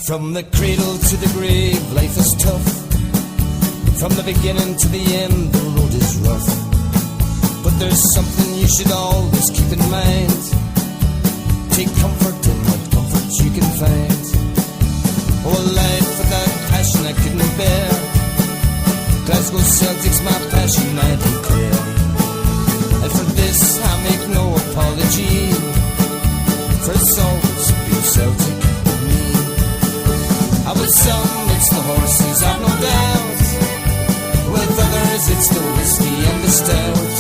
From the cradle to the grave, life is tough. From the beginning to the end, the road is rough. But there's something you should always keep in mind. Take comfort in what comfort you can find. Oh, a life without passion I couldn't bear. Glasgow Celtic's my passion, I declare. And for this I make no apology, for it's always been Celtic with me. With some it's the horses, I've no doubt. With others it's the whiskey and the stout.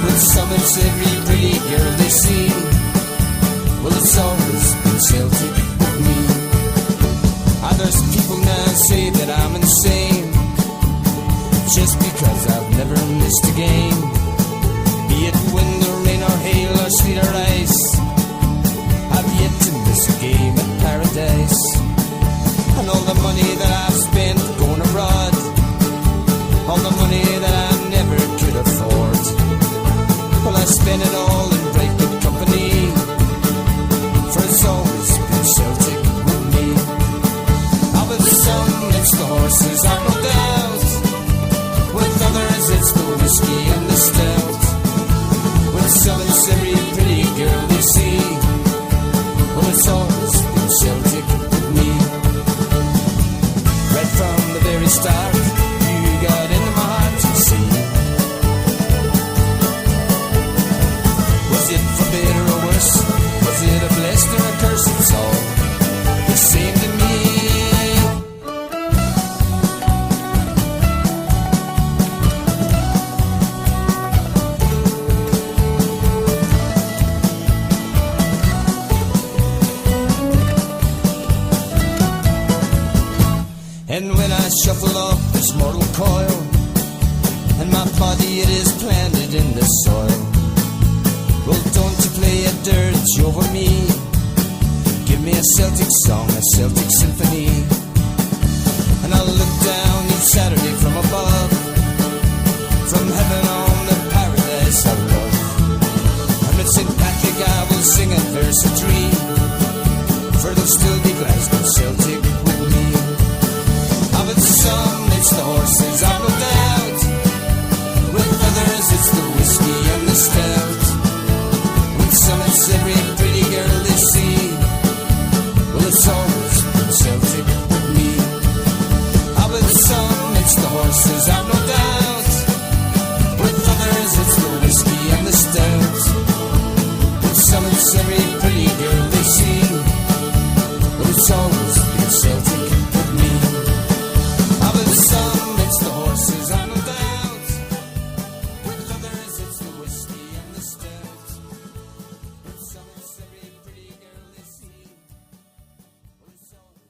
With some it's every pretty girl they see. Well, it's always been Celtic with me. Others people now say that I'm insane, just because I've never missed a game. Be it wind or rain or hail or sleet or ice, I've yet to miss a game at Paradise. And all the money that I've spent going abroad, all the money that I never could afford, well, I spent it all in bright good company, for it's always been Celtic with me. With some it's the horses, I've no doubt. With others it's the whiskey and the stout. With some it's every pretty girl they see. Well, it's always been Celtic with me. Right from the very start, you got into my heart, you see. Was it for better or worse? Was it a blessing or a curse? It's all the same to me. And when I shuffle off this mortal coil, and my body it is planted in the soil, well, don't you play a dirge over me. Give me a Celtic song, a Celtic symphony. And I'll look down each Saturday from above, from heaven on the paradise I love. And at St. Patrick I will sing a verse or three, for there'll still be Glasgow Celtic with me. With some it's the horses, I've no doubt. With others it's the whiskey and the stout. With some it's every pretty girl they see. Well, it's always been Celtic with me. With some it's the horses, I've no doubt. With others it's the whiskey and the stout. With some it's every pretty girl they see. Well, it's always been Celtic with me. With some it's the horses, I've no doubt. With others it's the whiskey and the stout. With some it's every pretty girl they see. Well, it's always...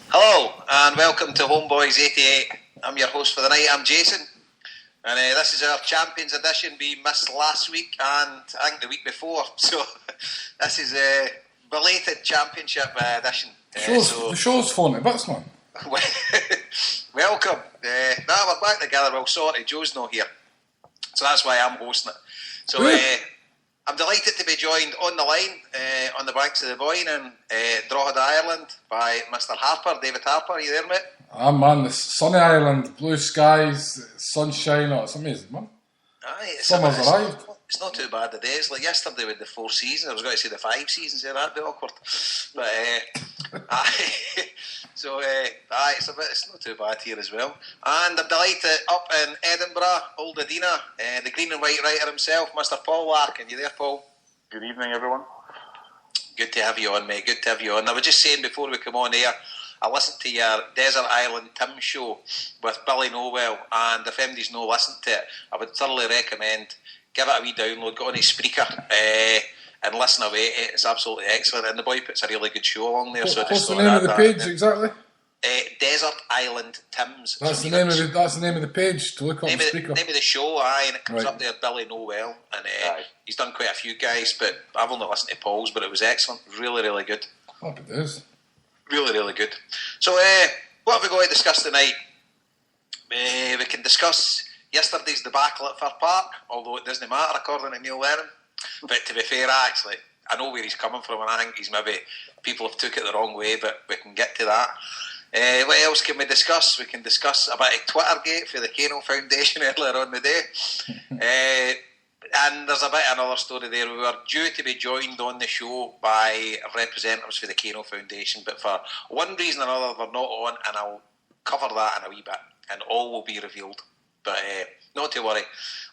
Hello and welcome to HomeBhoys 88. I'm your host for the night, I'm Jason. And this is our Champions edition. We missed last week and I think the week before. So this is a belated Championship edition. The show's falling to bits, man. Welcome. Now we're back together. Well, sorry, Joe's not here, so that's why I'm hosting it. So I'm delighted to be joined on the line on the banks of the Boyne in Drogheda, Ireland, by Mr. Harper, David Harper. Are you there, mate? Man, the sunny island, blue skies, sunshine. Oh, it's amazing, man. Aye, Summer's arrived. It's not too bad the days. Like yesterday with the 4 seasons, I was going to say the 5 seasons there, that'd be awkward. But aye, so aye, it's not too bad here as well. And I'm delighted up in Edinburgh, Old Adina, the green and white writer himself, Mr. Paul Larkin. You there, Paul? Good evening, everyone. Good to have you on, mate. Good to have you on. I was just saying before we come on air, I listened to your Desert Island Tim show with Billy Nowell, and if anybody's not listened to it, I would thoroughly recommend give it a wee download, go on his Spreaker and listen away. It's absolutely excellent, and the boy puts a really good show along there. What's the name of the page exactly? Desert Island Tim's. That's the name of the page to look up. Name of the show, aye, and it comes right up there. Billy Nowell, and he's done quite a few guys, but I've only listened to Paul's, but it was excellent, really, really good. Oh, it is. Really, really good. So, what have we got to discuss tonight? We can discuss yesterday's debacle at Fir Park, although it doesn't matter according to Neil Lennon. But to be fair, I I know where he's coming from, and I think he's maybe people have took it the wrong way, but we can get to that. What else can we discuss? We can discuss about a Twittergate for the Kano Foundation earlier on the day. And there's a bit of another story there. We were due to be joined on the show by representatives for the Kano Foundation, but for one reason or another they're not on, and I'll cover that in a wee bit, and all will be revealed. But not to worry.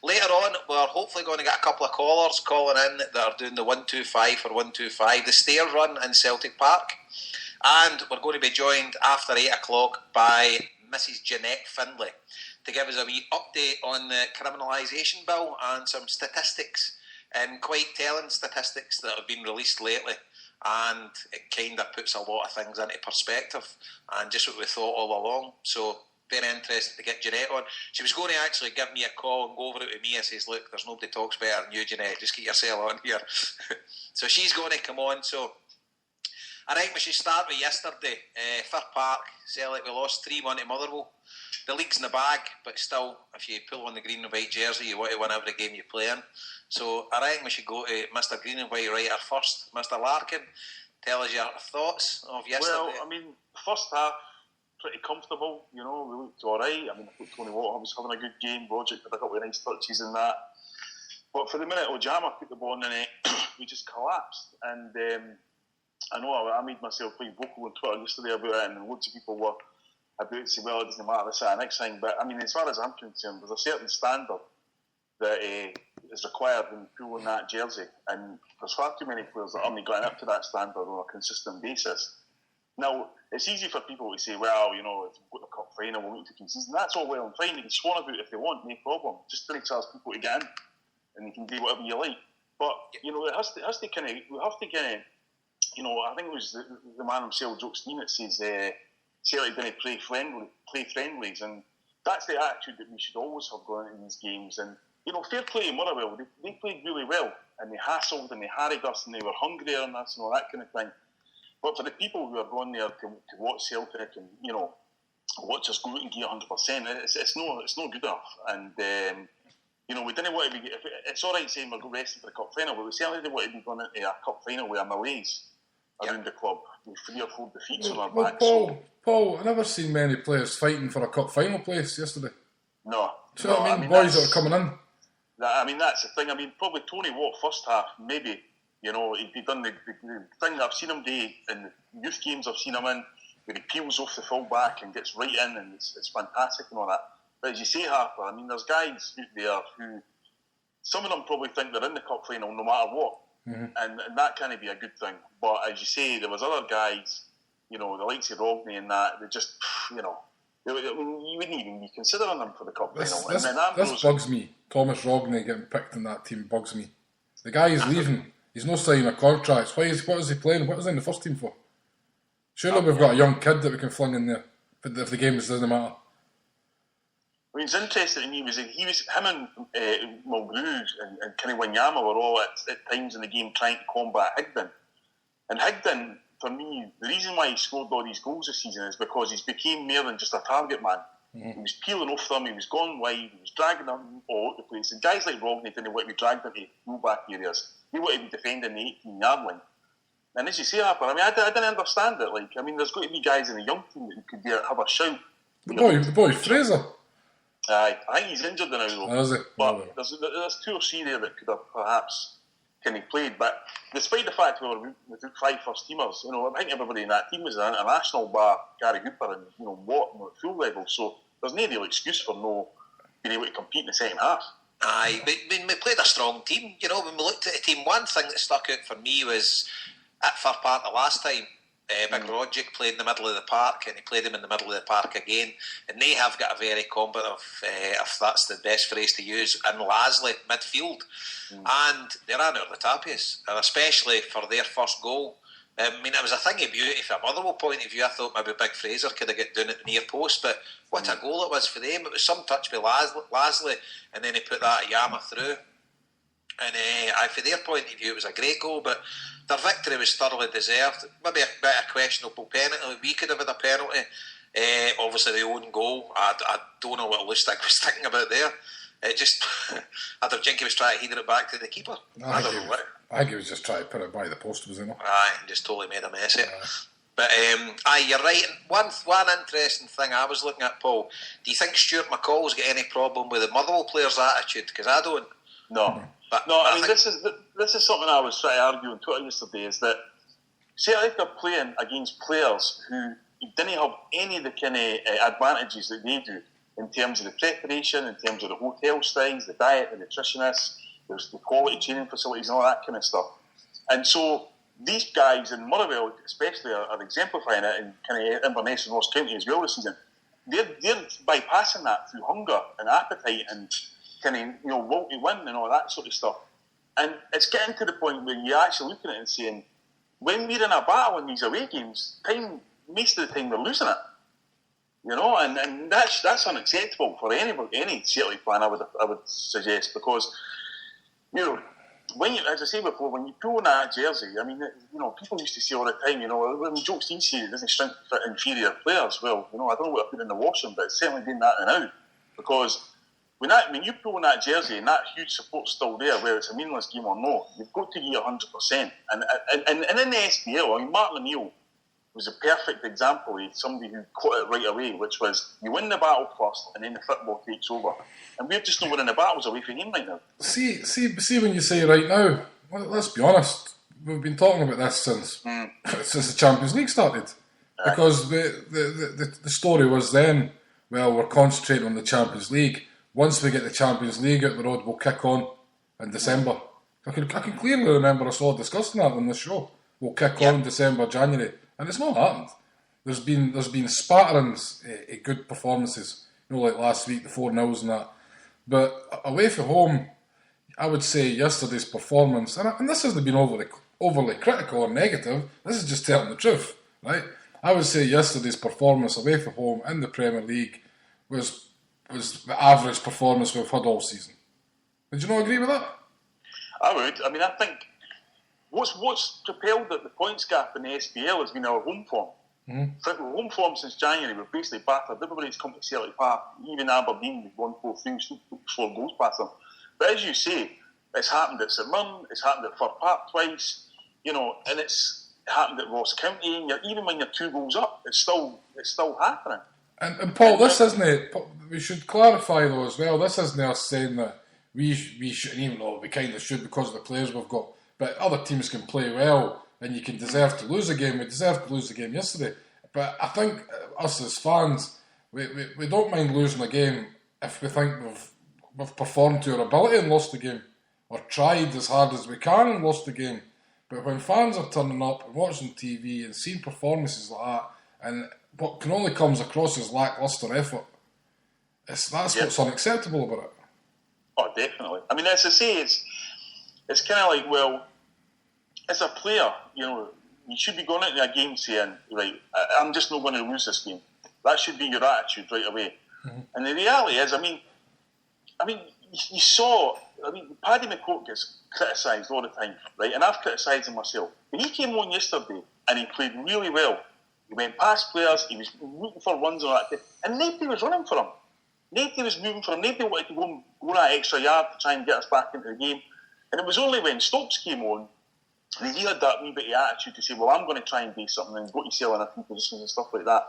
Later on, we're hopefully going to get a couple of callers calling in that are doing the 125 for 125, the stair run in Celtic Park. And we're going to be joined after 8 o'clock by Mrs. Jeanette Findlay to give us a wee update on the criminalisation bill and some statistics, and quite telling statistics that have been released lately. And it kind of puts a lot of things into perspective, and just what we thought all along. So, very interested to get Jeanette on. She was going to actually give me a call and go over it with me. I says, look, there's nobody talks better than you, Jeanette. Just get yourself on here. So she's going to come on. So I think we should start with yesterday. Fir Park, Celtic, we lost 3-1 to Motherwell. The league's in the bag, but still, if you pull on the green and white jersey, you want to win every game you play in. So I think we should go to Mr. Green and White writer first. Mr. Larkin, tell us your thoughts of yesterday. Well, I mean, first half, pretty comfortable, we looked alright. I mean, I thought Tony Watt was having a good game, Roger had a couple of nice touches in that. But for the minute Ojama put the ball in the net, we just collapsed. And I know I made myself quite vocal on Twitter yesterday about it, and loads of people were about to say, well, it doesn't matter, this is the next thing. But I mean, as far as I'm concerned, there's a certain standard that is required when you pull on that jersey. And there's far too many players that aren't getting up to that standard on a consistent basis. Now, it's easy for people to say, well, if we've got the cup final, we'll look to season. That's all well and fine. They can swan about if they want, no problem. Just don't charge people to get in, and you can do whatever you like. But, it has to kind of, we have to kind of, I think it was the man himself, Joe Steen, that says, Celtic didn't play friendlies, and that's the attitude that we should always have going into these games. And, fair play in Motherwell, they played really well, and they hassled and they harried us, and they were hungrier and us and all that kind of thing. But for the people who are going there to watch Celtic and, watch us go out and get 100%, it's no good enough. And, we didn't want to be... It's all right saying we're resting for the cup final, but we certainly didn't want to be going into a cup final with our malaise around the club with 3 or 4 defeats on our back. Paul, I never seen many players fighting for a cup final place yesterday. No. Do you know what I mean? Boys that are coming in. That's the thing. I mean, probably Tony Watt first half, maybe... he'd done the thing that I've seen him do in the youth games I've seen him in, where he peels off the full back and gets right in, and it's fantastic and all that. But as you say, Harper, I mean, there's guys out there who, some of them probably think they're in the cup final no matter what, and that can't be a good thing. But as you say, there was other guys, the likes of Rogney and that, they just, you wouldn't even be considering them for the cup final. This bugs me. Thomas Rogney getting picked in that team bugs me. The guy is leaving. He's not signing a contract. What is he playing? What is he in the first team for? Surely we've got a young kid that we can fling in there if the game doesn't matter. I mean, it's interesting to me was him and Mulgrew and Kenny Wanyama were all at times in the game trying to combat Higdon. And Higdon, for me, the reason why he scored all these goals this season is because he's became more than just a target man. He was peeling off them, he was going wide, he was dragging them all over the place. And guys like Rogney didn't want to be dragged into full-back areas. They want to be defending the 18-yard line. And as you say, Harper, I mean, I didn't understand it. Like, I mean, there's got to be guys in the young team that could have a shout. The boy, Fraser. I think he's injured now, though. Oh, is it? But there's 2 or 3 there that could have perhaps kind of played. But despite the fact we took 5 first-teamers, I think everybody in that team was an international bar Gary Hooper and, Watt at full level. So there's no real excuse for no being able to compete in the second half. Aye, but when we played a strong team, when we looked at the team, one thing that stuck out for me was at Fir Park the last time, Big Rodgick played in the middle of the park, and he played him in the middle of the park again, and they have got a very combative, if that's the best phrase to use, in Lasley midfield, and they ran out of the Tapies, and especially for their first goal. I mean, it was a thing of beauty from a Motherwell point of view. I thought maybe Big Fraser could have got down at the near post, but what a goal it was for them. It was some touch by Lasley, and then he put that Yama through. And from their point of view, it was a great goal, but their victory was thoroughly deserved. Maybe a bit of questionable penalty. We could have had a penalty. Obviously, the own goal. I don't know what Lustig was thinking about there. It just, I thought Jinky was trying to header it back to the keeper. I don't know what. I think he was just trying to put it by the post, was he not? Aye, and just totally made a mess of it. But you're right. One interesting thing I was looking at, Paul. Do you think Stuart McCall's got any problem with the Motherwell players' attitude? Because I don't. No. I mean, this is something I was trying to argue on Twitter yesterday. Is that Celtic are playing against players who didn't have any of the kind of advantages that they do in terms of the preparation, in terms of the hotel stays, the diet, the nutritionists, there's the quality training facilities and all that kind of stuff. And so these guys in Motherwell especially are exemplifying it in kind of Inverness and Ross County as well this season. They're bypassing that through hunger and appetite and kind of will to win and all that sort of stuff. And it's getting to the point where you're actually looking at it and saying, when we're in a battle in these away games, most of the time we're losing it. And that's unacceptable for any Celtic fan, I would suggest, because when you, as I said before, when you pull on that jersey, I mean, people used to say all the time, when jokes these days, it doesn't shrink fit inferior players. Well, I don't know what I put in the washing, but it's certainly doing that now, because when you pull on that jersey and that huge support's still there, whether it's a meaningless game or no, you've got to give 100%. And in the SPL, I mean, Martin O'Neill was a perfect example of somebody who caught it right away, which was you win the battle first and then the football takes over. And we're just not winning the battles away from him right now. See when you say right now, let's be honest, we've been talking about this since the Champions League started. Because the story was then, well, we're concentrating on the Champions League. Once we get the Champions League out the road, we'll kick on in December. I can clearly remember us all discussing that on this show. We'll kick on in December, January. And it's not happened. There's been spatterings of good performances, like last week, the 4-0s and that. But away from home, I would say yesterday's performance, and this hasn't been overly critical or negative, this is just telling the truth, right? I would say yesterday's performance away from home in the Premier League was the average performance we've had all season. Would you not agree with that? I would. I mean, I think What's propelled the points gap in the SPL has been our home form. Mm-hmm. Home form since January, we've basically battered. Everybody's come to Celtic Park, even Aberdeen, we've won 4-3, 4 goals past them. But as you say, it's happened at St Mirren, it's happened at Fir Park twice, and it's happened at Ross County. And even when you're 2 goals up, it's still happening. And Paul, this isn't it. We should clarify though as well. This isn't us saying that we shouldn't, even though we kind of should because of the players we've got. But other teams can play well, and you can deserve to lose a game. We deserved to lose the game yesterday. But I think us as fans, we don't mind losing a game if we think we've performed to our ability and lost the game, or tried as hard as we can and lost the game. But when fans are turning up and watching TV and seeing performances like that, and what can only comes across as lacklustre effort, that's what's unacceptable about it. Oh, definitely. I mean, as I say, it's kind of like, well, as a player, you should be going into a game saying, right, I'm just not going to lose this game. That should be your attitude right away. Mm-hmm. And the reality is, I mean, you saw, Paddy McCourt gets criticised all the time, right? And I've criticised him myself. But he came on yesterday and he played really well. He went past players, he was looking for runs and all that, and nobody was running for him. Nobody was moving for him. Nobody wanted to go that extra yard to try and get us back into the game. And it was only when Stokes came on that he had that wee bit of attitude to say, well, I'm going to try and do something and go to sell in a few positions and stuff like that.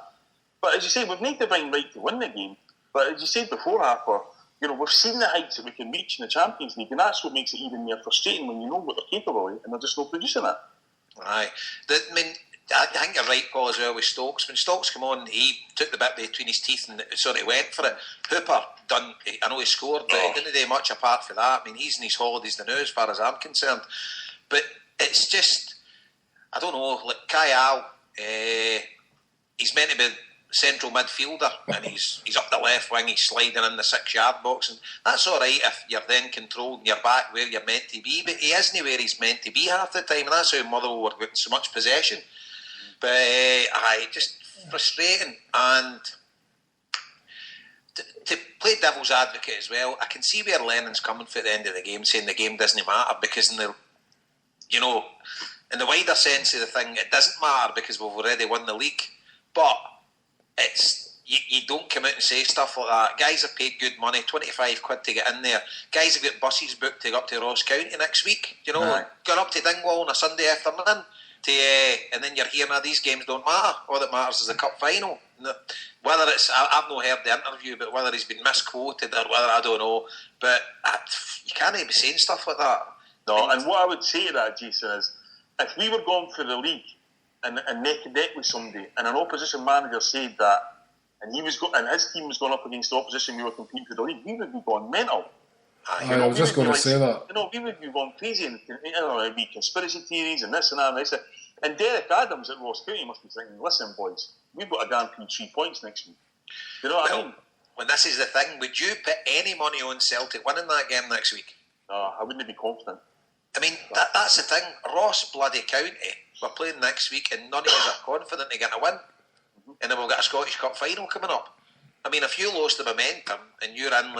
But as you say, we've made the divine right to win the game. But as you said before, Harper, we've seen the heights that we can reach in the Champions League, and that's what makes it even more frustrating when you know what they're capable of and they're just not producing it. Aye. I think you're right, Paul, as well with Stokes. When Stokes came on, he took the bit between his teeth and sort of went for it. Hooper done. I know he scored, but he didn't do much apart from that. I mean, he's in his holidays now, as far as I'm concerned. But it's just, I don't know. Like Kyle, he's meant to be central midfielder, and he's up the left wing. He's sliding in the 6-yard box, and that's all right if you're then controlled and you're back where you're meant to be. But he isn't where he's meant to be half the time, and that's how Motherwell were getting so much possession. But just frustrating. And to play devil's advocate as well, I can see where Lennon's coming for at the end of the game, saying the game doesn't matter because in the wider sense of the thing, it doesn't matter because we've already won the league. But you don't come out and say stuff like that. Guys have paid good money, 25 quid to get in there. Guys have got buses booked to go up to Ross County next week. You know, going up to Dingwall on a Sunday afternoon. And then you're hearing these games don't matter. All that matters is the cup final. Whether it's, I've not heard the interview, but whether he's been misquoted or whether, I don't know. But you can't be saying stuff like that. No, and what I would say to that, Jason, is if we were going for the league and neck and neck with somebody, and an opposition manager said that, and his team was going up against the opposition we were competing for the league, we would be going mental. I was just going to say that. You know, we would be going crazy, and there'd be conspiracy theories and this and that and this. And Derek Adams at Ross County must be thinking, listen, boys, we've got a guaranteed 3 points next week. You know what I mean? When this is the thing, would you put any money on Celtic winning that game next week? No, I wouldn't be confident. I mean, that's the thing. Ross bloody County, we're playing next week, and none of us are confident they're going to win. Mm-hmm. And then we've got a Scottish Cup final coming up. I mean, if you lost the momentum and you're in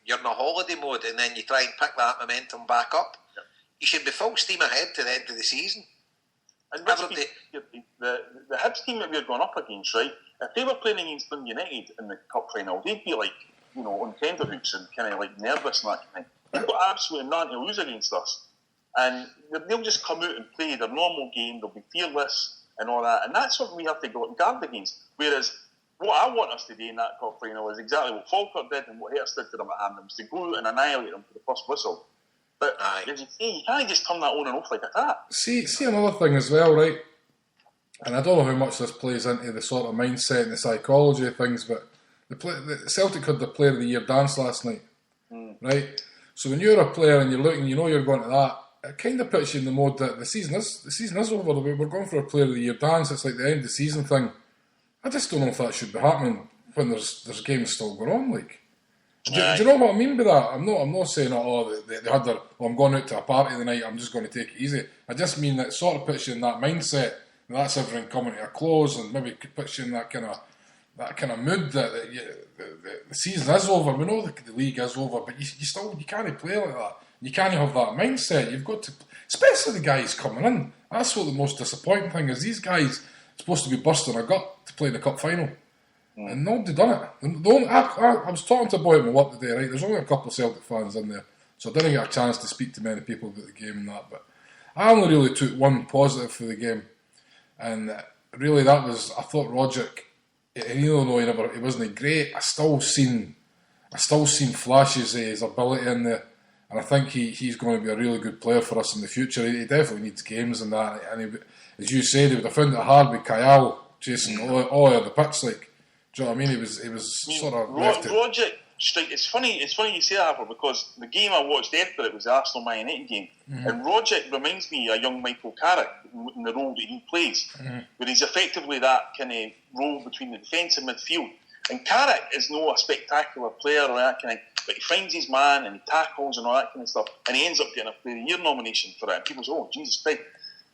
you're in a holiday mode, and then you try and pick that momentum back up, you should be full steam ahead to the end of the season. And the Hibs team that we're going up against, right? If they were playing against Dundee United in the cup final, they'd be like, you know, on tenterhooks and kind of like nervous and that kind of thing. They've got absolutely nothing to lose against us, and they'll just come out and play their normal game. They'll be fearless and all that, and that's what we have to guard against. Whereas what I want us to do in that cup final is exactly what Falkirk did and what Hurst did to them at Hampden, was to go out and annihilate them for the first whistle. But as you say, you can't just turn that on and off like that. See another thing as well, right? And I don't know how much this plays into the sort of mindset and the psychology of things, but the Celtic had the Player of the Year dance last night, right? So when you're a player and you're looking, you know you're going to that, it kind of puts you in the mode that the season is over. We're going for a Player of the Year dance. It's like the end of the season thing. I just don't know if that should be happening when there's games still going on. Like, do you know what I mean by that? I'm not saying they had their, I'm going out to a party tonight, I'm just going to take it easy. I just mean that it sort of puts you in that mindset. And that's everything coming to a close, and maybe puts you in that kind of mood that the season is over. We know the league is over, but you can't play like that. You can't have that mindset. You've got to, especially the guys coming in. That's what the most disappointing thing is. These guys are supposed to be busting a gut to play the cup final, and nobody done it. I was talking to a boy at my work today. Right, there's only a couple of Celtic fans in there, so I didn't get a chance to speak to many people about the game and that. But I only really took one positive for the game. And really, that was, I thought Roderick, even though he wasn't great, I still seen flashes of his ability in there, and I think he's going to be a really good player for us in the future. He definitely needs games and that. And as you said, he would have found it hard with Kyle chasing all over the pitch. Like, do you know what I mean? He was sort of left it. Roderick, it's funny you say that, because the game I watched after it was the Arsenal Man United game, and Roderick reminds me of a young Michael Carrick in the role that he plays, where he's effectively that kind of role between the defence and midfield. And Carrick is not a spectacular player or that kind of, but he finds his man and he tackles and all that kind of stuff, and he ends up getting a Player of the Year nomination for it. And people say, "Oh, Jesus Christ!"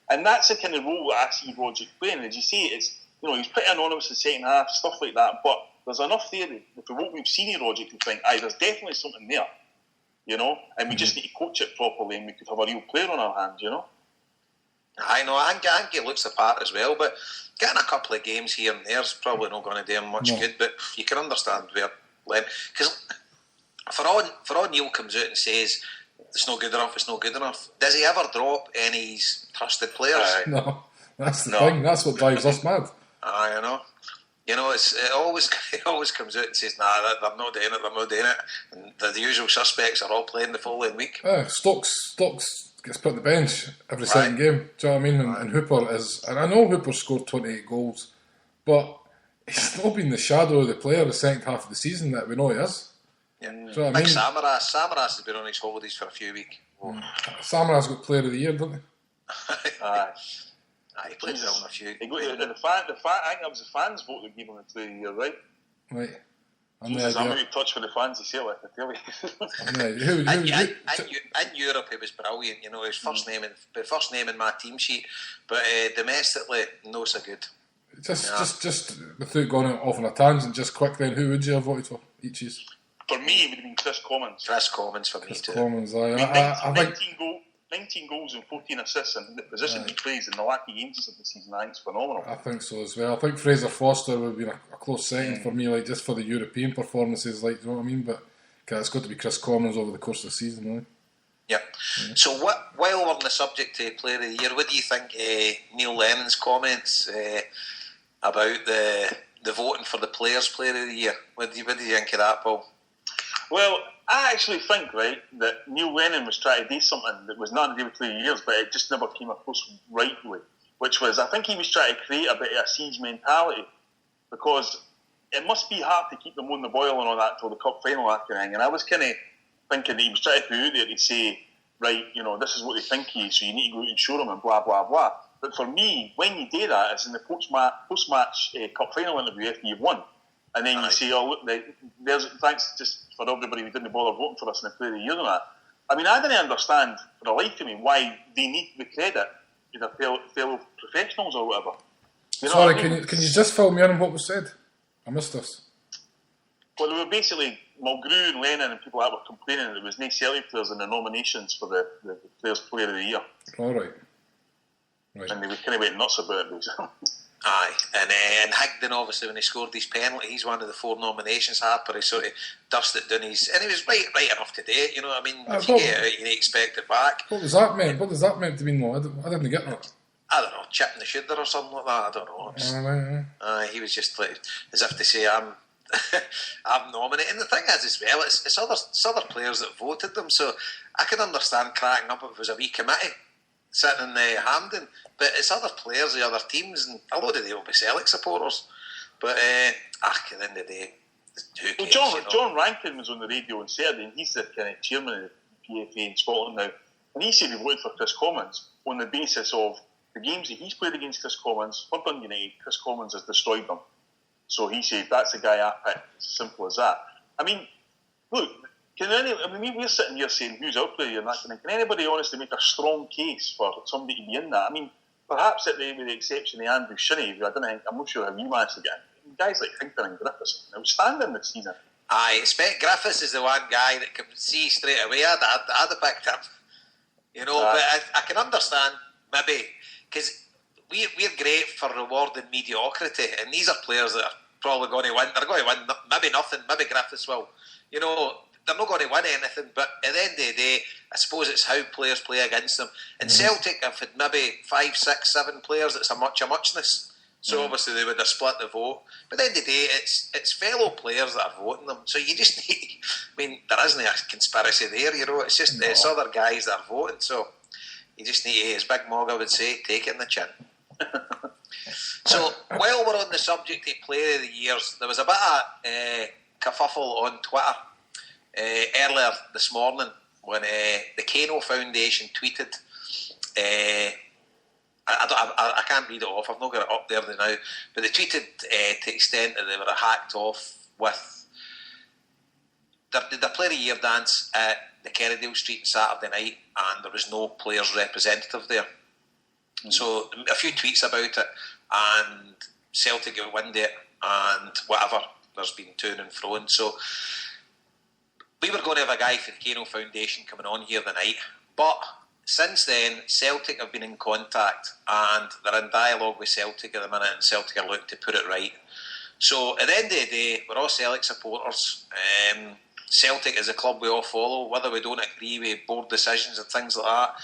And that's the kind of role that I see Roderick playing. As you see, it's, you know, he's pretty anonymous in the second half, stuff like that, but there's enough there for what we've seen in Roderick to think, there's definitely something there, you know, and we just need to coach it properly, and we could have a real player on our hands, you know. I know, I think he looks the part as well, but getting a couple of games here and there is probably not going to do him much good, but you can understand where, because for all Neil comes out and says, it's not good enough, does he ever drop any his trusted players? No, that's the thing, that's what drives us mad. I know. You know, it always comes out and says, "Nah, they're not doing it," and the usual suspects are all playing the following week. Stokes gets put on the bench every second game. Do you know what I mean? And Hooper is, and I know Hooper scored 28 goals, but he's not been the shadow of the player the second half of the season that we know he is. Yeah. Do you know what I mean? Samaras has been on his holidays for a few weeks. Samaras got Player of the Year, didn't he? He played well in a few. I think that was the fans' vote that gave him the Player of the Year, right? Right. Jesus, I'm out of touch with the fans, I tell you. In Europe, he was brilliant. You know, his first name in my team sheet, but domestically, no so good. Just without going off on a tangent, just quick then, who would you have voted for each of you? For me, it would have been Chris Commons. Chris Commons for me too. Commons, 19 goal. 19 goals and 14 assists, and the position he plays and the lack of games he's in the season, I think it's phenomenal. I think so as well. I think Fraser Foster would have been a close second for me, like just for the European performances, like, you know what I mean? But it's got to be Chris Commons over the course of the season, really. Yeah. So while we're on the subject of Player of the Year, what do you think Neil Lennon's comments about the voting for the Players' Player of the Year? What do you think of that, Paul? Well, I actually think, right, that Neil Lennon was trying to do something that was not to do with Player of the Years, but it just never came across rightly, which was, I think he was trying to create a bit of a siege mentality, because it must be hard to keep them on the boil and all that till the cup final, that kind of thing. And I was kind of thinking that he was trying to put out there to say, right, you know, this is what they think he is, so you need to go out and show them and blah, blah, blah. But for me, when you do that, it's in the post-match cup final interview after you've won. And then you say, oh, look, there's thanks just for everybody who didn't bother voting for us in the Player of the Year and that. I mean, I didn't understand for the life of me why they need the credit to their fellow professionals or whatever. You know Sorry, what I mean? can you just fill me in on what was said? I missed this. Well, they were basically, Mulgrew and Lennon and people that were complaining that there was no Celtic players in the nominations for the Players' Player of the Year. All right. And they kind of went nuts about it, basically. Aye, and Higdon, obviously, when he scored his penalty, he's one of the 4 nominations. Harper, he sort of dusted down his, and he was right enough to do it. You know what I mean? If you get it out, you expect it back. What was that meant? What does that meant to mean? No, I didn't get that. I don't know, chipping the shoulder or something like that. I don't know. He was just like as if to say, I'm nominated. And the thing is, as well, it's other players that voted them. So I can understand cracking up if it was a wee committee sitting in the Hampden, but it's other players, the other teams, and a lot of them will be Celtic supporters. But at the end of the day, who cares, John Rankin was on the radio on Saturday, and he's the kind of chairman of the PFA in Scotland now, and he said he voted for Chris Commons on the basis of the games that he's played against Chris Commons for Dundee United. Chris Commons has destroyed them, so he said that's the guy I picked. As simple as that. I mean, look. We're sitting here saying who's out there and that kind of. Can anybody honestly make a strong case for somebody to be in that? I mean, perhaps with the exception of Andrew Shinnie, who I'm not sure how he managed to get in. Guys like Hinkler and Griffiths, outstanding this season. I expect Griffiths is the one guy that can see straight away. I'd have picked him, you know. But I can understand maybe because we're great for rewarding mediocrity, and these are players that are probably going to win. They're going to win maybe nothing. Maybe Griffiths will, you know. They're not going to win anything, but at the end of the day, I suppose it's how players play against them. And Celtic have had maybe 5, 6, 7 players that's a muchness. So obviously they would have split the vote. But at the end of the day, it's fellow players that are voting them. So you just need, I mean, there isn't a conspiracy there, you know. It's just it's other guys that are voting. So you just need to, as Big Mogga would say, take it in the chin. So while we're on the subject of Player of the Years, there was a bit of kerfuffle on Twitter earlier this morning when the Kano Foundation tweeted. I can't read it off. I've not got it up there now, but they tweeted to the extent that they were hacked off with. They did a Player of the Year dance at the Kerrydale Street on Saturday night, and there was no players' representative there. So a few tweets about it, and Celtic have won it, and whatever. There's been to and fro, and so. We were going to have a guy for the Kano Foundation coming on here tonight, but since then, Celtic have been in contact and they're in dialogue with Celtic at the minute, and Celtic are looking to put it right. So at the end of the day, we're all Celtic supporters. Celtic is a club we all follow, whether we don't agree with board decisions and things like that.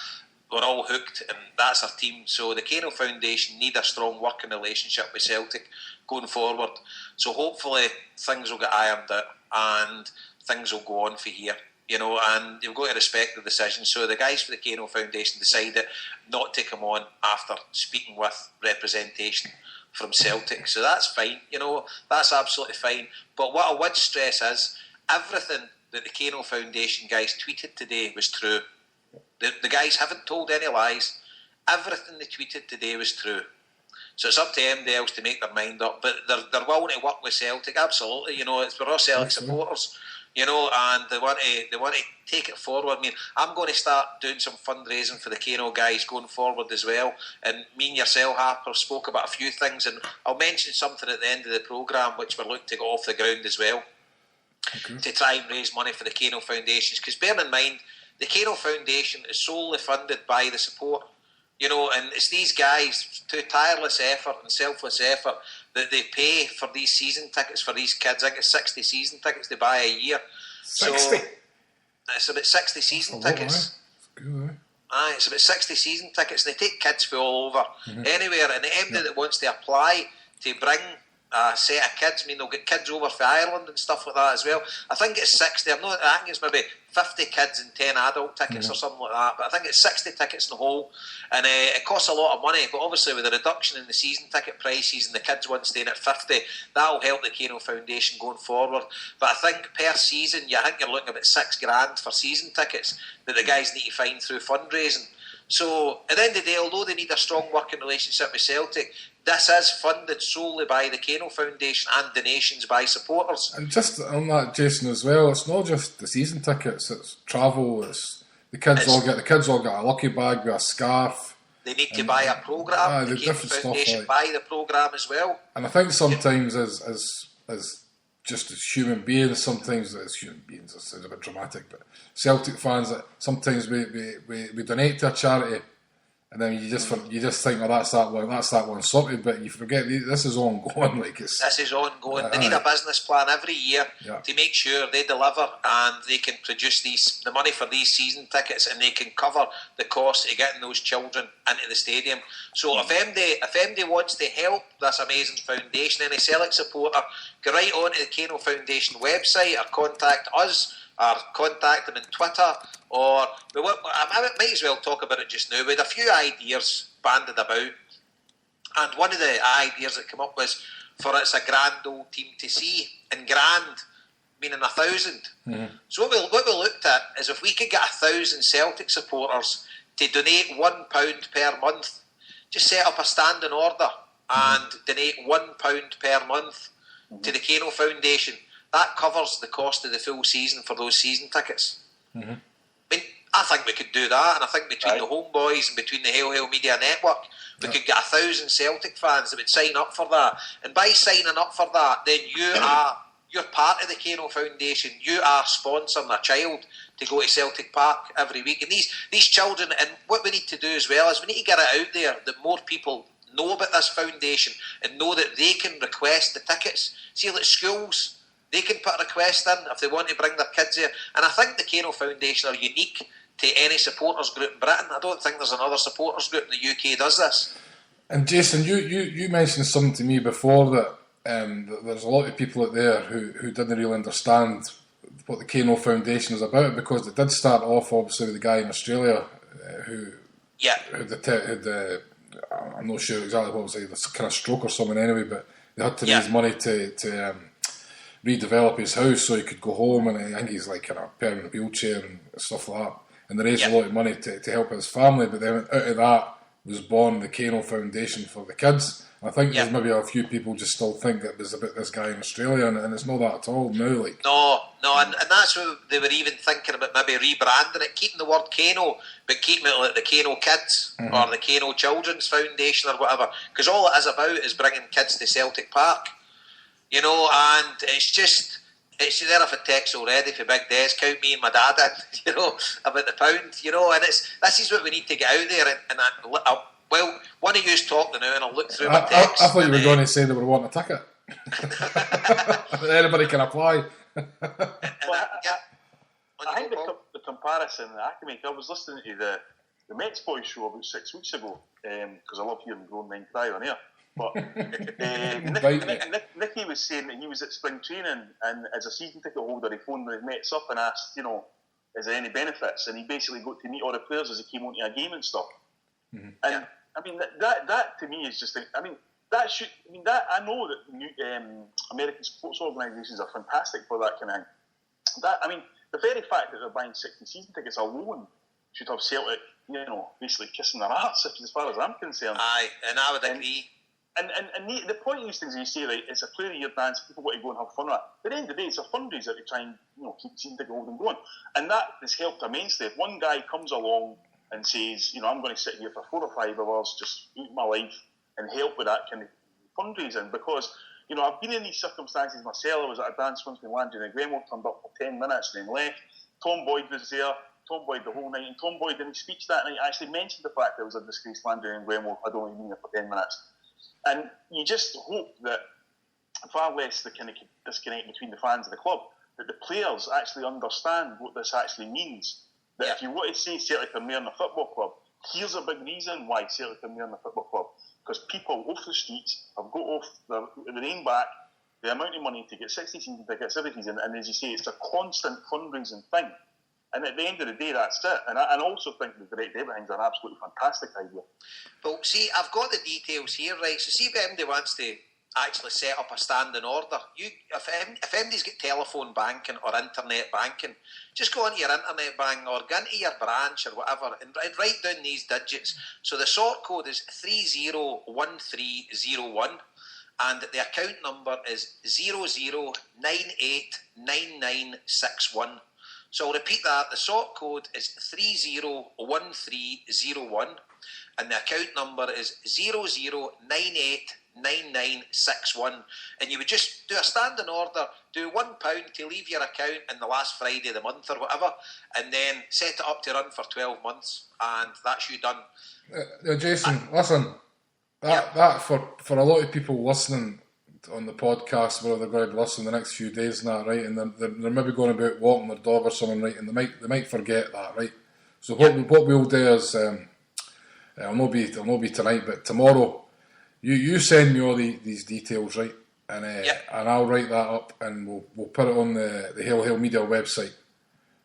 We're all hooked, and that's our team. So the Kano Foundation need a strong working relationship with Celtic going forward. So hopefully things will get ironed out and things will go on for here, you know, and you've got to respect the decision. So the guys for the Kano Foundation decided not to come on after speaking with representation from Celtic. So that's fine, you know, that's absolutely fine. But what I would stress is everything that the Kano Foundation guys tweeted today was true. The guys haven't told any lies. Everything they tweeted today was true. So it's up to MDLs to make their mind up. But they're willing to work with Celtic, absolutely. You know, we're all Celtic supporters. You know, and they want to take it forward. I mean, I'm going to start doing some fundraising for the Kano guys going forward as well. And me and yourself, Harper, spoke about a few things, and I'll mention something at the end of the programme which we're looking to get off the ground as well, to try and raise money for the Kano Foundations. Because bear in mind, the Kano Foundation is solely funded by the support. You know, and it's these guys, through tireless effort and selfless effort, that they pay for these season tickets for these kids. I think it's 60 season tickets they buy a year. 60? So it's about 60 season tickets. Aye, it's about 60 season tickets. They take kids from all over, anywhere, and anybody that wants to apply to bring a set of kids, I mean, they'll get kids over from Ireland and stuff like that as well. I think it's 60. I think it's maybe 50 kids and 10 adult tickets or something like that. But I think it's 60 tickets in the whole, and it costs a lot of money. But obviously, with the reduction in the season ticket prices and the kids one staying at 50, that'll help the Kano Foundation going forward. But I think per season, I think you're looking about $6,000 for season tickets that the guys need to find through fundraising. So at the end of the day, although they need a strong working relationship with Celtic, this is funded solely by the Kano Foundation and donations by supporters. And just on that, Jason, as well, it's not just the season tickets; it's travel. It's the kids all get a lucky bag with a scarf. They need to buy a programme. The Kano Foundation buy the programme as well. And I think sometimes, as just as human beings, sometimes as human beings, it sounds a bit dramatic, but Celtic fans, that sometimes we donate to a charity. And then you just think, oh, that's that one sorted, but you forget this is ongoing. This is ongoing. They need a business plan every year to make sure they deliver and they can produce the money for these season tickets, and they can cover the cost of getting those children into the stadium. So if MD wants to help this amazing foundation, any Celtic supporter, go right on to the Kano Foundation website or contact us, or contact them on Twitter, or I might as well talk about it just now. We had a few ideas banded about, and one of the ideas that came up was for it's a grand old team to see, and grand meaning 1,000. So what we looked at is if we could get 1,000 Celtic supporters to donate £1 per month, just set up a standing order and donate £1 per month to the Kano Foundation. That covers the cost of the full season for those season tickets. I mean, I think we could do that, and I think between the HomeBhoys and between the Hail Media Network, we could get 1,000 Celtic fans that would sign up for that. And by signing up for that, then you're part of the Kano Foundation. You are sponsoring a child to go to Celtic Park every week. And these children, and what we need to do as well is we need to get it out there that more people know about this foundation and know that they can request the tickets. See, like schools, they can put a request in if they want to bring their kids here. And I think the Kano Foundation are unique to any supporters group in Britain. I don't think there's another supporters group in the UK does this. And Jason, you mentioned something to me before that there's a lot of people out there who didn't really understand what the Kano Foundation is about, because it did start off obviously with the guy in Australia who I'm not sure exactly what was it, this kind of stroke or something anyway, but they had to raise money to redevelop his house so he could go home, and I think he's like in a permanent wheelchair and stuff like that. And they raised a lot of money to help his family, but then out of that was born the Kano Foundation for the kids. And I think there's maybe a few people just still think that it was about this guy in Australia, and it's not that at all now. No, and that's what they were even thinking about, maybe rebranding it, keeping the word Kano, but keeping it like the Kano Kids or the Kano Children's Foundation or whatever, because all it is about is bringing kids to Celtic Park. You know, and it's there for text already for Big Des, count me and my dad in, you know, about the pound, you know, and this is what we need to get out there. Well, one of you's talking now, and I'll look through my text. I thought you were going to say they were wanting a ticket. Anybody can apply. I think the comparison that I can make, I was listening to the Mets Boys show about 6 weeks ago, because I love hearing grown men cry on air. But Nicky was saying that he was at spring training, and as a season ticket holder, he phoned the Mets up and asked, you know, is there any benefits? And he basically got to meet all the players as he came onto a game and stuff. And I mean, that to me is just, I know that American sports organisations are fantastic for that kind of thing. I mean, the very fact that they're buying 60 season tickets alone should have Celtic, you know, basically kissing their arse, as far as I'm concerned. Aye, and I would agree. And the point of these things, you say, right, it's a player of your dance, people want to go and have fun with it. But at the end of the day, it's a fundraiser to try and, you know, keep season ticket holding going. And that has helped immensely. If one guy comes along and says, you know, I'm going to sit here for 4 or 5 hours, just eat my life and help with that kind of fundraising, because, you know, I've been in these circumstances myself. I was at a dance once when Landry and Glenmore turned up for 10 minutes and then left. Tom Boyd was there. Tom Boyd the whole night, and Tom Boyd in his speech that night actually mentioned the fact that it was a disgrace landing in Glenwell. I'd only been there for 10 minutes. And you just hope that far less the kind of disconnect between the fans and the club, that the players actually understand what this actually means. That if you want to say Celtic are more than a football club, here's a big reason why Celtic are more than a football club. Because people off the streets have got off their own back the amount of money to get 60 season tickets every season, and as you say, it's a constant fundraising thing. And at the end of the day, that's it. And I also think the direct debit thing's an absolutely fantastic idea. Well, see, I've got the details here, right? So see if anybody wants to actually set up a standing order. If anybody's got telephone banking or internet banking, just go onto your internet bank or go into your branch or whatever and write down these digits. So the sort code is 301301 and the account number is 00989961. So I'll repeat that. The sort code is 301301 and the account number is 00989961, and you would just do a standing order, do £1 to leave your account in the last Friday of the month or whatever, and then set it up to run for 12 months, and that's you done. Jason, listen, that for a lot of people listening on the podcast, where they're going to listen the next few days and that, right, and they're maybe going about walking their dog or something, right, and they might forget that, right. So what we'll do is, it'll not be tonight, but tomorrow. You send me all these details, right? And I'll write that up, and we'll put it on the Hail Hail Media website.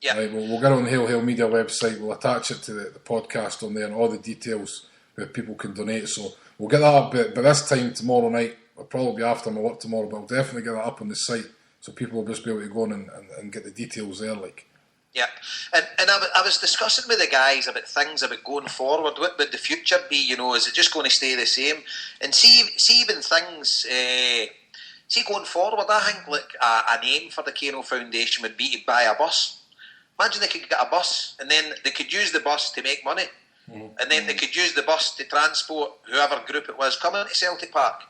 Yeah. Right? We'll get it on the Hail Hail Media website. We'll attach it to the podcast on there and all the details where people can donate. So we'll get that up by this time tomorrow night. It'll probably be after my work tomorrow, but I'll definitely get that up on the site so people will just be able to go in and get the details there, like. Yeah, and I was discussing with the guys about things about going forward. What would the future be? You know, is it just going to stay the same? And see even things. See going forward, I think like a name for the Kano Foundation would be to buy a bus. Imagine they could get a bus, and then they could use the bus to make money, and then they could use the bus to transport whoever group it was coming into Celtic Park.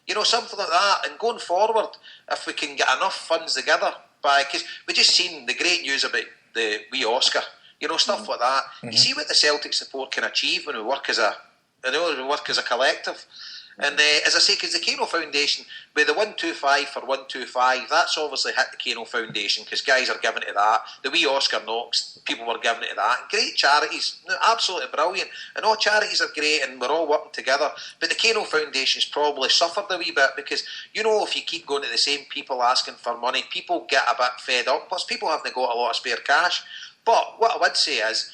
You know, something like that. And going forward, if we can get enough funds together, because we just seen the great news about the wee Oscar, you know, stuff like that. You see what the Celtic support can achieve when we work as a collective. And as I say, because the Kano Foundation, with the 125 for 125, that's obviously hit the Kano Foundation because guys are giving to that. The wee Oscar Knox, people were giving to that. Great charities, absolutely brilliant. And all charities are great and we're all working together. But the Kano Foundation's probably suffered a wee bit because, you know, if you keep going to the same people asking for money, people get a bit fed up. Plus, people haven't got a lot of spare cash. But what I would say is,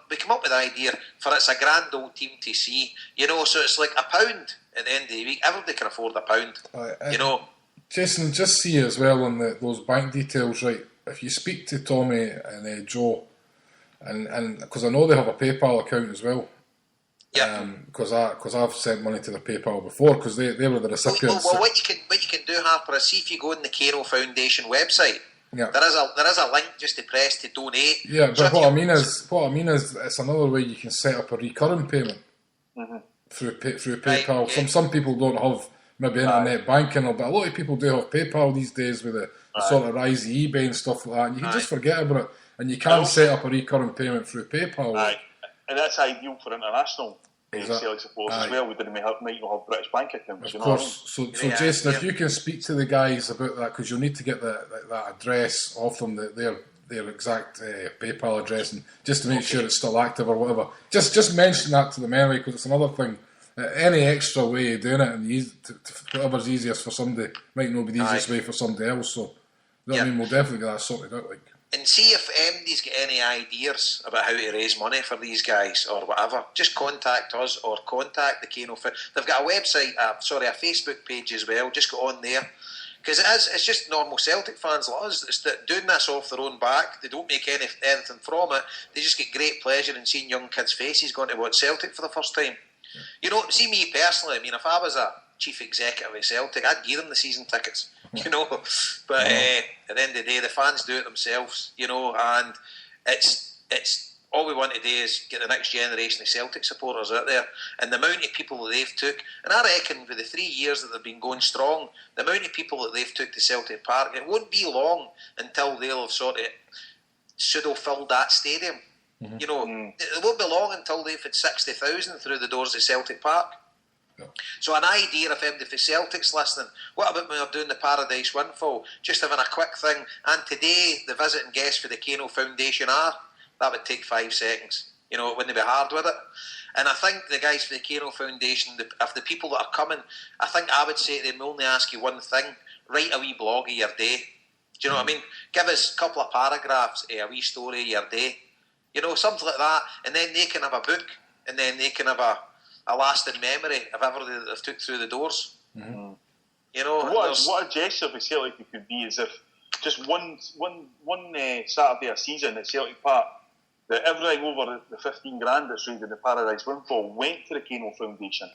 we come up with the idea for it's a grand old team to see, you know, so it's like £1 at the end of the week. Everybody can afford £1, you know. Jason, just see as well on those bank details, right? If you speak to Tommy and Joe, and because I know they have a PayPal account as well. Yeah. Because I've sent money to their PayPal before because they were the recipients. Well, what you can do, Harper, is see if you go on the Kano Foundation website. Yeah. There is a link just to press to donate. Yeah, but what I mean is it's another way you can set up a recurring payment through PayPal. Right, Some people don't have maybe internet banking, but a lot of people do have PayPal these days with the sort of rise of eBay and stuff like that. And you can just forget about it, and you can set up a recurring payment through PayPal. And that's ideal for international Celtic supporters as well. We might not have British bank accounts. Of course. So Jason, if you can speak to the guys about that, because you'll need to get that address off them, their exact PayPal address, and just to make sure it's still active or whatever. Just mention that to them anyway, because it's another thing. Any extra way of doing it, and whatever's easiest for somebody might not be the easiest way for somebody else. So, you know what I mean? We'll definitely get that sorted out. Like. And see if MD's got any ideas about how to raise money for these guys or whatever. Just contact us or contact the Kano. They've got a website, a Facebook page as well. Just go on there. Because it's just normal Celtic fans like us. It's doing this off their own back. They don't make anything from it. They just get great pleasure in seeing young kids' faces going to watch Celtic for the first time. Yeah. You know, see me personally, I mean, if I was a chief executive of Celtic, I'd give them the season tickets. You know, but at the end of the day, the fans do it themselves, you know, and it's all we want to do is get the next generation of Celtic supporters out there, and the amount of people that they've took, and I reckon for the 3 years that they've been going strong, the amount of people that they've took to Celtic Park, it won't be long until they'll have sort of pseudo-filled that stadium. You know, it won't be long until they've had 60,000 through the doors at Celtic Park. Yeah. So an idea if anybody for Celtic's listening, what about when we're doing the Paradise Windfall? Just having a quick thing. And today, the visiting guests for the Kano Foundation that would take 5 seconds. You know, it wouldn't be hard with it. And I think the guys for the Kano Foundation, if the people that are coming, I think I would say to them, only ask you one thing: write a wee blog of your day. Do you know what I mean? Give us a couple of paragraphs, a wee story of your day. You know, something like that. And then they can have a book, and then they can have a lasting memory of everything that they've took through the doors. Mm-hmm. You know, what a gesture for Celtic it could be is if just one Saturday a season at Celtic Park, that everything over the 15 grand that's raised in the Paradise Windfall went to the Kano Foundation.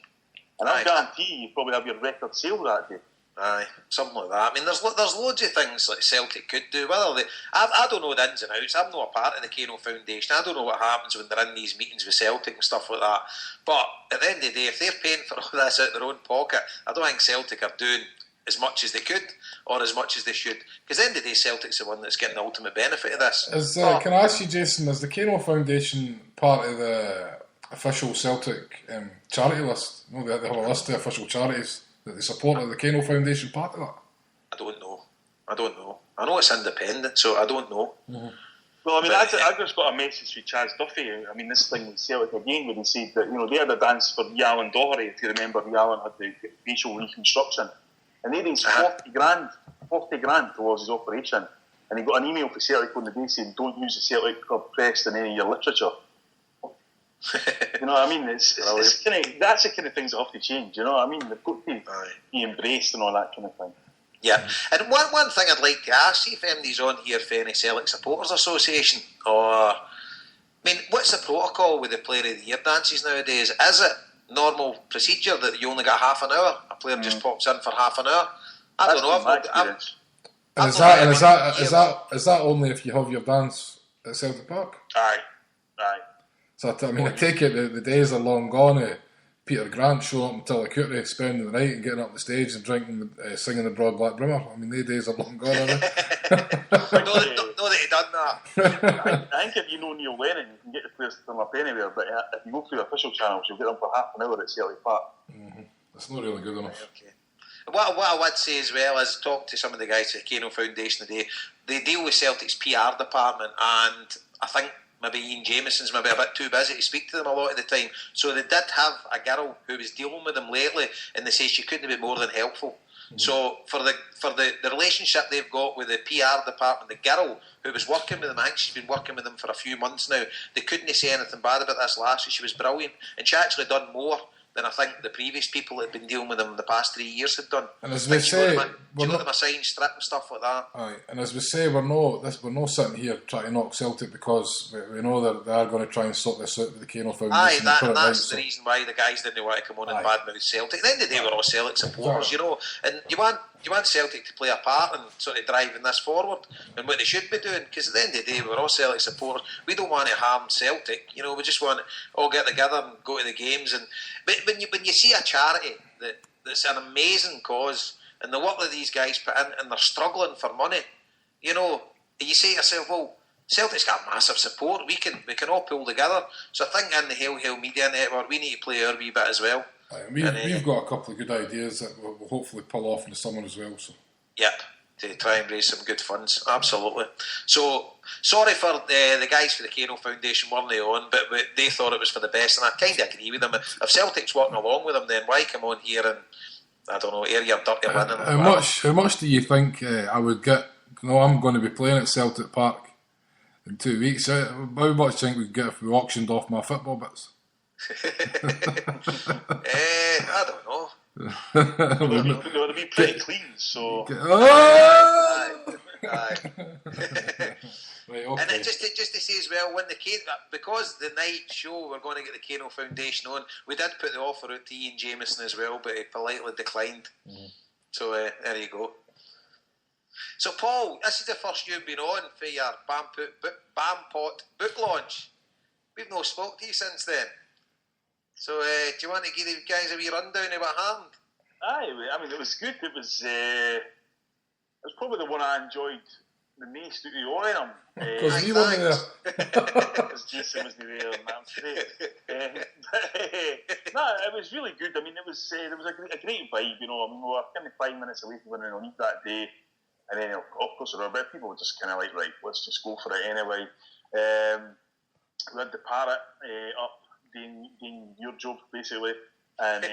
And I guarantee you probably have your record sale that day. Aye, something like that. I mean, there's loads of things like Celtic could do. I don't know the ins and outs. I'm not a part of the Kano Foundation. I don't know what happens when they're in these meetings with Celtic and stuff like that. But at the end of the day, if they're paying for all this out of their own pocket, I don't think Celtic are doing as much as they could or as much as they should. Because at the end of the day, Celtic's the one that's getting the ultimate benefit of this. Can I ask you, Jason, is the Kano Foundation part of the official Celtic charity list? No, they have a list of official charities that they support. Are the Kano Foundation part of that? I don't know. I know it's independent, so I don't know. Mm-hmm. Well, I mean, I just got a message from Chaz Duffy. I mean, this thing with Celtic again, where they said that, you know, they had a dance for Yalan Doherty, if you remember. Yalan had the facial reconstruction. And they raised 40 grand towards his operation. And he got an email from Celtic on the day saying, don't use the Celtic Club crest in any of your literature. You know what I mean? It's that's the kind of things that have to change, you know what I mean? They've got to be embraced and all that kind of thing. Yeah, and one thing I'd like to ask, see if anybody's on here for any Celtic Supporters Association, or, I mean, what's the protocol with the Player of the Year dances nowadays? Is it normal procedure that you only got half an hour? A player just pops in for half an hour? I don't know. Is that only if you have your dance at Celtic Park? Aye. So I mean, I take it the days are long gone. Peter Grant showing up until Tillicooty, spending the night and getting up the stage and drinking, singing the Broad Black Brimmer. I mean, the days are long gone, aren't they? know that he done that. I think if you know Neil Lennon, you can get the players to turn up anywhere, but if you go through the official channels, you'll get them for half an hour at Celtic Park. Mm-hmm. That's not really good enough. Okay. What I would say as well is, talk to some of the guys at the Kano Foundation today. They deal with Celtic's PR department, and I think maybe Ian Jamieson's maybe a bit too busy to speak to them a lot of the time. So they did have a girl who was dealing with them lately, and they say she couldn't be more than helpful. Mm-hmm. So for the relationship they've got with the PR department, the girl who was working with them, I think she's been working with them for a few months now, they couldn't say anything bad about this last week. She was brilliant, and she actually done more than I think the previous people that had been dealing with them the past 3 years had done. And as we say, she got them a signed strip and stuff like that. Aye, and as we say, we're not sitting here trying to knock Celtic, because we know that they are going to try and sort this out with the Kano Foundation. Aye, that's the reason why the guys didn't want to come on and badmouth Celtic. At the end of the day, we're all Celtic supporters, you know, and you want Celtic to play a part in sort of driving this forward and what they should be doing, because at the end of the day, we're all Celtic supporters. We don't want to harm Celtic, you know, we just want to all get together and go to the games. But when you see a charity that's an amazing cause, and the work that these guys put in, and they're struggling for money, you know, you say to yourself, well, Celtic's got massive support, we can all pull together. So I think in the Hail Media Network, we need to play our wee bit as well. We've got a couple of good ideas that we'll hopefully pull off in the summer as well. So. Yep, to try and raise some good funds, absolutely. So, sorry for the guys for the Kano Foundation weren't they on, but they thought it was for the best, and I kind of agree with them. If Celtic's working along with them, then why come on here and, I don't know, air your dirty linen? How much do you think I would get? I'm going to be playing at Celtic Park in 2 weeks. How much do you think we'd get if we auctioned off my football bits? I don't know. They'll be pretty clean, so. Aye. Right, okay. And just to say as well, when because the night show we're going to get the Kano Foundation on, we did put the offer out to Ian Jamieson as well, but he politely declined. Mm-hmm. So there you go. So Paul, this is the first you've been on for your Bampot book launch. We've not spoke to you since then. So do you want to give the guys a wee rundown of what happened? Aye, I mean, it was good. It was probably the one I enjoyed the mace out of Orion. Because we weren't there. Because Jason wasn't there, and that's great. No, it was really good. I mean, there was a great vibe, you know. I mean, we were kind of 5 minutes away from winning on league that day, and then of course there were a bit of people were just kind of like, right, let's just go for it anyway. We had the parrot up doing your job basically, and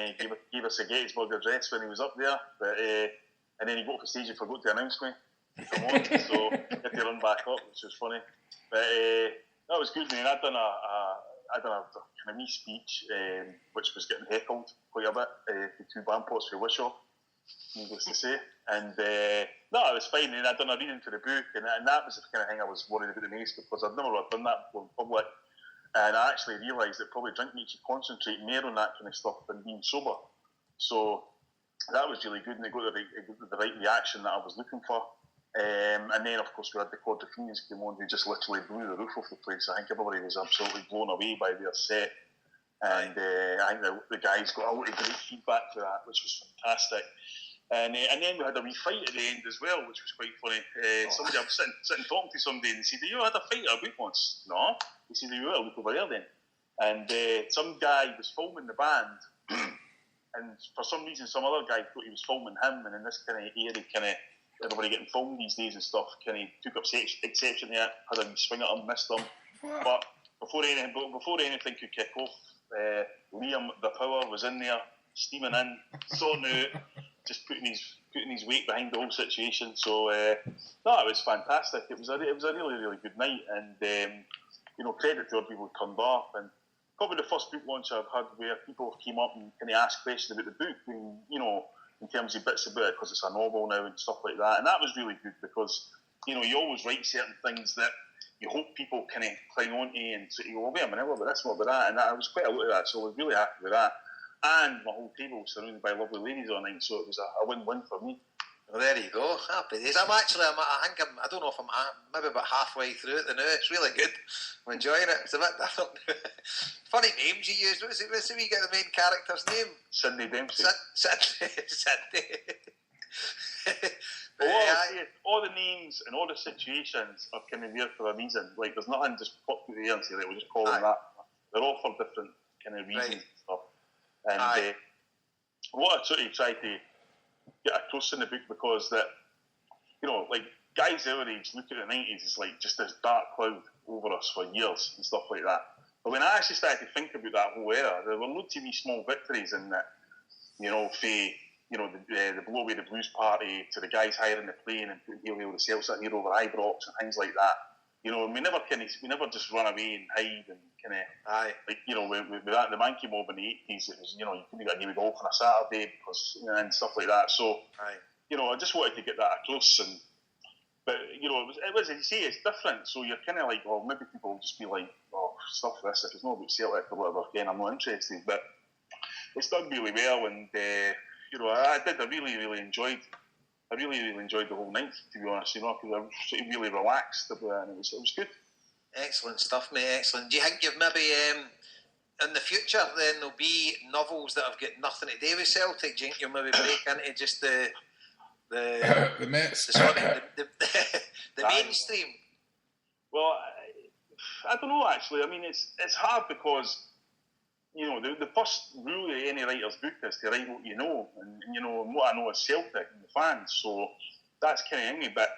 gave us a Gettysburg address when he was up there, but and then he got off the stage and forgot to announce me. Come on, so I had to run back up, which was funny. But that was good, man. I'd done a kind of wee speech, which was getting heckled quite a bit. The two bandpots for Wishaw, needless to say. And no, it was fine. And I'd done a reading for the book, and that was the kind of thing I was worried about the mace, because I'd never done that in public. And I actually realised that probably drinking makes you concentrate more on that kind of stuff than being sober. So that was really good, and it got the right reaction that I was looking for. And then, of course, we had the Quadrophenians come on, who just literally blew the roof off the place. I think everybody was absolutely blown away by their set. And I think the guys got a lot of great feedback for that, which was fantastic. And then we had a wee fight at the end as well, which was quite funny. Somebody, I was sitting talking to somebody, and they said, "You had a fight at a book once?" No. He said, "You were, look over there then." And some guy was filming the band, and for some reason, some other guy thought he was filming him, and in this kind of area, everybody getting filmed these days and stuff, kind of took up exception to it, had a swing at him, missed him. But before anything could kick off, Liam the Power was in there, steaming in, sorting out, just putting his weight behind the whole situation. So no, it was fantastic. It was a really, really good night, and credit to all people who turned up. And probably the first book launch I've had where people came up and kind of asked questions about the book, and, in terms of bits about it, because it's a novel now and stuff like that. And that was really good, because you always write certain things that you hope people kind of cling on to, and so you go, well, wait a minute, what about this, what about that? And I was quite a lot of that, so I was really happy with that. And my whole table was surrounded by lovely ladies all night, so it was a win-win for me. Well, there you go. Happy days. I don't know if I'm maybe about halfway through it now. It's really good. I'm enjoying it. It's a bit different. Funny names you used. What's it we get the main character's name? Sidney Dempsey. Sidney. All the names and all the situations are kind of there for a reason. Like, there's nothing just popped out there and say, we'll just call them that. They're all for different kind of reasons and stuff. And what I sort of tried to get across in the book, because that, like, guys our age look at the 90s as like just this dark cloud over us for years and stuff like that. But when I actually started to think about that whole era, there were loads of wee small victories in that, the blow away the blues party, to the guys hiring the plane and putting Hail Hail the Celtic here over Ibrox and things like that. We never just run away and hide and kind of with that, the Mankey mob in the 80s, it was, you couldn't get a game of golf on a Saturday because and stuff like that. So I just wanted to get that across, but it was as you say, it's different. So you're kind of like, well, maybe people will just be like, oh, stuff this, if it's not about Celtic or whatever, again, I'm not interested. But it's done really well, and I really, really enjoyed. I really, really enjoyed the whole night, to be honest. Because I was really relaxed about it, and it was good. Excellent stuff, mate. Excellent. Do you think you've maybe in the future then there'll be novels that have got nothing to do with Celtic? Do you think you'll maybe break into just the Mets, the mainstream? Well, I don't know. Actually, I mean, it's hard because the first rule of any writer's book is to write what you know, and what I know is Celtic and the fans. So that's kind of me, but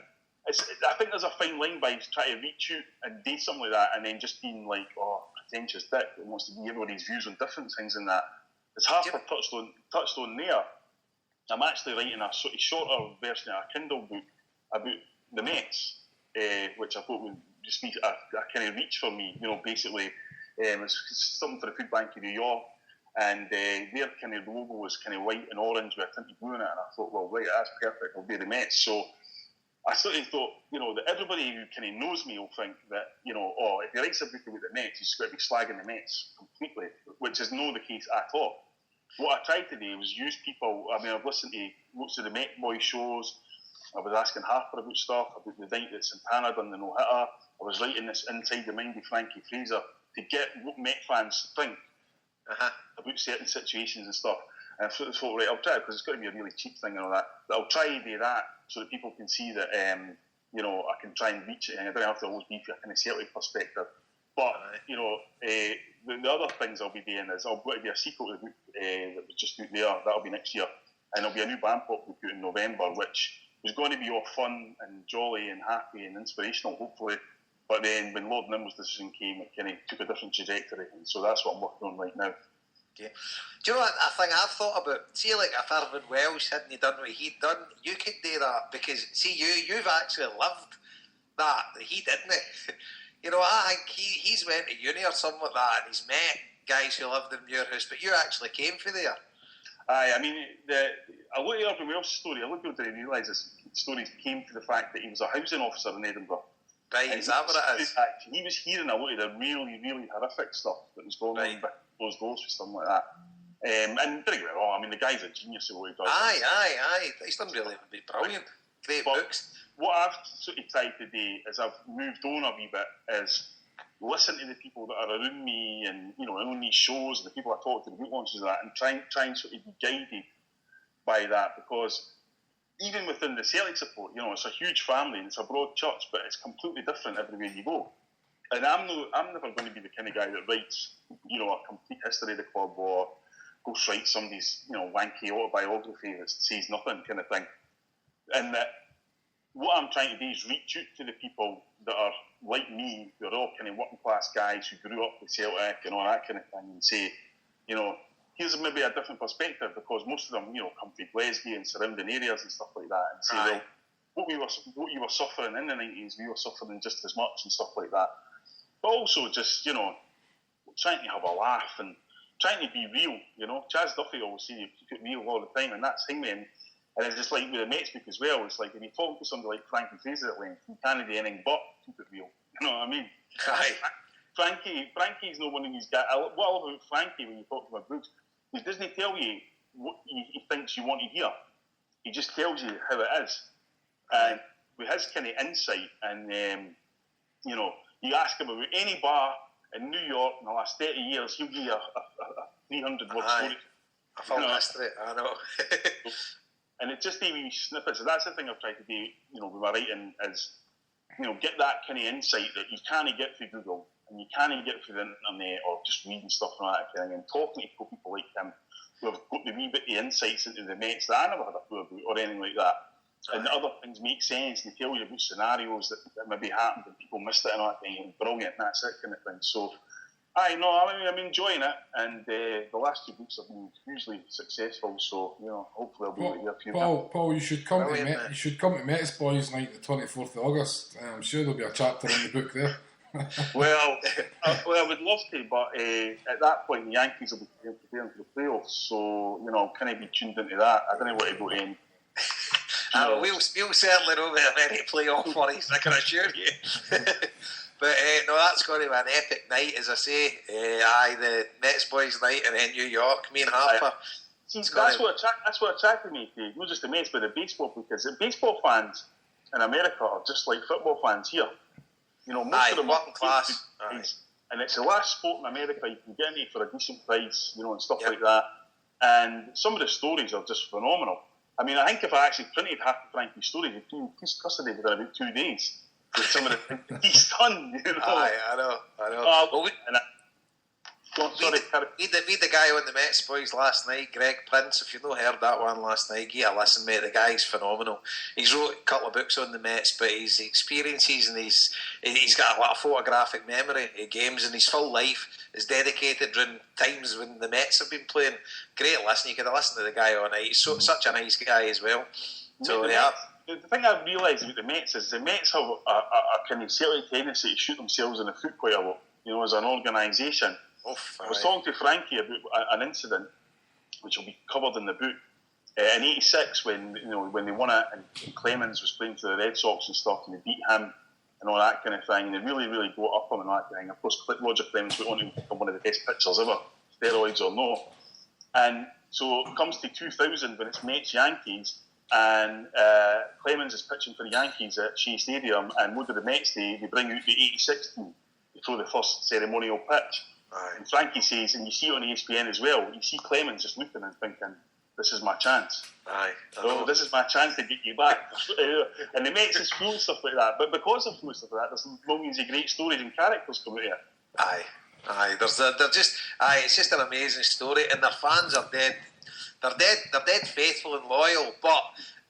I think there's a fine line by trying to reach out and do something like that, and then just being like, oh, pretentious dick that wants to be everybody's views on different things and that. As Harper touched on there, I'm actually writing a sort of shorter version of a Kindle book about the Mets, which I thought would just be a kind of reach for me. Basically, it's something for the Food Bank of New York, and their kind of logo was kind of white and orange with a tinted blue in it, and I thought, well, right, that's perfect. I'll be the Mets. So I sort of thought, that everybody who kind of knows me will think that, if he writes a book about the Mets, he's going to be slagging the Mets completely, which is not the case at all. What I tried to do was use people. I mean, I've listened to lots of the Met Boy shows. I was asking Harper about stuff, about the night that Santana done the no-hitter. I was writing this Inside the Mind of Frankie Fraser to get what Met fans think about certain situations and stuff. And I thought, right, I'll try it, because it's got to be a really cheap thing and all that. But I'll try to do that so that people can see that, I can try and reach it, and I don't have to always be from a kind of Celtic perspective. But, the other things I'll be doing is I'll go to be a sequel to the book that was just out there. That'll be next year. And there'll be a new Bandpop book out in November, which was going to be all fun and jolly and happy and inspirational, hopefully. But then when Lord Nimmo's decision came, it kind of took a different trajectory. And so that's what I'm working on right now. Okay. Do you know what a thing I've thought about? See, like if Irvin Welsh hadn't done what he'd done, you could do that because see, you've actually lived that he didn't. I think he's went to uni or something like that, and he's met guys who lived in Muirhouse, but you actually came from there. Aye, I mean, I look at Irvin Welsh's story. A lot of people didn't realise his story came to the fact that he was a housing officer in Edinburgh. Right, is that what it is? He was hearing a lot of the really, really horrific stuff that was going on behind closed doors for something like that. And don't get me wrong, I mean, the guy's a genius at what he does. Aye. He's done really brilliant. Great books. What I've sort of tried to do is I've moved on a wee bit is listen to the people that are around me and, on these shows, the people I talk to, the book launches and that, and try and sort of be guided by that, because even within the Celtic support, it's a huge family and it's a broad church, but it's completely different everywhere you go. And I'm never going to be the kind of guy that writes, a complete history of the club or goes write somebody's, wanky autobiography that says nothing kind of thing. And that what I'm trying to do is reach out to the people that are like me, who are all kind of working class guys who grew up with Celtic and all that kind of thing, and say, here's maybe a different perspective, because most of them, come from Glasgow and surrounding areas and stuff like that, and say, well, what you were suffering in the 90s, we were suffering just as much and stuff like that. But also just, trying to have a laugh and trying to be real, Chaz Duffy always say you keep it real all the time, and that's Hangman. And it's just like with the Mets book as well, it's like if you talk to somebody like Frankie Fraser at length, you can't do anything but keep it real. You know what I mean? Frankie's not one of these guys. What I love about Frankie when you talk to him about books, he doesn't tell you what he thinks you want to hear. He just tells you how it is. And with his kind of insight, and you ask him about any bar in New York in the last 30 years, he'll give you a 300-word story. I found history, I know. And it's just even snippets. So that's the thing I've tried to do, with my writing is, get that kind of insight that you can't get through Google and you can't get through the internet or just reading stuff and that kind of thing, and talking to people like him who have got the wee bit of insights into the Mets that I never had a clue about or anything like that. And the other things make sense. They tell you about scenarios that maybe happened and people missed it and all that thing. And brilliant, and that's it kind of thing. So, I'm enjoying it, and the last 2 books have been hugely successful. So, hopefully I'll be able to hear a few more. Paul, you should come to Mets Boys Night the 24th of August. I'm sure there'll be a chapter in the book there. Well, I would love to, but at that point the Yankees will be preparing for the playoffs. So, I'll kind of be tuned into that. I don't know what to go in. We'll certainly know there are any playoff worries, I can assure you. But no, that's going to be an epic night, as I say. The Mets Boys Night and then New York, me and Harper. That's what attracted me to not just the Mets, but the baseball, because the baseball fans in America are just like football fans here. Most of them working class. And it's the last sport in America you can get into for a decent price, and stuff like that. And some of the stories are just phenomenal. I mean, I think if I actually printed half of Frankie's stories, it'd be in custody within about 2 days. With some of the things he's done, Aye, I know. Meet the guy on the Mets Boys last night, Greg Prince. If you've not heard that one last night, give it a listen, mate. The guy's phenomenal. He's wrote a couple of books on the Mets, but his experiences and he's got a lot of photographic memory of games, and his full life is dedicated during times when the Mets have been playing. Great listen. You could have listened to the guy all night. He's such a nice guy as well. So the thing I've realised about the Mets is the Mets have a kind of silly tendency to shoot themselves in the foot quite a lot, as an organisation. I was talking to Frankie about an incident which will be covered in the book in '86 when they won it, and Clemens was playing for the Red Sox and stuff, and they beat him and all that kind of thing, and they really, really got up on that thing. Of course, Roger Clemens went on to become one of the best pitchers ever, steroids or no. And so it comes to 2000 when it's Mets Yankees, and Clemens is pitching for the Yankees at Shea Stadium, and what do the Mets do? They bring out the '86 team to throw the first ceremonial pitch. And Frankie says, and you see it on ESPN as well, you see Clemens just looking and thinking, this is my chance. Aye. So this is my chance to get you back. And the mates is full of stuff like that. But because of full of stuff like that, there's millions of great stories and characters come out here. Aye. It's just an amazing story, and their fans are dead. They're dead faithful and loyal, but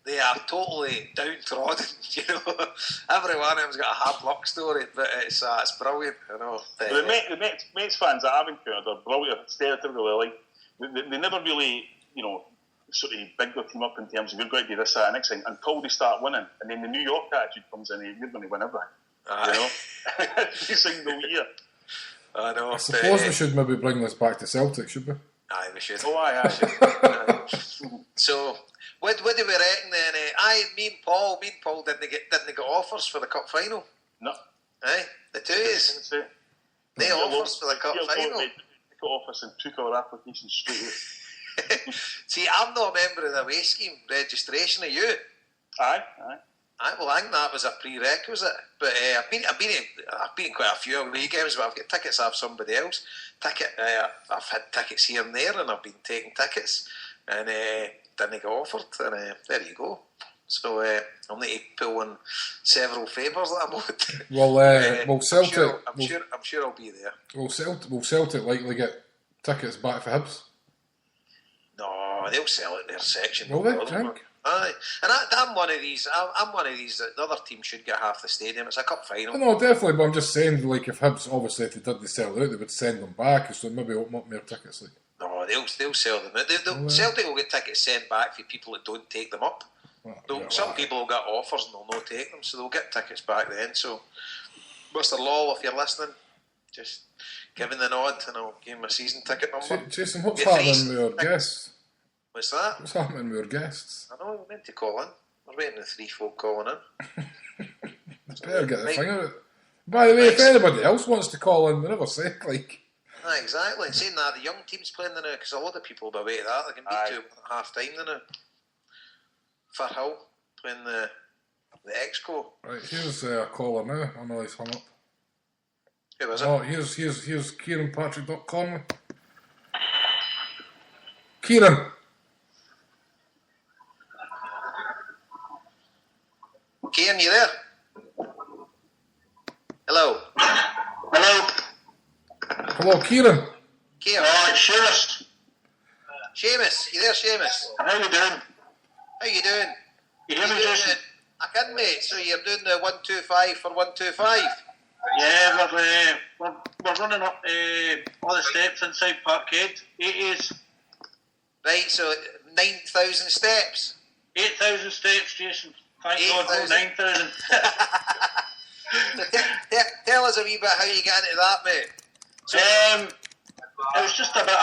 they are totally downtrodden. You know, every one of them's got a hard luck story, but it's brilliant. You know, the Mates fans that I've encountered are brilliant, stereotypically. They never really, you know, sort of big their team up in terms of we're going to do this, that, and next thing until they start winning, and then the New York attitude comes in. You're going to win everything. You know, every single year. I know. I suppose we should maybe bring this back to Celtic, should we? Aye, we should. Oh, aye. So, what do we reckon then? Me and Paul didn't get offers for the cup final. No. Aye, the two is. They offers for the cup final. They got offers and took our applications straight away. See, I'm not a member of the away scheme registration. Are you? Aye. Well, I think that was a prerequisite. But I've been in quite a few away games, but I've got tickets. I have somebody else. I've had tickets here and there, and I've been taking tickets, and didn't get offered. And there you go. So I'll need to pull in several favours that I'm owed. Well, Celtic. I'm sure I'll be there. Will Celtic likely get tickets back for Hibs? No, they'll sell it their section. Will they? Think? Aye, and I'm one of these. I'm one of these that the other team should get half the stadium. It's a cup final. No, definitely. But I'm just saying, like, if Hibs, obviously, if they sell out, they would send them back, so maybe open up more tickets. Like. No, they'll sell them out. Celtic will get tickets sent back for people that don't take them up. Some people will get offers and they'll not take them, so they'll get tickets back then. So, Mr. Law, if you're listening, just give him the nod and I'll give him a season ticket number. Jason, what's happening with our guests? What's that? What's happening with our guests? I know, we're meant to call in. We're waiting for the three folk calling in. Better get the thing out. By the way, if anybody else wants to call in, we never say, like... Exactly. And saying that, the young team's playing there now, because a lot of people will be away to that. They can beat 2 at half time now. Firhill playing the Exco. Right, here's a caller now. I know he's hung up. Who is it? Oh, here's KieranPatrick.com. Kieran. Kieran, you there? Hello. Hello, Kieran. Kieran. Oh, it's Seamus. Seamus, you there, Seamus? How you doing? How you doing? You hear me, Jason? I can, mate. So you're doing the 125 for 125? Yeah, we're running up all the steps inside Parkhead. 80s. Right, so 9,000 steps. 8,000 steps, Jason. Thank God, no 9,000. Tell us a wee bit how you got into that, mate. So, it was just a bit of...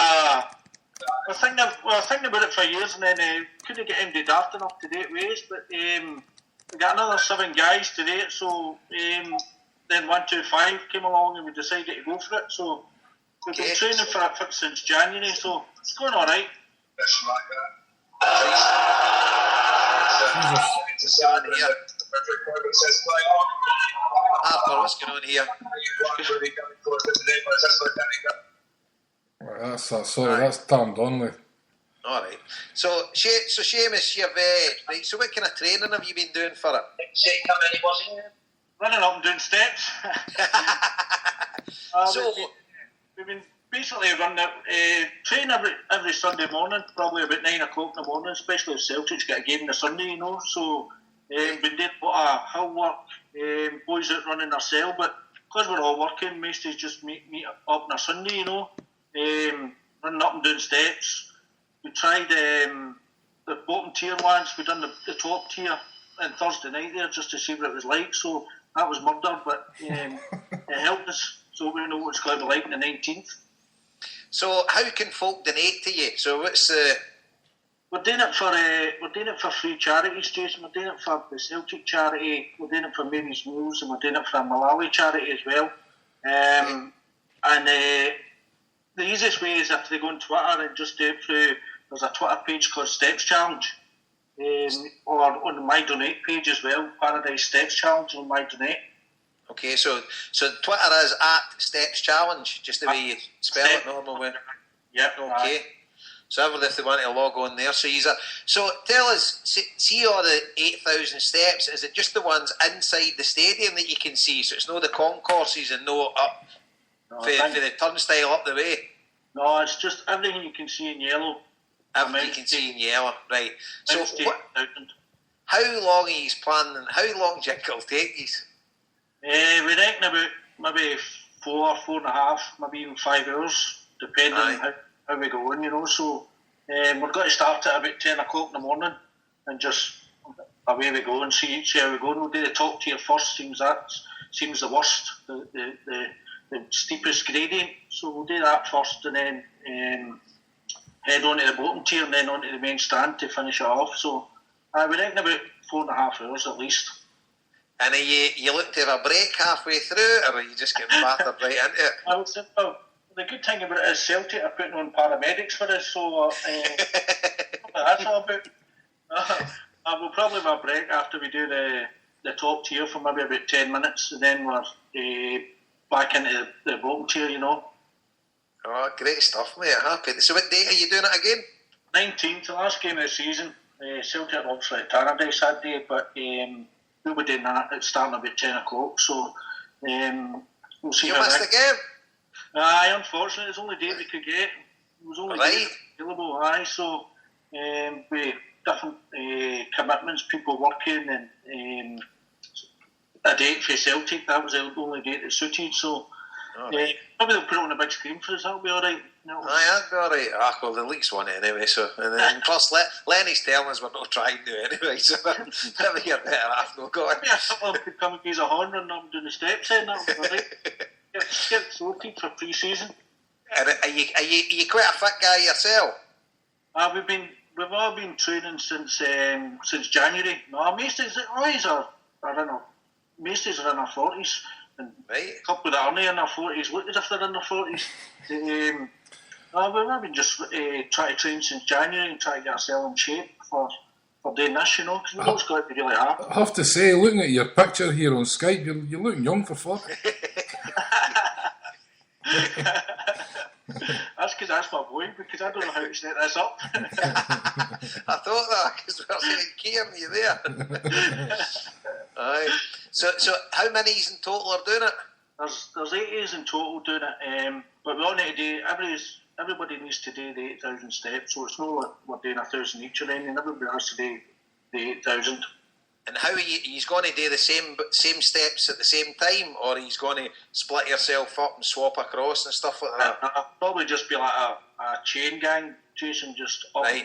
I was thinking about it for years and then couldn't get anybody daft enough to do it with us, but we got another 7 guys to do it, so then 125 came along and we decided to go for it, so we've been training for it since January, so it's going alright. What's going on here? Right, that's Tom Donnelly. Alright. So Seamus, you've right, so what kind of training have you been doing for it? Running up and doing steps. We've been basically running train every Sunday morning, probably about 9 o'clock in the morning, especially if Celtic's got a game on the Sunday, you know, so we did a lot of hill work, boys out running their cell, but because we're all working, most days just meet up on a Sunday, you know, running up and doing steps. We tried the bottom tier ones, we done the top tier on Thursday night there just to see what it was like, so that was murder, but it helped us, so we know what it's going to be like on the 19th. So how can folk donate to you? So what's we're doing it for free charities, Jason. We're doing it for the Celtic charity, we're doing it for Mary's Meals, and we're doing it for a Malawi charity as well. And the easiest way is if they go on Twitter and just do it through, there's a Twitter page called Steps Challenge, or on the My Donate page as well, Paradise Steps Challenge on My Donate. Okay, so Twitter is @Steps Challenge, just the way you spell it normal way. Yeah. Okay. So everybody, if they want to log on there, so tell us, see all the 8,000 steps, is it just the ones inside the stadium that you can see? So it's no the concourses and no up for the turnstile up the way? No, it's just everything you can see in yellow. Everything you can see in yellow, right. So how long are you planning, how long do you think it'll take you? We reckon about maybe 4.5, maybe even 5 hours, depending on how we go in, So we're going to start at about 10 o'clock in the morning and just away we go and see how we go. And we'll do the top tier first, seems the worst, the steepest gradient. So we'll do that first and then head on to the bottom tier and then on to the main stand to finish it off. So we reckon about 4.5 hours at least. And are you look to have a break halfway through, or are you just getting battered right into it? Well, the good thing about it is Celtic are putting on paramedics for us, so that's all about. We'll probably have a break after we do the top tier for maybe about 10 minutes, and then we're back into the bottom tier, Oh, great stuff, mate. Happy. So what date are you doing it again? 19th, the last game of the season. Celtic are obviously at Tannadice that day, but we'll be doing that. It's starting about 10 o'clock, so we'll see. You missed the game? Unfortunately, it's the only date we could get. It was only date available, so with different commitments, people working, and a date for Celtic, that was the only date that suited, so maybe they'll put it on a big screen for us, that'll be alright. That'll be alright. Well, the league's won anyway, so. And plus, Lenny's telling us we're not trying to anyway, so never get better half, no going. Yeah, someone could come and give us a horn and I'm doing the steps in, that'll be alright. Get sorted for pre-season. And are you quite a fit guy yourself? We've all been training since January. No, Maesters are, I don't know, Maesters are in their 40s. And a couple that aren't in their 40s look as if they're in their 40s. We've been just trying to train since January and try to get ourselves in shape for doing this, because we know it's going to be really hard. I have to say, looking at your picture here on Skype, you're looking young for 40. That's because that's my boy, because I don't know how to set this up. I thought that, because we're saying, Kieran, you there? Aye. So how many in total are doing it? There's 8 in total doing it, but we all need to do, everybody needs to do the 8,000 steps, so it's not like we're doing 1,000 each or anything, everybody has to do the 8,000. And how are you going to do the same steps at the same time, or are you going to split yourself up and swap across and stuff like that? I'll probably just be like a chain gang, chasing just up and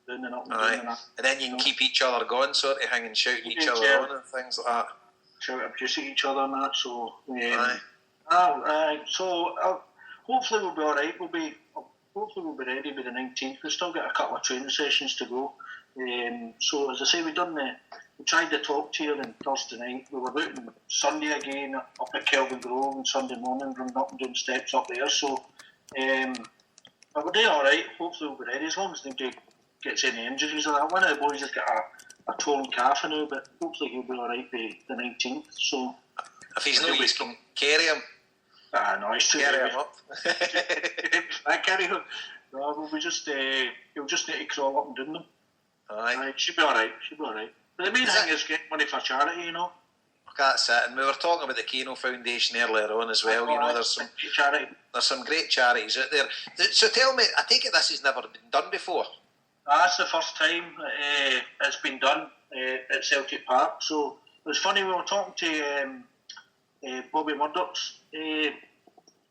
down and up and down. And then you can keep each other going, sort of thing, and shouting each other on and things like that. Shout abuse at each other and that, so... So hopefully we'll be alright. Hopefully we'll be ready by the 19th. We've still got a couple of training sessions to go. So as I say, we tried the top tier on Thursday night. We were out on Sunday again up at Kelvin Grove on Sunday morning, running up and doing steps up there. So, but we're doing all right. Hopefully we'll be ready as long as nobody gets any injuries or that. One of the boys has got a torn calf now, but hopefully he'll be all right by the 19th. So, if he's no use, can carry him. No, he's too carry him up. I carry him. No, we'll just he'll just need to crawl up and down them. Aye. She'll be alright. But the main thing is getting money for charity, That's it. And we were talking about the Keno Foundation earlier on as well. There's some great charities out there. So tell me, I take it this has never been done before? That's the first time it's been done at Celtic Park. So it was funny, we were talking to Bobby Murdoch's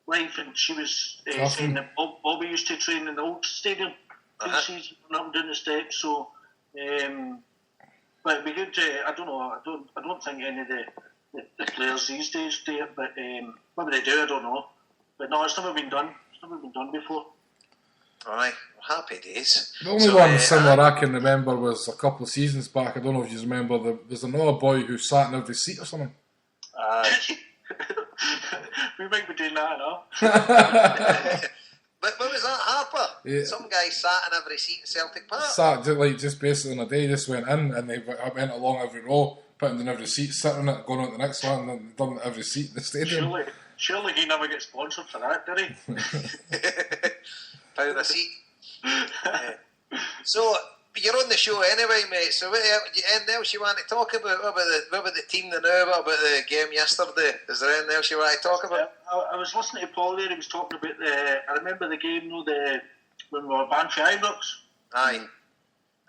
wife, and she was saying that Bobby used to train in the old stadium pre-season, up and down the steps. So, but it'd be good to, I don't know, I don't think any of the players these days do it, but maybe they do, I don't know. But no, it's never been done. It's never been done before. Aye, happy days. The only one similar I can remember was a couple of seasons back. I don't know if you remember, there's another boy who sat in every seat or something. We might be doing that now. But what was that, Harper? Yeah. Some guy sat in every seat in Celtic Park. Sat just basically on a day, just went in and they went along every row, putting in every seat, sitting on it, going on to the next one, and then done every seat in the stadium. Surely he never gets sponsored for that, did he? £1 a seat. So, you're on the show anyway, mate. So, anything else you want to talk about? What about the team now? What about the game yesterday? Is there anything else you want to talk about? I was listening to Paul there. He was talking about I remember the game, when we were banned for Ibrox. Aye.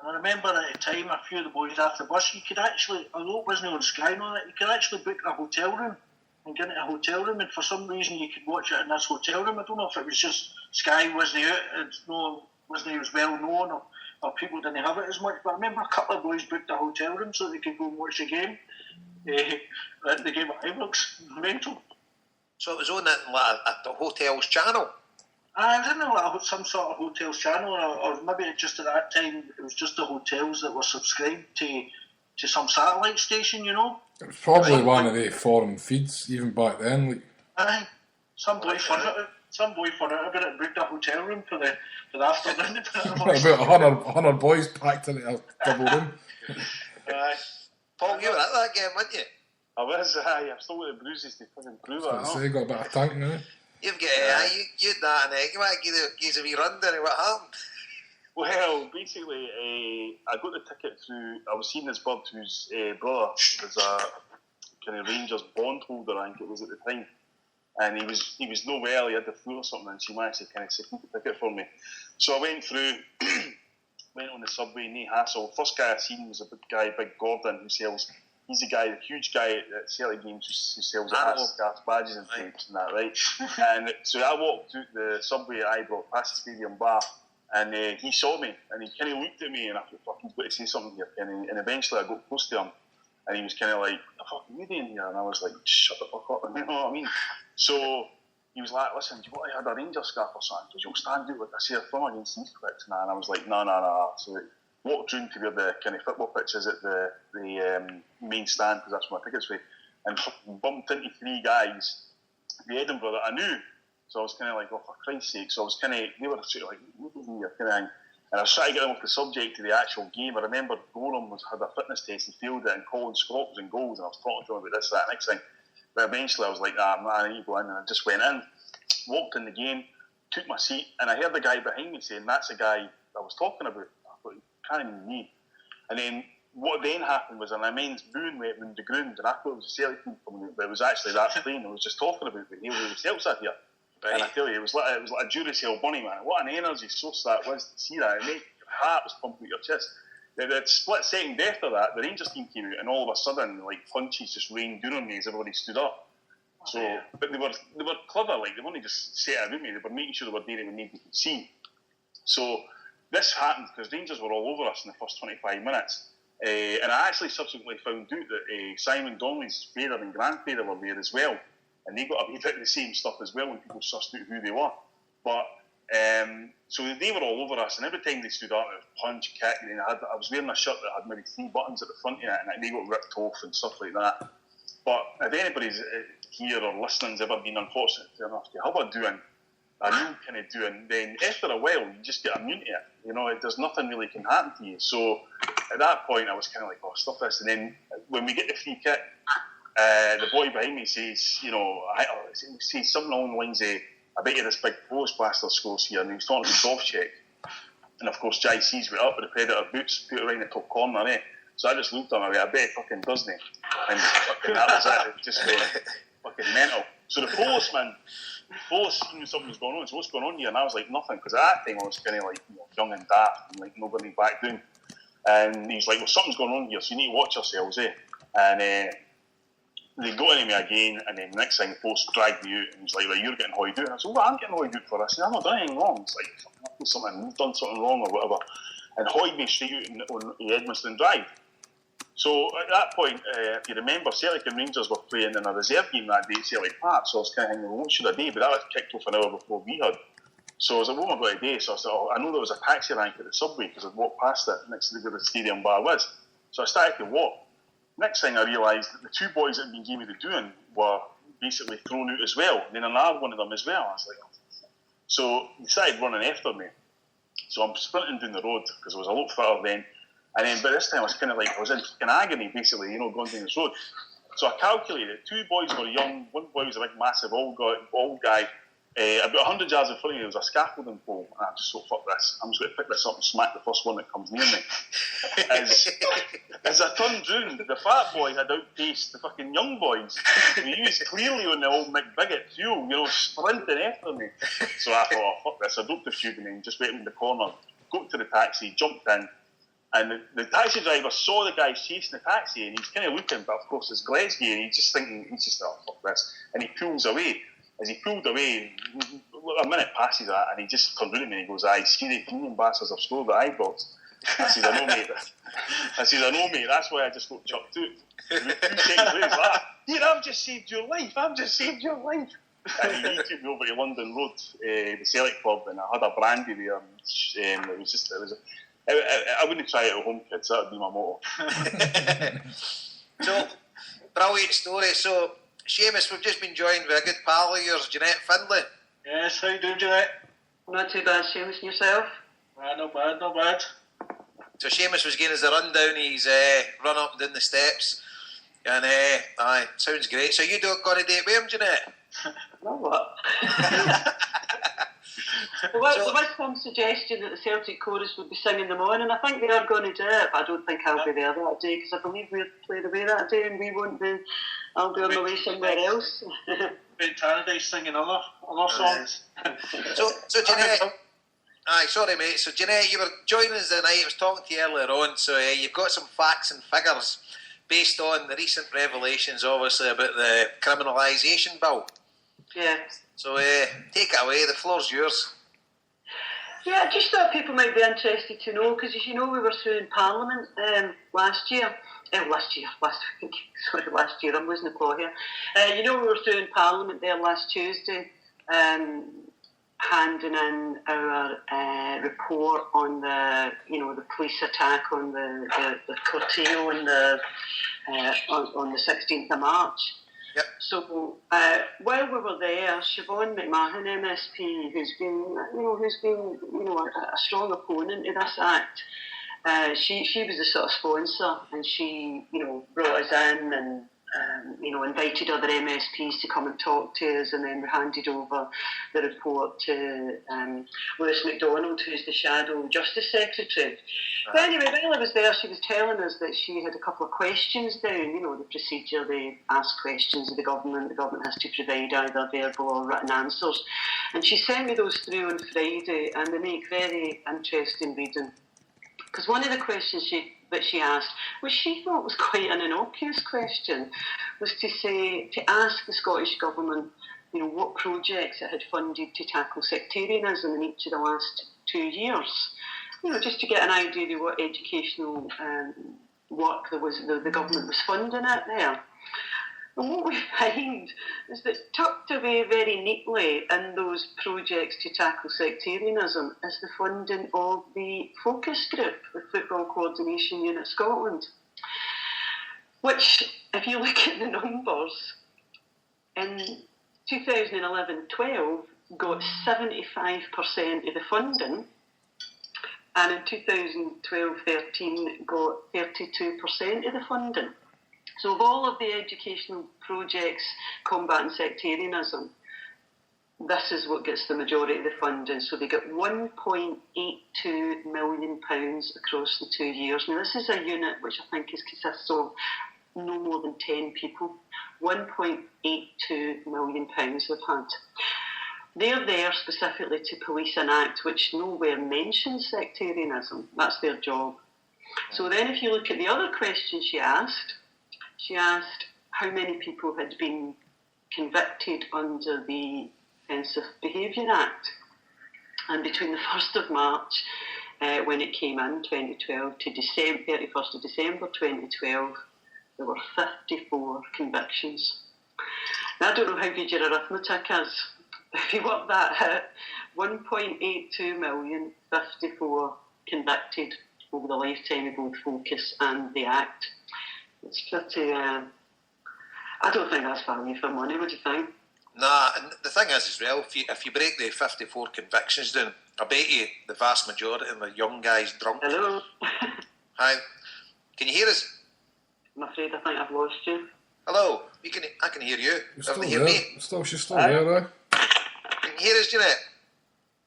And I remember at the time, a few of the boys after the bus, you could actually, although it wasn't on Sky and all that, you could actually book a hotel room and get into a hotel room, and for some reason you could watch it in this hotel room. I don't know if it was just Sky wasn't out, and wasn't as well known, or people didn't have it as much, but I remember a couple of boys booked a hotel room so they could go and watch the game. The game at Ibrox, mental. So it was on at the hotel's channel? I was in some sort of hotels channel, or maybe just at that time it was just the hotels that were subscribed to some satellite station, you know. It was probably one of the foreign feeds even back then. Like. Aye, some boy for it about it, booked a hotel room for the afternoon. About 100 boys packed into a double room. Aye. Paul, you were at that game, weren't you? I was, aye. I've still got the bruises to fucking prove it. So you got a bit of tank now. You've got you had that and you want to give us a wee rundown of what happened? Well, basically, I got the ticket through. I was seeing this bird whose brother was a kind of Rangers bondholder, I think it was at the time, and he was no well. He had the flu or something, and she managed to kind of secure the ticket for me. So I went through, went on the subway, no hassle. First guy I seen was a big guy, Big Gordon, who sells. He's the huge guy at Celtic games who sells scarves, badges and tapes and that, right? And so I walked through the subway at Ibrox, past the stadium bar, and he saw me, and he kind of looked at me, and I thought, fuck, he's got to say something here. And eventually I got close to him, and he was kind of like, the fuck are you doing here? And I was like, shut the fuck up, you know what I mean? So he was like, listen, do you want to have a Rangers scarf or something? Because you'll stand out like a sore thumb against these pricks. And I was like, no. So walked round to where the kind of football pitch is at the main stand, because that's where my tickets were, and bumped into three guys from Edinburgh that I knew. So I was kind of like, oh, for Christ's sake. So I was kind of, they were sort of like, what are you kind of thing? And I was trying to get them off the subject to the actual game. I remember Gorham had a fitness test, he failed it, and Colin Scott was in goals, and I was talking to him about this, that, next thing. But eventually I was like, man, I need to go in, and I just went in, walked in the game, took my seat, and I heard the guy behind me saying, that's the guy I was talking about. I thought, can't even me. And then what then happened was an immense boon went round the ground, and I thought it was a Celtic team coming out, but it was actually that plane I was just talking about, the Hail Celts out here. Right. And I tell you, it was like a Duracell bunny, man. What an energy source that was to see that. It made your heart was pumping out your chest. The split second after that, the Rangers team came out, and all of a sudden, like punches just rained down on me as everybody stood up. So, but they were clever. Like they weren't just set around me; they were making sure they were there when nobody could see. So this happened because Rangers were all over us in the first 25 minutes. And I actually subsequently found out that Simon Donnelly's father and grandfather were there as well. And they got a wee bit of the same stuff as well when people sussed out who they were. But, so they were all over us, and every time they stood up, it was punch, kick, and I was wearing a shirt that had maybe 3 buttons at the front of it, and they got ripped off and stuff like that. But if anybody's here or listening's ever been unfortunate enough to have a doing, a real kind of doing, then after a while, you just get immune to it. You know, there's nothing really can happen to you. So at that point, I was kind of like, oh, stuff this. And then when we get the free kick, the boy behind me says, you know, he says something along the lines of, I bet you this big Polish bastard scores here. And he was talking about Dovcek. And of course, Jai sees me up with the Predator boots, put it right in the top corner, eh? So I just looked at him, I bet it fucking doesn't he? And fucking that was it. It just fucking mental. So the Polish knew something was going on. So what's going on here? And I was like, nothing. Because at that time, I was kind of like, you know, young and daft and like nobody back down. And he's like, well, something's going on here, so you need to watch yourselves, eh? And they got into me again, and then the next thing, Post dragged me out, and he's like, right, you're getting hoid out. And I said, well, I'm getting hoid out for this. I've not done anything wrong. It's like, I've done something wrong or whatever. And hoid me straight out on the Edmundston Drive. So at that point, if you remember, Celtic and Rangers were playing in a reserve game that day at Celtic Park, so I was kind of thinking, well, what should I do? But that was kicked off an hour before we had. So I was like, what am I going to do? So I said, oh, I know there was a taxi rank at the subway because I'd walked past it next to where the stadium bar was. So I started to walk. Next thing I realised that the 2 boys that had been giving me the doing were basically thrown out as well. And then another one of them as well. I was like, oh. So they started running after me. So I'm sprinting down the road because I was a lot fitter then. And then by this time I was kind of like, I was in agony basically, you know, going down this road. So I calculated 2 boys were young, 1 boy was a big massive old guy, About 100 yards in front of me, there was a scaffolding pole, and I just thought, fuck this, I'm just going to pick this up and smack the first one that comes near me. As I turned round, the fat boy had outpaced the fucking young boys. He was clearly on the old McBigot fuel, sprinting after me. So I thought, oh, fuck this, I dropped the tube and just waited in the corner, got to the taxi, jumped in, and the taxi driver saw the guy chasing the taxi, and he's kind of looking, but of course it's Gillespie, and he's just, oh, fuck this, and he pulls away. As he pulled away, a minute passes that, and he just turns around at me and he goes, aye, scary Canadian bastards have scored the Ibrox. I says, I know, mate. That's why I just got chucked out. 2 seconds later, he's like, here, I've just saved your life. And he took me over to London Road, the Celtic pub, and I had a brandy there. I wouldn't try it at home, kids. That would be my motto. So, brilliant story. So, Seamus, we've just been joined by a good pal of yours, Jeanette Findlay. Yes, how you doing, Jeanette? Not too bad, Seamus, and yourself? Not bad. So Seamus was giving us the rundown. He's run up and down the steps, and sounds great. So you don't got a date with him, Jeanette? No, what? There was some suggestion that the Celtic chorus would be singing them on, and I think they are going to do it, but I don't think I'll be there that day, because I believe we're playing away that day, and we won't be. I'll be on my way somewhere else. In Paradise singing other songs. So Jeanette, sorry mate, so Jeanette, you were joining us tonight. I was talking to you earlier on, so you've got some facts and figures based on the recent revelations, obviously, about the criminalisation bill. Yeah. So take it away, the floor's yours. Yeah, I just thought people might be interested to know, because as you know, we were through in Parliament last year, I'm losing the plot here. We were through in Parliament there last Tuesday, handing in our report on the police attack on the corteo on the 16th of March. Yep. So while we were there, Siobhan McMahon, MSP, who's been a strong opponent of this act, she was the sort of sponsor, and she brought us in and invited other MSPs to come and talk to us, and then we handed over the report to Lewis MacDonald, who's the Shadow Justice Secretary. But anyway, while I was there, she was telling us that she had a couple of questions down, the procedure, they ask questions of the government has to provide either verbal or written answers. And she sent me those through on Friday, and they make very interesting reading. Because one of the questions that she asked, which she thought was quite an innocuous question, was to ask the Scottish Government, what projects it had funded to tackle sectarianism in each of the last 2 years. Just to get an idea of what educational work the government was funding out there. And what we find is that tucked away very neatly in those projects to tackle sectarianism is the funding of the focus group, the Football Coordination Unit Scotland, which, if you look at the numbers, in 2011-12 got 75% of the funding, and in 2012-13 got 32% of the funding. So of all of the educational projects combating sectarianism, this is what gets the majority of the funding. So they get £1.82 million across the 2 years. Now this is a unit which I think consists of no more than 10 people. £1.82 million they've had. They're there specifically to police an act which nowhere mentions sectarianism. That's their job. So then if you look at the other question she asked how many people had been convicted under the Offensive Behaviour Act. And between the 1st of March, when it came in, 2012, to 31st of December 2012, there were 54 convictions. Now, I don't know how good your arithmetic is. If you work that out, 1.82 million, 54 convicted over the lifetime of both Focus and the Act. It's pretty, I don't think that's value for money, what do you think? Nah, and the thing is as well, if you break the 54 convictions down, I bet you the vast majority of them are young guys drunk. Hello? Hi, can you hear us? I'm afraid I think I've lost you. Hello, I can hear you. You're still hear there. me? She's still there, right? can hear us, Jeanette?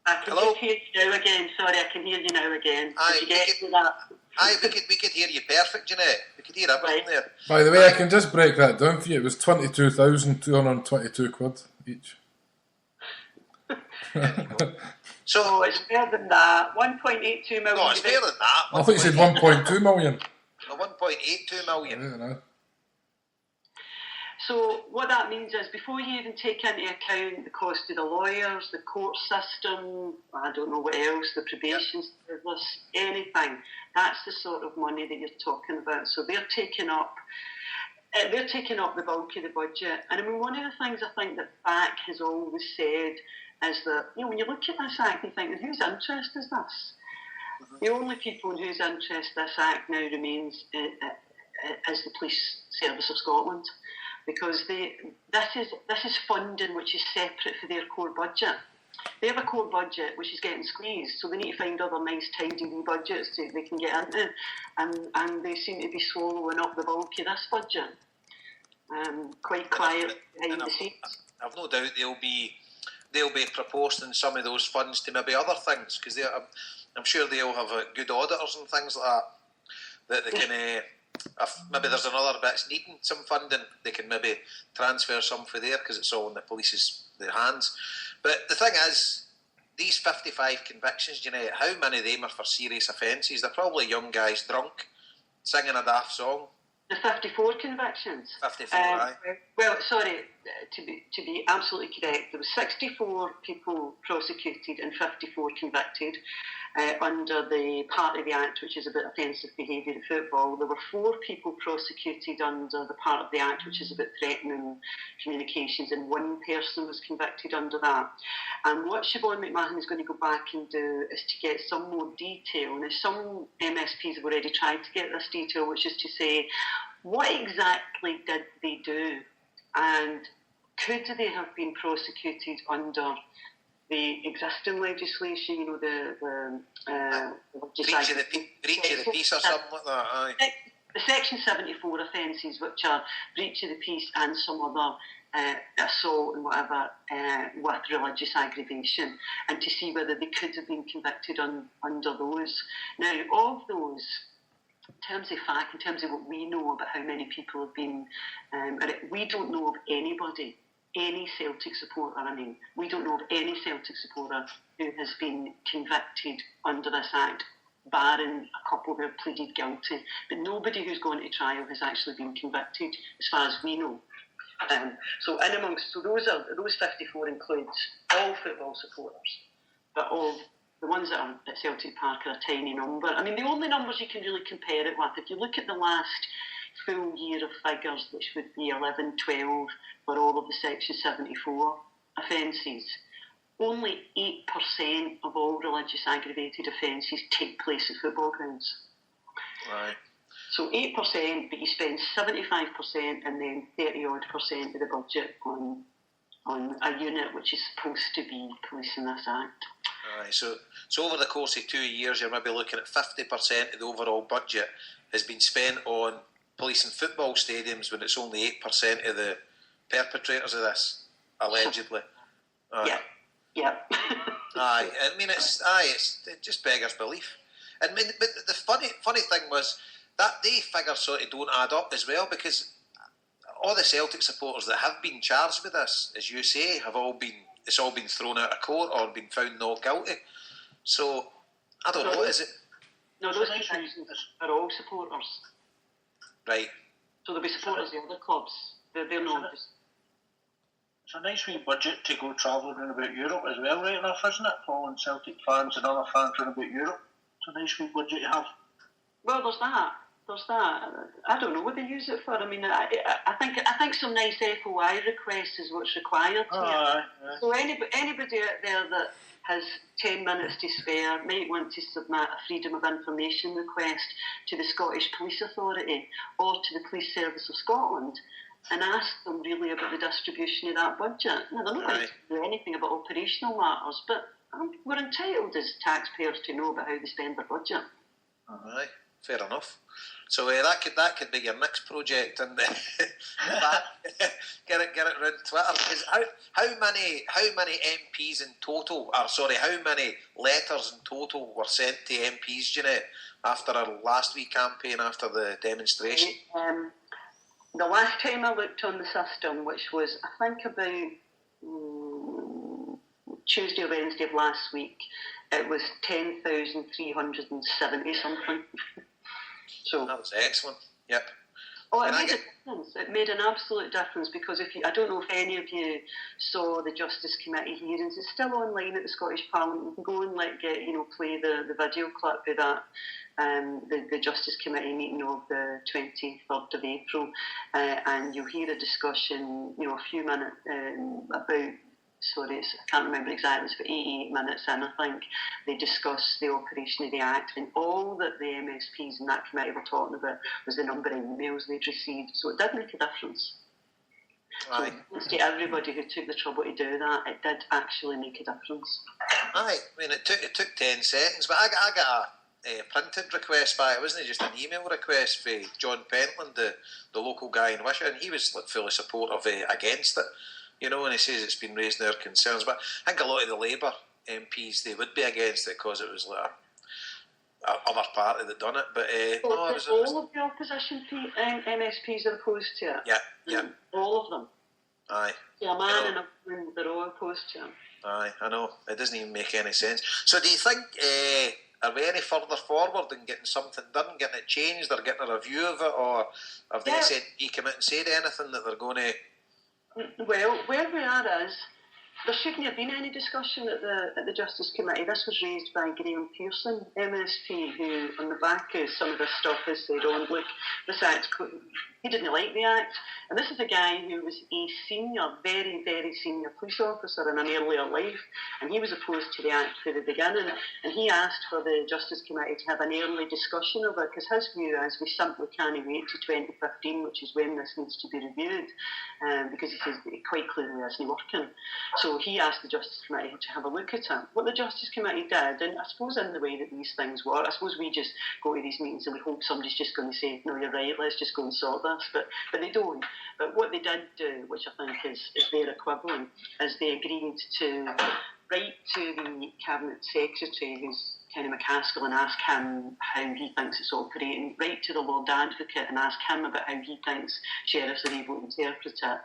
I can Hello? just hear you now again. Sorry, I can hear you now again. Aye, Did you get we to that? Aye, we could hear you perfect, Jeanette. We could hear everything there. By the way, I can just break that down for you. It was 22,222 quid each. So, Oh, it's more than that. 1.82 million. no, it's fair than that. I thought you said 1.2 million. 1.82 I million. don't know. So what that means is before you even take into account the cost of the lawyers, the court system, I don't know what else, the probation service, anything, that's the sort of money that you're talking about. So they're taking up the bulk of the budget. And I mean, one of the things I think that BAC has always said is that, when you look at this act, you think, whose interest is this? The only people in whose interest this act now remains is the Police Service of Scotland, because this is funding which is separate for their core budget. They have a core budget which is getting squeezed, so they need to find other nice tidy wee budgets that they can get into, and they seem to be swallowing up the bulk of this budget. Quite quiet behind the scenes. I've no doubt they'll be proposing some of those funds to maybe other things, because I'm sure they'll have good auditors and things like that they can. If maybe there's another bit's needing some funding, they can maybe transfer some for there, because it's all in the police's hands. But the thing is, these 55 convictions, Jeanette, how many of them are for serious offences? They're probably young guys drunk, singing a daft song. The 54 convictions. 54, aye. Well, sorry, to be absolutely correct, there were 64 people prosecuted and 54 convicted under the part of the Act which is about offensive behaviour at football. There were 4 people prosecuted under the part of the Act which is about threatening communications, and 1 person was convicted under that. And what Siobhan McMahon is going to go back and do is to get some more detail. Now, some MSPs have already tried to get this detail, which is to say, what exactly did they do? And could they have been prosecuted under the existing legislation, the breach of the peace or something like that, aye. The Section 74 offences, which are breach of the peace and some other assault and whatever with religious aggravation, and to see whether they could have been convicted under those. Now, of those, in terms of fact, in terms of what we know about how many people have been, we don't know of anybody, any Celtic supporter, we don't know of any Celtic supporter who has been convicted under this Act, barring a couple who have pleaded guilty. But nobody who's gone to trial has actually been convicted, as far as we know. So those 54 includes all football supporters, but all the ones that are at Celtic Park are a tiny number. I mean, the only numbers you can really compare it with, if you look at the last full year of figures, which would be 11-12 for all of the Section 74 offences, only 8% of all religious aggravated offences take place at football grounds. Right. So 8%, but you spend 75% and then 30-odd% of the budget on a unit which is supposed to be policing this Act. Aye, so over the course of 2 years, you're maybe looking at 50% of the overall budget has been spent on policing football stadiums, when it's only 8% of the perpetrators of this, allegedly. Yeah. Aye, I mean, it just beggars belief. I mean, but the funny thing was that they figures sort of don't add up as well, because all the Celtic supporters that have been charged with this, as you say, it's all been thrown out of court or been found not guilty. So I don't know. Is it? No, those convictions are all supporters. Right. So there'll be supporters of the other clubs. They're not. It's a nice wee budget to go travelling around about Europe as well, right enough, isn't it? Following Celtic fans and other fans around about Europe. It's a nice wee budget to have. Well, there's that. I don't know what they use it for. I mean, I think some nice FOI requests is what's required here. Yeah. So anybody out there that has 10 minutes to spare might want to submit a Freedom of Information request to the Scottish Police Authority or to the Police Service of Scotland and ask them really about the distribution of that budget. Now, they're not going to do anything about operational matters, but we're entitled as taxpayers to know about how they spend their budget. Aye. fair enough. So that could be your next project, and get it around Twitter. Because how many MPs in total? How many letters in total were sent to MPs, Jeanette, after our last week campaign, after the demonstration? The last time I looked on the system, which was I think about Tuesday or Wednesday of last week, it was 10,370 something. So that was excellent. Yep. Oh, it made a difference. It made an absolute difference because I don't know if any of you saw the Justice Committee hearings. It's still online at the Scottish Parliament. You can go and play the video clip of that. The Justice Committee meeting of the 23rd of April, and you'll hear a discussion, a few minutes about. Sorry, I can't remember exactly, it's about 88 minutes in, I think. They discussed the operation of the Act, and all that the MSPs in that committee were talking about was the number of emails they'd received. So it did make a difference. Aye. So thanks to everybody who took the trouble to do that, it did actually make a difference. Aye, I mean, it took 10 seconds, but I got a printed request back. It wasn't just an email request for John Pentland, the local guy in Wishaw, and he was fully supportive against it. And he says it's been raising their concerns. But I think a lot of the Labour MPs, they would be against it because it was like a other party that done it. But all of the opposition MSPs are opposed to it. Yeah. All of them. Aye. Yeah, a man and a woman, they're all opposed to it. Aye, I know. It doesn't even make any sense. So do you think, are we any further forward in getting something done, getting it changed, or getting a review of it, or have they said, come out and said anything that they're going to... Well, where we are is, there shouldn't have been any discussion at the Justice Committee. This was raised by Graham Pearson, MSP, who, on the back of some of this stuff, has said, look, this Act, he didn't like the Act. And this is a guy who was a senior, very, very senior police officer in an earlier life, and he was opposed to the Act from the beginning. And he asked for the Justice Committee to have an early discussion of it, because his view is we simply can't wait to 2015, which is when this needs to be reviewed, because he says that it quite clearly isn't working. So he asked the Justice Committee to have a look at it. What the Justice Committee did, and I suppose in the way that these things work, I suppose we just go to these meetings and we hope somebody's just going to say, no, you're right, let's just go and sort this. But they don't. But what they did do, which I think is their equivalent, is they agreed to write to the Cabinet Secretary, who's Kenny McCaskill, and ask him how he thinks it's operating, write to the Lord Advocate and ask him about how he thinks sheriffs are able to interpret it,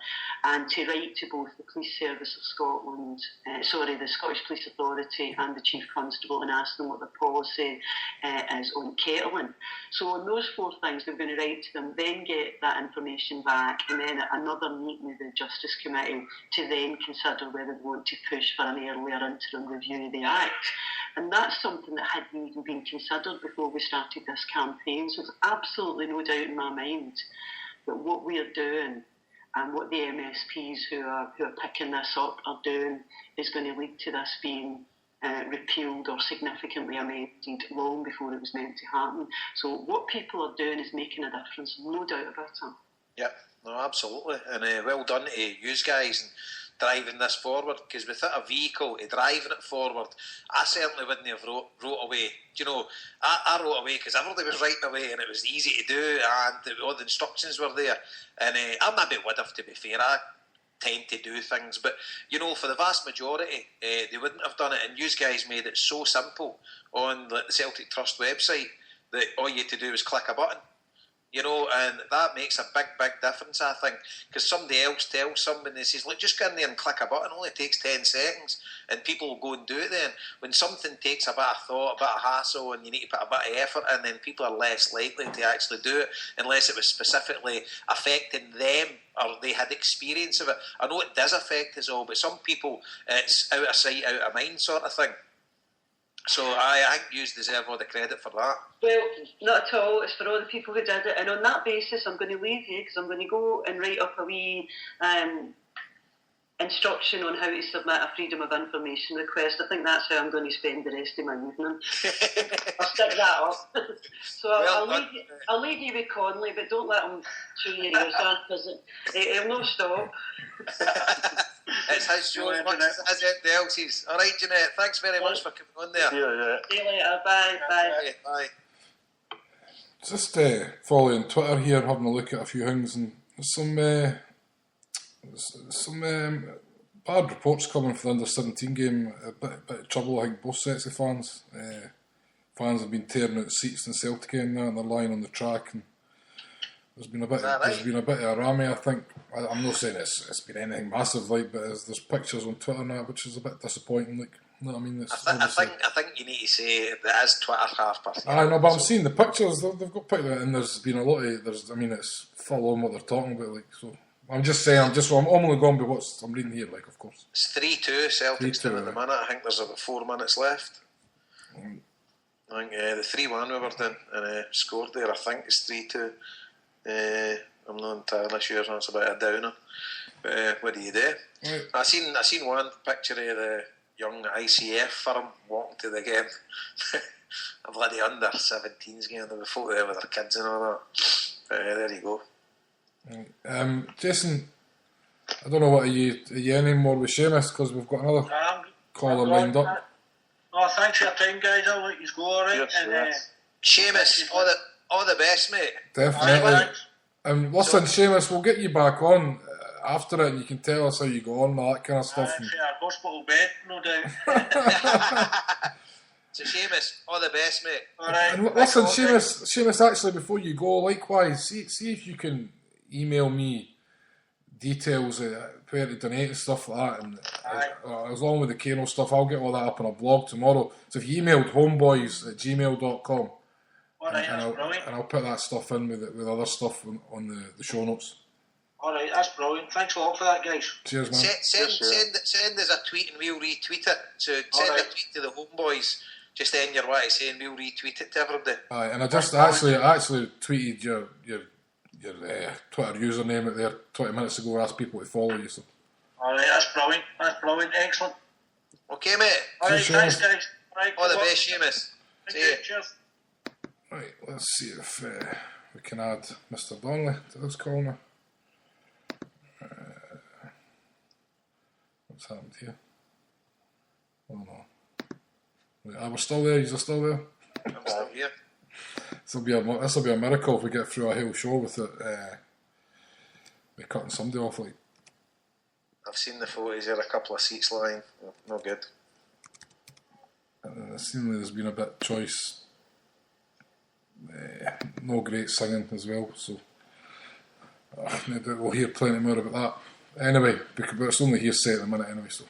and to write to both the Police Service of Scotland, the Scottish Police Authority and the Chief Constable, and ask them what their policy is on kettling. So on those four things, they're going to write to them, then get that information back, and then at another meeting with the Justice Committee to then consider whether they want to push for an earlier interim review of the Act. And that's something that hadn't even been considered before we started this campaign. So there's absolutely no doubt in my mind that what we're doing and what the MSPs who are picking this up are doing is going to lead to this being repealed or significantly amended long before it was meant to happen. So what people are doing is making a difference, no doubt about it. Yep, no, absolutely. And well done to you guys and driving this forward, because without a vehicle to driving it forward, I certainly wouldn't have wrote away. I wrote away because everybody was writing away and it was easy to do and all the instructions were there. And I maybe would have, to be fair. I tend to do things, but for the vast majority, they wouldn't have done it. And you guys made it so simple on the Celtic Trust website that all you had to do was click a button. And that makes a big, big difference, I think, because somebody else tells somebody, they says, look, just go in there and click a button, it only takes 10 seconds, and people will go and do it then. When something takes a bit of thought, a bit of hassle, and you need to put a bit of effort in, then people are less likely to actually do it, unless it was specifically affecting them, or they had experience of it. I know it does affect us all, but some people, it's out of sight, out of mind sort of thing. So I think you deserve all the credit for that. Well, not at all. It's for all the people who did it. And on that basis, I'm going to leave you because I'm going to go and write up a wee instruction on how to submit a Freedom of Information request. I think that's how I'm going to spend the rest of my evening. I'll stick that up. So I'll leave you with Conley, but don't let him chew your ears off because he'll not stop. It's his show as much as everybody else's. All right, Jeanette, thanks very much for coming on there. Yeah. See you later. Bye. Bye. Just following Twitter here, having a look at a few things, and there's some bad reports coming for the under-17 game. A bit of trouble, I think, both sets of fans. Fans have been tearing out seats in Celtic game now, and they're lying on the track. And there's been a bit of a rammy, I think. I'm not saying it's been anything massive, like, but there's pictures on Twitter now, which is a bit disappointing. Like, you know what I mean? I think you need to say it is Twitter half past. I know, but I'm seeing the pictures. They've got pictures, and there's been a lot of. It's full on what they're talking about. Like, so I'm just saying. I'm only going by what I'm reading here. Like, of course, it's 3-2 Celtic's down at the minute. I think there's about 4 minutes left. I think the 3-1 we were doing and scored there. I think it's 3-2. I'm not entirely sure. That's about a downer. But what do you do? Right. I seen one picture of the young ICF firm walking to the game. A bloody under 17s game. There were folk there with their kids and all that. There you go. Right. Jason, I don't know what are you anymore with Seamus, because we've got another caller lined up. Oh, thanks for your time, guys. I'll let you go, alright? Yes. Seamus, all the best, mate. Definitely. Listen, Seamus, we'll get you back on after it, and you can tell us how you go on and all that kind of stuff. For our hospital bed, no doubt. So, Seamus, all the best, mate. Alright. And listen, Seamus, actually, before you go, likewise, see if you can email me details of where to donate and stuff like that, and as long with the Kano stuff, I'll get all that up on a blog tomorrow. So if you emailed homeboys@gmail.com, and I'll put that stuff in with other stuff on the show notes. Alright, that's brilliant. Thanks a lot for that, guys. Cheers, man. Send us a tweet and we'll retweet it. So send a tweet to the Homeboys, just end your way saying we'll retweet it to everybody. Aye, and I just actually tweeted your Twitter username out there 20 minutes ago. Asked people to follow you. So. Alright, that's brilliant. Excellent. Okay, mate. Alright, thanks, guys. Right, all the best, Seamus. See you. Cheers. Right, let's see if we can add Mr. Donnelly to this call now. What's happened here? Oh no. Right, we're still there. You're still there? I'm still here. This will be a miracle if we get through a whole show with it. We're cutting somebody off. Like, I've seen the photos here. A couple of seats lying. No good. And seemingly there's been a bit of choice. No great singing as well. So no doubt we'll hear plenty more about that. Anyway, but it's only hearsay at the minute anyway. So.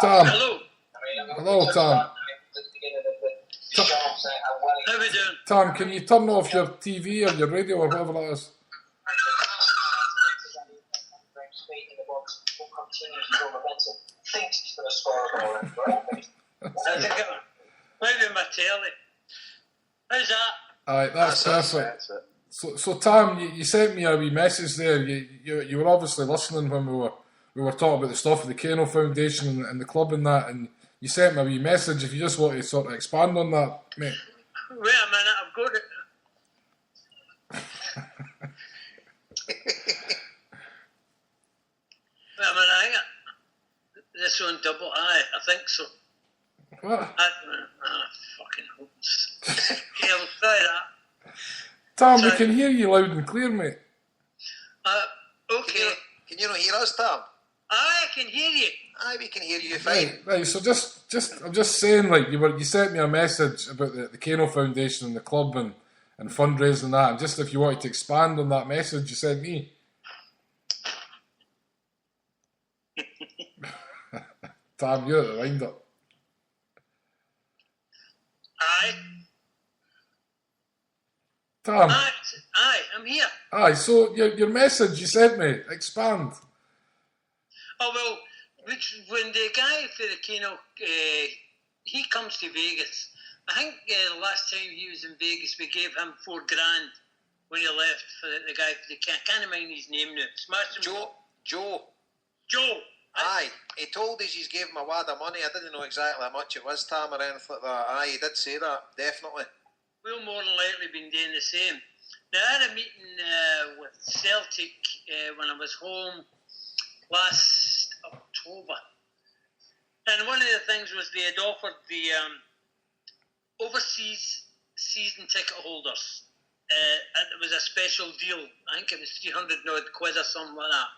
Tam. Hello, Tam. How we doing? Tam, can you turn off your TV or your radio or whatever that is? Maybe my telly. How's that? Aye, that's perfect. So Tam, you sent me a wee message there. You were obviously listening when we were talking about the stuff of the Kano Foundation and the club and that, and you sent me a wee message. If you just want to sort of expand on that, mate. Wait a minute, I've got it. Wait a minute, hang on. This on double I think so. What? Fucking hopes. Okay, I'll try that. Tam, we can hear you loud and clear, mate. Okay. Can you not hear us, Tam? I can hear you. Aye, we can hear you fine. Right. So I'm just saying, like you sent me a message about the Kano Foundation and the club and fundraising and that. And just if you wanted to expand on that message you sent me. Tam, you're at the wind up. Aye. Tam. Aye, I'm here. Aye, so your message you sent me, expand. Oh, well, when the guy for the Kano, he comes to Vegas. I think the last time he was in Vegas, we gave him $4,000 when he left for the guy for the I can't mind his name now. Smashed him. Joe. Aye, he told us he's gave him a wad of money. I didn't know exactly how much it was, Tam, or anything like that. Aye, he did say that, definitely. We'll more than likely been doing the same. Now, I had a meeting with Celtic when I was home last October. And one of the things was they had offered the overseas season ticket holders. It was a special deal. I think it was 300 odd quid or something like that.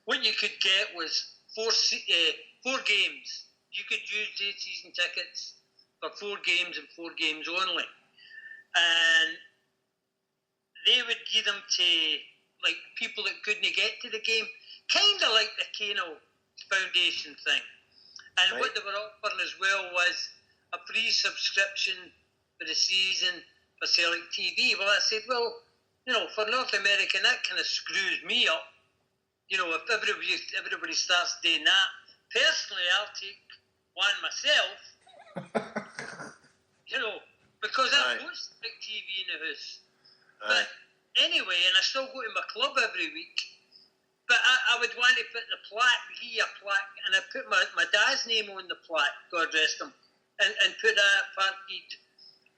What you could get was 4 games. You could use day season tickets for 4 games and 4 games only. And they would give them to like people that couldn't get to the game, kind of like the Kano Foundation thing. And what they were offering as well was a free subscription for the season for Celtic TV. Well, I said, well, for North America, that kind of screws me up. If everybody starts doing that. Personally, I'll take one myself. Because I've got Celtic TV in the house. But anyway, and I still go to my club every week. But I would want to put the plaque, and I put my dad's name on the plaque, God rest him, and put that parked.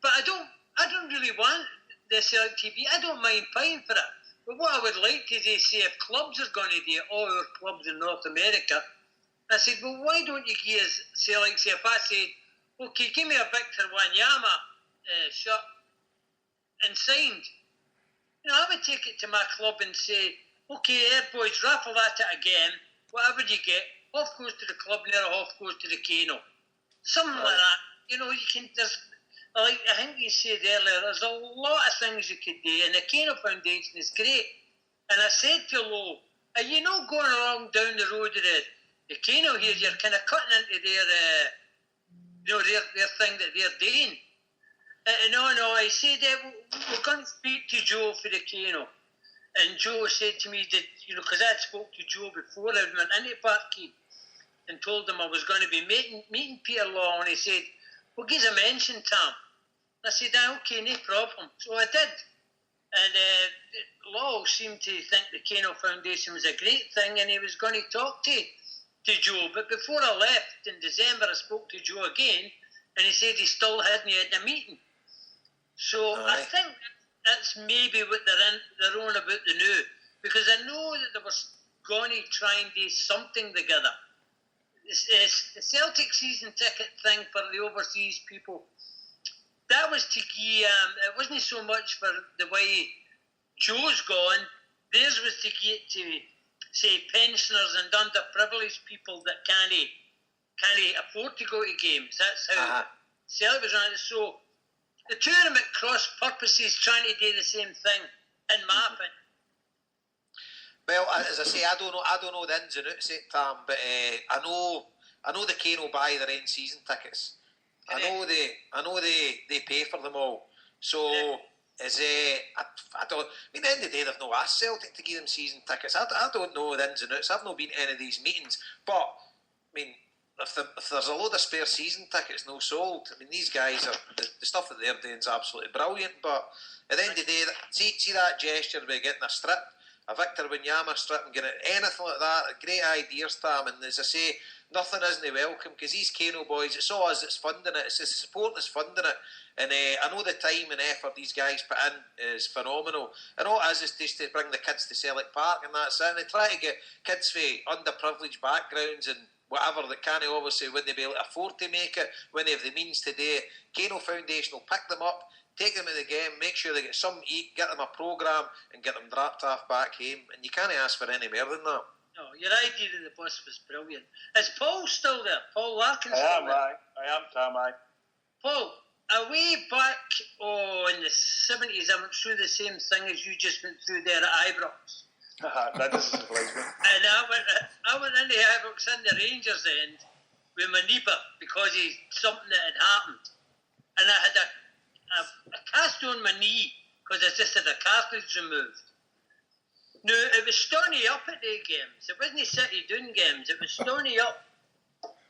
But I don't really want the Celtic TV. I don't mind paying for it. But what I would like to do, say, if clubs are going to do it, all our clubs in North America, I said, well, why don't you give us, say, if I said, okay, give me a Victor Wanyama shirt and signed, I would take it to my club and say, okay, boys, raffle that again. Whatever you get, half goes to the club, and the other half goes to the Kano. Something like that. You can. I think you said earlier, there's a lot of things you could do, and the Kano Foundation is great. And I said to Lo, are you not going along down the road of the Kano here? You're kind of cutting into their thing that they're doing. No, I said we're going to speak to Joe for the Kano. And Joe said to me that, because I had spoke to Joe before I went into Parkhead and told him I was going to be meeting Peter Law, and he said, well, give us a mention, Tom. I said, okay, no problem. So I did. And Law seemed to think the Kano Foundation was a great thing, and he was going to talk to Joe. But before I left in December, I spoke to Joe again, and he said he still hadn't had a meeting. So I think that's maybe what they're on about the new, because I know that they were going to try and do something together. The Celtic season ticket thing for the overseas people, that was to give, it wasn't so much for the way Joe's gone, theirs was to get to, say, pensioners and underprivileged people that can't afford to go to games. That's how Celtic was running. So the two of them at cross purposes trying to do the same thing, in my opinion. Well, as I say, I don't know the ins and outs of it, Tam, but I know the Kano buy their own season tickets. I know they pay for them all. So is I don't. I mean, at the end of the day, they've no asked Celtic to give them season tickets. I don't know the ins and outs. I've not been to any of these meetings, but I mean, if there's a load of spare season tickets no sold, I mean, these guys are the stuff that they're doing is absolutely brilliant. But at the end of the day, see that gesture by getting a strip, a Victor Wanyama strip, and getting anything like that, great ideas, Tam. And as I say, nothing isn't welcome, because these Kano boys, it's all us that's funding it, it's the support that's funding it. And I know the time and effort these guys put in is phenomenal. And all it is just to bring the kids to Celtic Park, and that's it. And they try to get kids from underprivileged backgrounds and whatever that can't, obviously, when they be able to afford to make it, when they have the means to do it. Kano Foundation will pick them up, take them to the game, make sure they get something to eat, get them a programme, and get them dropped off back home. And you can't ask for any more than that. No, your idea of the bus was brilliant. Is Paul still there? Paul Larkin still there? I am, Tom, aye. Paul, way back in the 70s, I went through the same thing as you just went through there at Ibrox. That doesn't surprise me. And I went into Ibrox in the Rangers end with my neighbour because of something that had happened. And I had a cast on my knee because I just had a cartilage removed. No, it was Stony up at the games. It wasn't City Doon games. It was Stony up.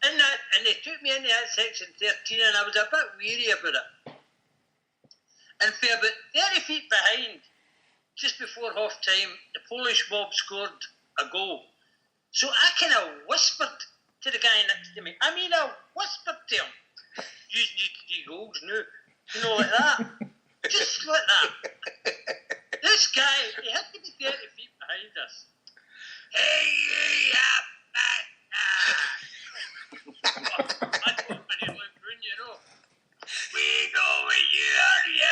And they took me into that section 13, and I was a bit weary about it. And for about 30 feet behind, just before half time, the Polish mob scored a goal. So I kind of whispered to the guy next to me. I mean, I whispered to him. You need goals now. Like that. Just like that. This guy, he had to be 30 feet behind us. Hey, you bastard! I don't really look good, We know where you are, you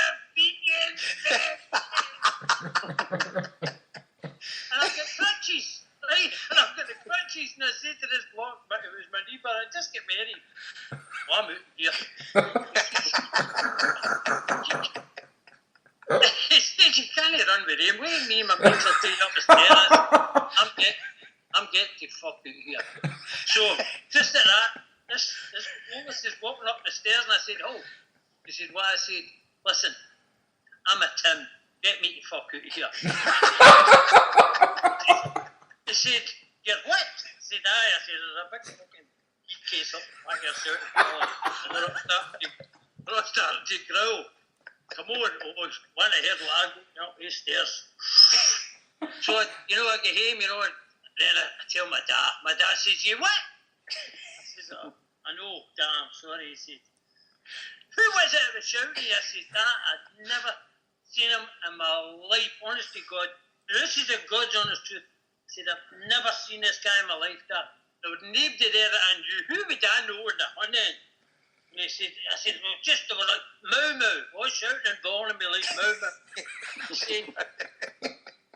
And I've got crutches, right? And I've got the crutches, and I say to this bloke, but it was my neighbour, I just get married. Well, I'm out here. He said, you can't run with him. Wait, me and my mates are taking up the stairs. I'm getting to fuck out here. So, just at that, this woman is walking up the stairs, and I said, oh. He said, what? I said, listen, I'm a Tim. Get me to fuck out here. He said, you're what? I said, aye. I said, there's a big fucking heat case up back your shirt. And they're all starting to growl. Come on, boys. When I heard lad going up these stairs. So, I get home, and then I tell my dad. My dad says, you what? I says, I know, damn, sorry. He said, who was it that was shouting? I said, that I'd never seen him in my life, honest to God. This is a God's honest truth. I said, I've never seen this guy in my life, Dad. There was nobody there that I knew. Who would I know in the hunting? And I said, well, just they were like moo moo. I was shouting and bawling me like moo moo. He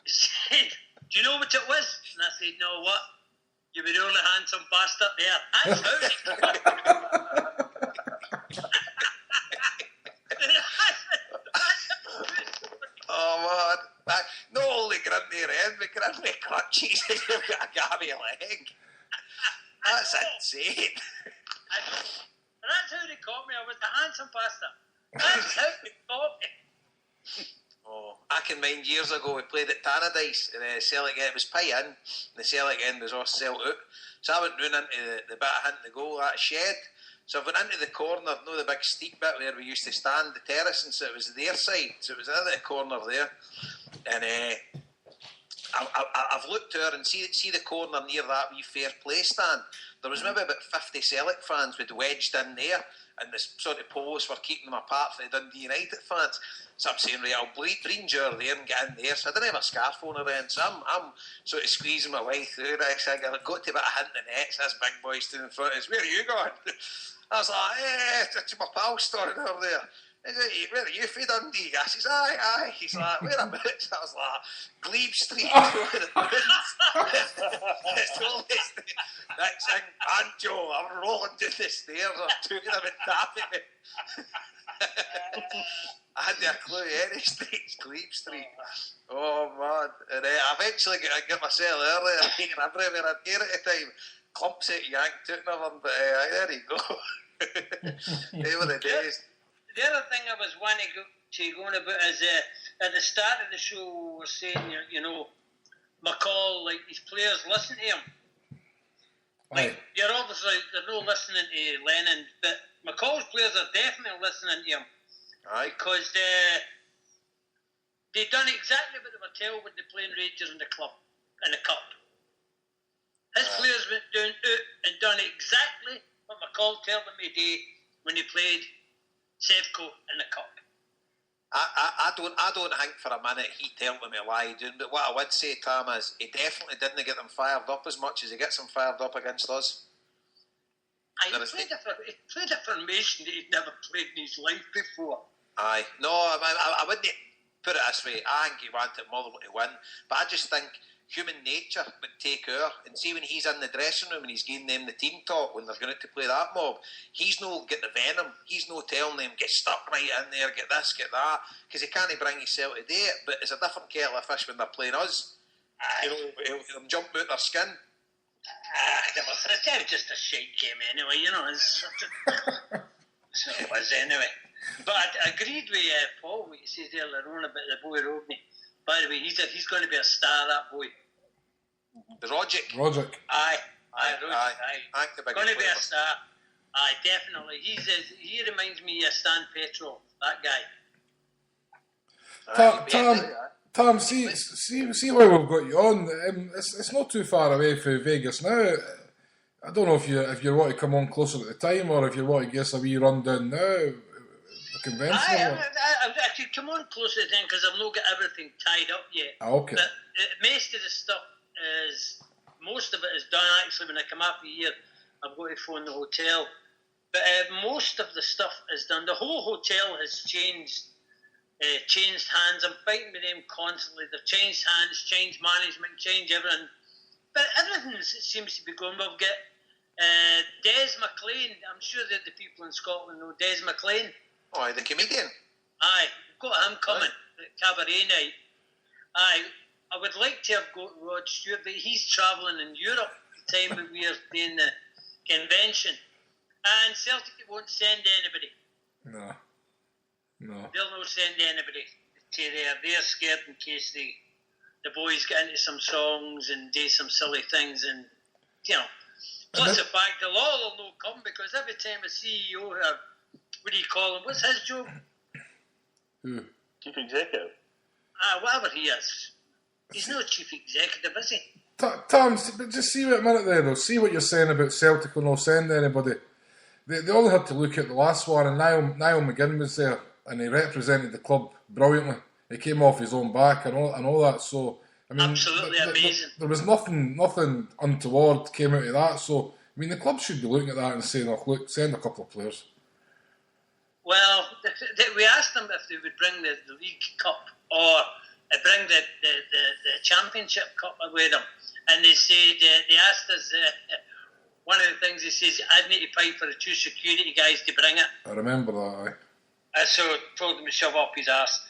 said, do you know what it was? And I said, no, what? You were the only handsome bastard there. That's how Oh man, not only grab their head, but grab their crutches and you've got a gabby leg. That's insane. And that's how they caught me. I was the handsome bastard. That's how they caught me. Oh, I can mind years ago we played at Tannadice and the Celtic end was pie in and the Celtic end was all Celt out. So I went round into the bit of hinting the goal, that shed. So I went into the corner, the big steep bit where we used to stand, the terrace, and so it was their side. So it was into the corner there. And I've looked to her and see the corner near that wee fair play stand. There was maybe about 50 Celtic fans with wedged in there, and the sort of posts were keeping them apart from the Dundee United fans. So I'm saying, right, I'll bring her there and get in there. So I didn't have a scarf on her then, so I'm sort of squeezing my way through this thing. I got to about a hint the nets, this big boy stood in front of us. Where are you going? I was like, it's my pal standing over there. He said, where are you from Dundee? I says, aye. He's like, whereabouts? I was like, Glebe Street. It's always next thing, Banjo, I'm rolling down the stairs, I'm talking about tapping me. I hadn't a clue any streets, Glebe Street. Oh man. And I eventually got myself early, taking everywhere I'd get at the time. Clumps it, yanked it and everything, but there you go. They were the days. The other thing I was wanting to go on about is at the start of the show we're saying, McCall, like these players listen to him. Like they're not listening to Lennon, but McCall's players are definitely listening to him. Aye. Because they done exactly what they were told when they playing Rangers in the cup. His players went down and done exactly what McCall told them to do when he played Sevco in the cup. I don't think for a minute he told them to lie down, but what I would say, Tom, is he definitely didn't get them fired up as much as he gets them fired up against us. He played a formation that he'd never played in his life before. Aye. No, I wouldn't put it this way. I think he wanted Motherwell to win, but I just think human nature would take over. And see, when he's in the dressing room and he's giving them the team talk when they're going out to play that mob, he's no get the venom. He's no telling them, get stuck right in there, get this, get that, because he can't bring himself to do it. But it's a different kettle of fish when they're playing us. He'll jump out their skin. It was just a shite game anyway, so it was anyway. But I agreed with Paul, what he says earlier on about the boy Rodney. By the way, he's going to be a star, that boy. The Rogic. Aye. Going to be a star. Aye, definitely. He reminds me of Stan Petrov, that guy. Tom, see where we've got you on. It's not too far away from Vegas now. I don't know if you want to come on closer at the time or if you want to give us a wee rundown now. I could come on closer then because I've not got everything tied up yet. Okay. But most of it is done actually when I come up here. I've got to phone the hotel. But most of the stuff is done. The whole hotel has changed changed hands. I'm fighting with them constantly. They've changed hands, changed management, changed everything. But everything seems to be going. We've got Des McLean. I'm sure that the people in Scotland know Des McLean. Oh, the comedian. Aye, we've got him coming at Cabaret Night. Aye, I would like to have got Rod Stewart, but he's travelling in Europe the time that we are doing the convention. And Celtic won't send anybody. No. They'll not send anybody to there. They're scared in case the boys get into some songs and do some silly things, and plus the fact the law will not come, because every time a CEO or what do you call him? What's his job? Who? Chief Executive. Whatever he is. He's no chief executive, is he? Tom, but just see what a minute there though. See what you're saying about Celtic will not send anybody. They only had to look at the last one, and Niall McGinn was there, and he represented the club brilliantly. He came off his own back and all that. So I mean, absolutely amazing. There was nothing untoward came out of that. So I mean, the club should be looking at that and saying, "Oh, look, send a couple of players." Well, we asked them if they would bring the League Cup or bring the Championship Cup with them, and they said they asked us. One of the things he says, I'd need to pay for the 2 security guys to bring it. I remember that. So I told him to shove up his ass.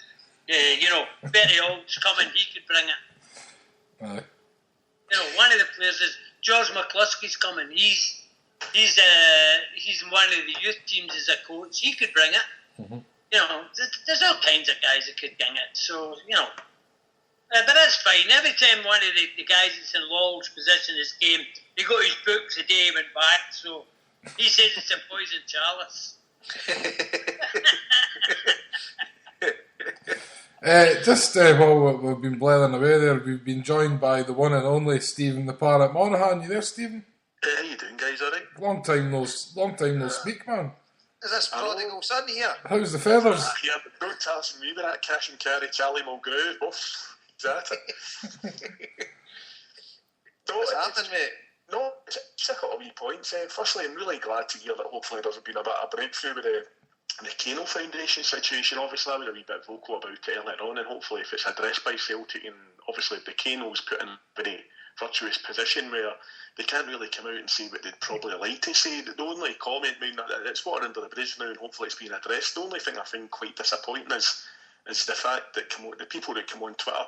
Barry Old's coming, he could bring it. Aye. One of the players is George McCluskey's coming. He's one of the youth teams as a coach. He could bring it. Mm-hmm. There's all kinds of guys that could bring it. So, but that's fine. Every time one of the guys that's in Lawl's position is game, he got his book today, went back, so he says it's a poison chalice. While we've been blathering away there, we've been joined by the one and only Stephen the Parrot Monaghan. You there, Stephen? How you doing, guys? All right? Long time no speak, man. Is this prodigal son here? How's the feathers? Yeah, but don't ask me about that cash and carry Charlie Mulgrew. Oof, is that it? What's happening, mate? No, just a couple of wee points. Firstly, I'm really glad to hear that hopefully there's been a bit of breakthrough with the Kano Foundation situation. Obviously, I was a wee bit vocal about it earlier on, and hopefully if it's addressed by Celtic, and obviously the Kano's put in a very virtuous position where they can't really come out and say what they'd probably like to say. The only comment, I mean, it's water under the bridge now, and hopefully it's being addressed. The only thing I find quite disappointing is the fact that the people that come on Twitter.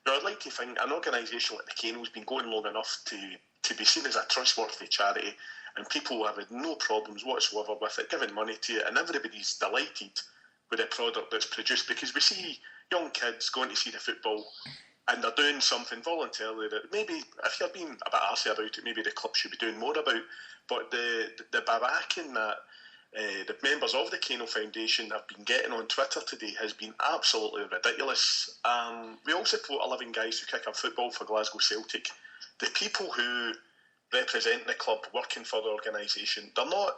Now, I'd like to think an organisation like the Kano's been going long enough to be seen as a trustworthy charity, and people have had no problems whatsoever with it, giving money to it, and everybody's delighted with the product that's produced, because we see young kids going to see the football and they're doing something voluntarily that maybe, if you're being a bit arsey about it, maybe the club should be doing more about. But the barracking that the members of the Kano Foundation have been getting on Twitter today has been absolutely ridiculous. We all support 11 guys who kick up football for Glasgow Celtic. The people who represent the club working for the organisation, they're not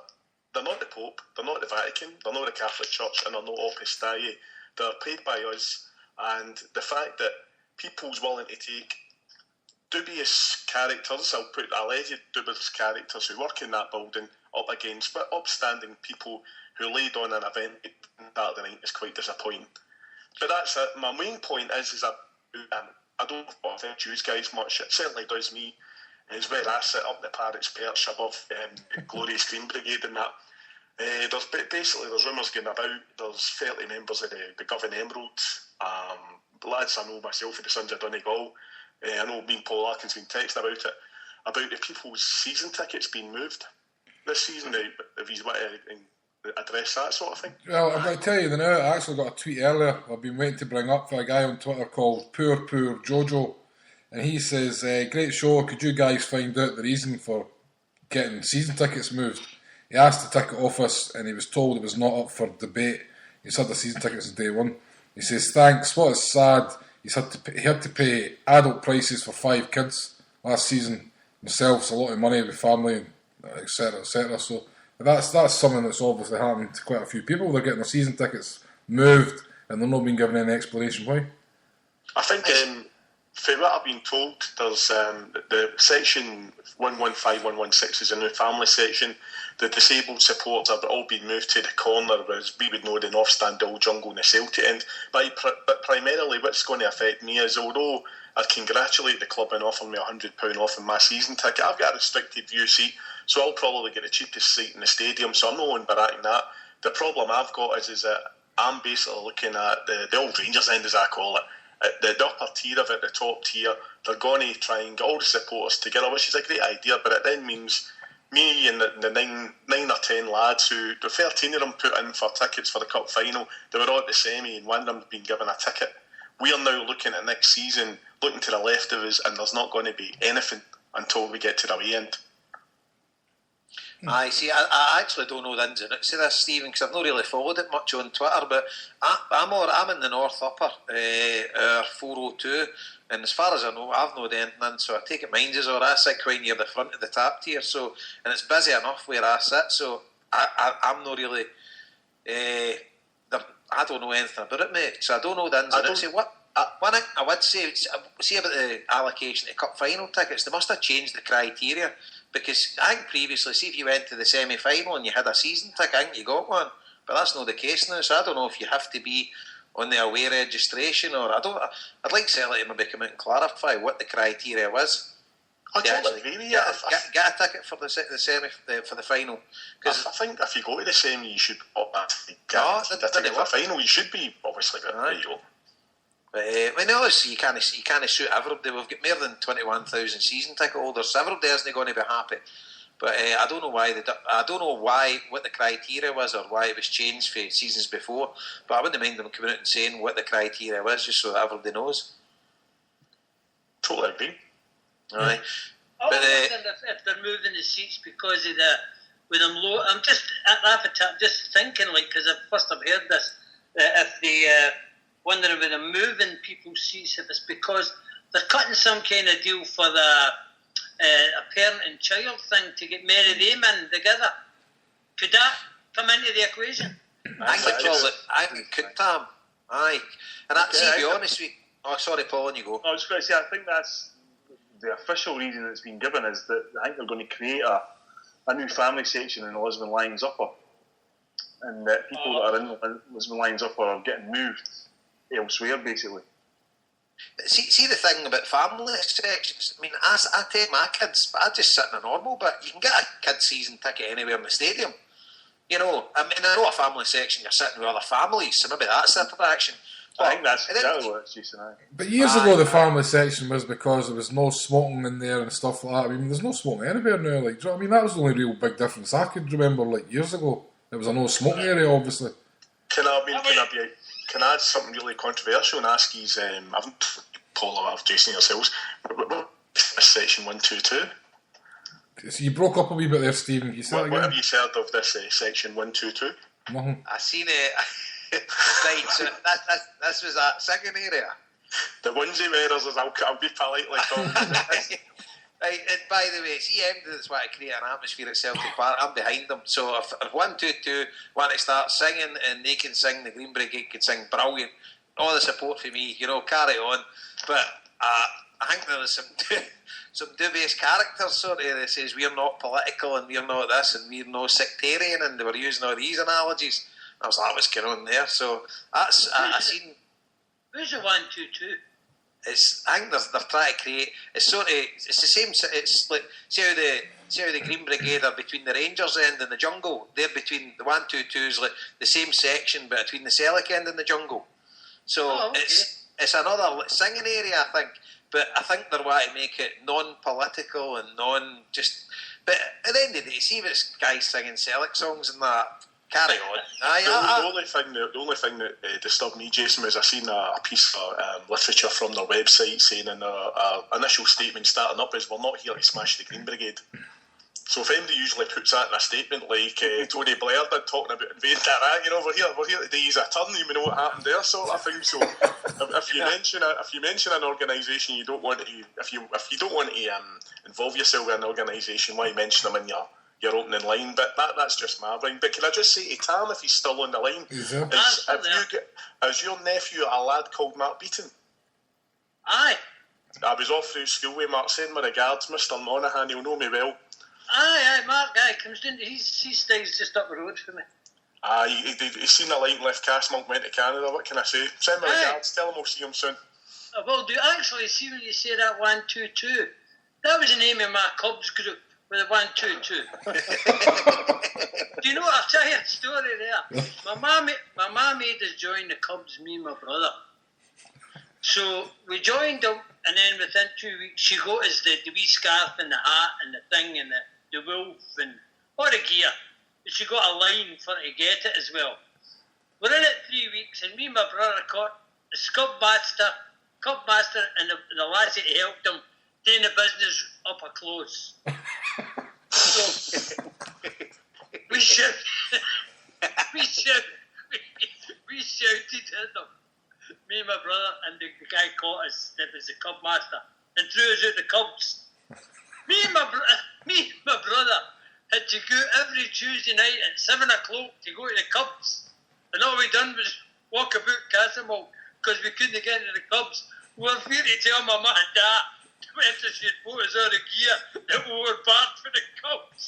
the Pope, they're not the Vatican, they're not the Catholic Church, and they're not Opus Dei. They're paid by us, and the fact that people's willing to take dubious characters, I'll put alleged dubious characters who work in that building up against upstanding people who laid on an event Saturday night is quite disappointing. But that's it. My main point is I don't offend you guys much. It certainly does me. It's where I sit up the Parrots perch above Glorious Green Brigade and that. There's rumours going about. There's 30 members of the Govan Emerald. Lads I know myself of the Sons of Donegal. I know me and Paul Larkin's been texting about it, about the people's season tickets being moved this season. If he's want to address that sort of thing. Well, I'm going to tell you now, I actually got a tweet earlier I've been waiting to bring up for a guy on Twitter called Poor Jojo, and he says, great show, could you guys find out the reason for getting season tickets moved? He asked the ticket office and he was told it was not up for debate. He's had the season tickets on day one. He says, thanks, what is sad, he had to pay adult prices for 5 kids last season. Himself's a lot of money with family, etc, etc. So that's something that's obviously happened to quite a few people. They're getting their season tickets moved and they're not being given any explanation why. I think from what I've been told, there's the section 115, 116 is a new family section. The disabled supporters have all been moved to the corner, as we would know the North Stand, Old Jungle and the Celtic end. But primarily what's going to affect me is, although I congratulate the club and offer me £100 off in my season ticket, I've got a restricted view seat, so I'll probably get the cheapest seat in the stadium, so I'm not on barracking that. The problem I've got is that I'm basically looking at the old Rangers end, as I call it. At the upper tier of it, the top tier, they're going to try and get all the supporters together, which is a great idea, but it then means me and the nine or 10 lads who, the 13 of them put in for tickets for the cup final, they were all at the semi and one of them's been given a ticket. We are now looking at next season, looking to the left of us, and there's not going to be anything until we get to the way end. I see. I actually don't know the ins and outs of this, Stephen, because I've not really followed it much on Twitter. But I'm in the North Upper, our 402, and as far as I know, I've not anything in. So I take it mine's is or I sit quite near the front of the top tier. So, and it's busy enough where I sit. So I'm not really. I don't know anything about it, mate. So I don't know the ins and outs. One thing I would say about the allocation of cup final tickets, they must have changed the criteria. Because I think previously, see if you went to the semi-final and you had a season ticket, I think you got one. But that's not the case now, so I don't know if you have to be on the away registration or I'd like Celtic to maybe come out and clarify what the criteria was. I totally agree with you. Get a ticket for the semi for the final. I think if you go to the semi, you should automatically get a ticket for the final. You should be obviously good. You go. But I mean, obviously you can't suit everybody. We've got more than 21,000 season ticket holders, so everybody isn't going to be happy. But I don't know why what the criteria was or why it was changed for seasons before. But I wouldn't mind them coming out and saying what the criteria was, just so that everybody knows. Totally agree. Right. I wonder if they're moving the seats because of with them low. I'm just thinking, like, because I've heard this, if the wondering when they're moving people's seats, if it's because they're cutting some kind of deal for the a parent and child thing to get married them in together. Could that come into the equation? I think it could, Tam. Aye. And to be honest with you... Oh, sorry, Paul, on you go. I was going to say, I think that's the official reason that's been given is that I think they're going to create a new family section in the Lisbon Lions Upper. And that people that are in the Lisbon Lions Upper are getting moved elsewhere, basically. See the thing about family sections. I mean, I take my kids, but I just sit in a normal. But you can get a kid's season ticket anywhere in the stadium. You know, I mean, I know a family section. You're sitting with other families, so maybe that's the attraction. I think that's exactly what it's used to. But years ago, the family section was because there was no smoking in there and stuff like that. I mean, there's no smoking anywhere now. Like, do you know what I mean? That was the only real big difference I could remember. Like years ago, there was a no smoking area, obviously. Can I add something really controversial and ask you, I've Paul or Jason yourselves, section 122? So you broke up a wee bit there, Stephen. Can you say that again? What have you heard of this section 122? Nothing. I seen it. Right, so this was a second area. The onesie wearers, as I'll be politely called. Right, and by the way, see, MD's want to create an atmosphere at Celtic Park. I'm behind them. So if 122 want to start singing and they can sing, the Green Brigade can sing brilliant. All the support for me, carry on. But I think there was some dubious characters sort of that says we're not political and we're not this and we're no sectarian, and they were using all these analogies. I was like, what's going on there? So that's I seen. Who's the 122? I think they're trying to create. It's the same. It's like see how the Green Brigade are between the Rangers end and the Jungle. They're between the 122's like the same section, but between the Celtic end and the Jungle. So it's another singing area, I think. But I think they're wanting to make it non-political and non-just. But at the end of the day, see if it's guys singing Celtic songs and that. Carry on. The only thing that disturbed me, Jason, was I seen a piece of literature from their website saying in their initial statement starting up is we're not here to smash the Green Brigade. So if anybody usually puts that in a statement like Tony Blair did talking about invading Iraq, we're here today is a turn, you know what happened there, sort of thing. So if you mention an organisation you don't want to, if you don't want to involve yourself in an organisation, why mention them in your opening line? But that's just my line. But can I just say to Tam, if he's still on the line, is your nephew a lad called Mark Beaton? Aye. I was off through school with Mark, saying my regards, Mr. Monaghan, he'll know me well. Aye, Mark, comes down, he stays just up the road for me. He's seen the light and left Castlemilk, went to Canada, what can I say? Send my regards, tell him I'll see him soon. I will do. Actually, see when you say that 122, that was the name of my Cubs group, with the 122. Do you know what? I'll tell you a story there. My mum made us join the Cubs, me and my brother. So we joined them, and then within 2 weeks, she got us the wee scarf and the hat and the thing and the wolf and all the gear. She got a line for to get it as well. We're in it 3 weeks, and me and my brother caught the Cub master, and the lads that helped him doing the business up a close. So we shouted at them. Me and my brother, and the guy caught us. That was the Cub master, and threw us out the Cubs. Me and my brother had to go every Tuesday night at 7 o'clock to go to the Cubs, and all we done was walk about Castlemilk because we couldn't get into the Cubs. We were feared to tell my mum and dad after she'd bought us all the gear that we were bad for the Cubs.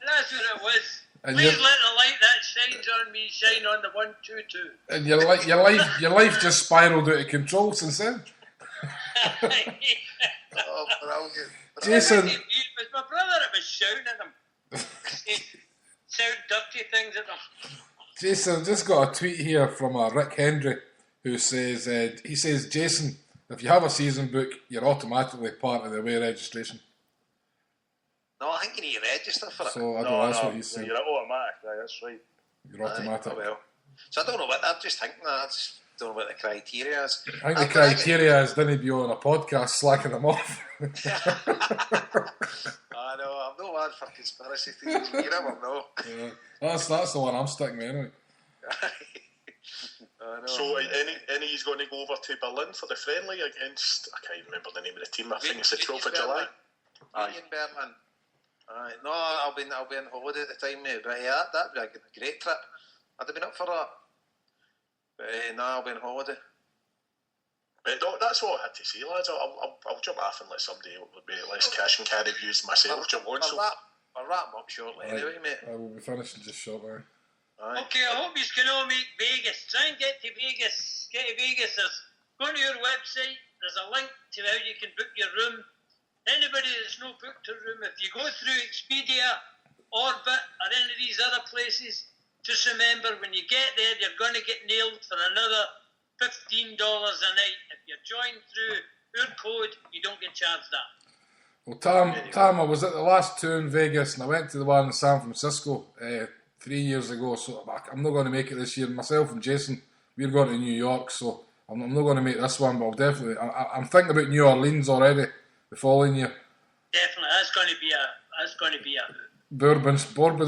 That's what it was. And Please let the light that shines on me shine on the 122. And your life just spiralled out of control since then. Oh, brilliant. Jason. It was my brother that was shouting at them. He shouted dirty things at them. Jason, I've just got a tweet here from Rick Hendry, who says, he says, Jason, if you have a season book, you're automatically part of the away registration. No, I think you need to register for it. So I don't know, that's what he's saying. You're automatic, that's right. You're automatic. Oh, well. So I don't know what, I'm just thinking that. I just don't know what the criteria is. I think the criteria is didn't be on a podcast slacking them off. I know, I'm no one for conspiracy theories, you never know. Yeah. That's the one I'm sticking with anyway. So any he's going to go over to Berlin for the friendly against, I can't remember the name of the team, I think it's the 12th of July. In Berlin. No, I'll be on holiday at the time, mate. But yeah, that'd be a great trip. I'd have been up for that. But no, I'll be on holiday. But that's all I had to say, lads. I'll jump off and let somebody with less cash and carry views myself jump on. I'll wrap them up shortly anyway, mate. I will be finishing just shortly. Okay, I hope you can all make Vegas. Try and get to Vegas. Go to your website. There's a link to how you can book your room. Anybody that's not booked a room, if you go through Expedia, Orbit, or any of these other places, just remember when you get there, you're going to get nailed for another $15 a night. If you join through our code, you don't get charged that. Well, Tam, I was at the last two in Vegas, and I went to the one in San Francisco 3 years ago, so I'm not going to make it this year. Myself and Jason, we're going to New York, so I'm not going to make this one, but I'll definitely... I'm thinking about New Orleans already, the following year. Definitely, that's going to be a Bourbon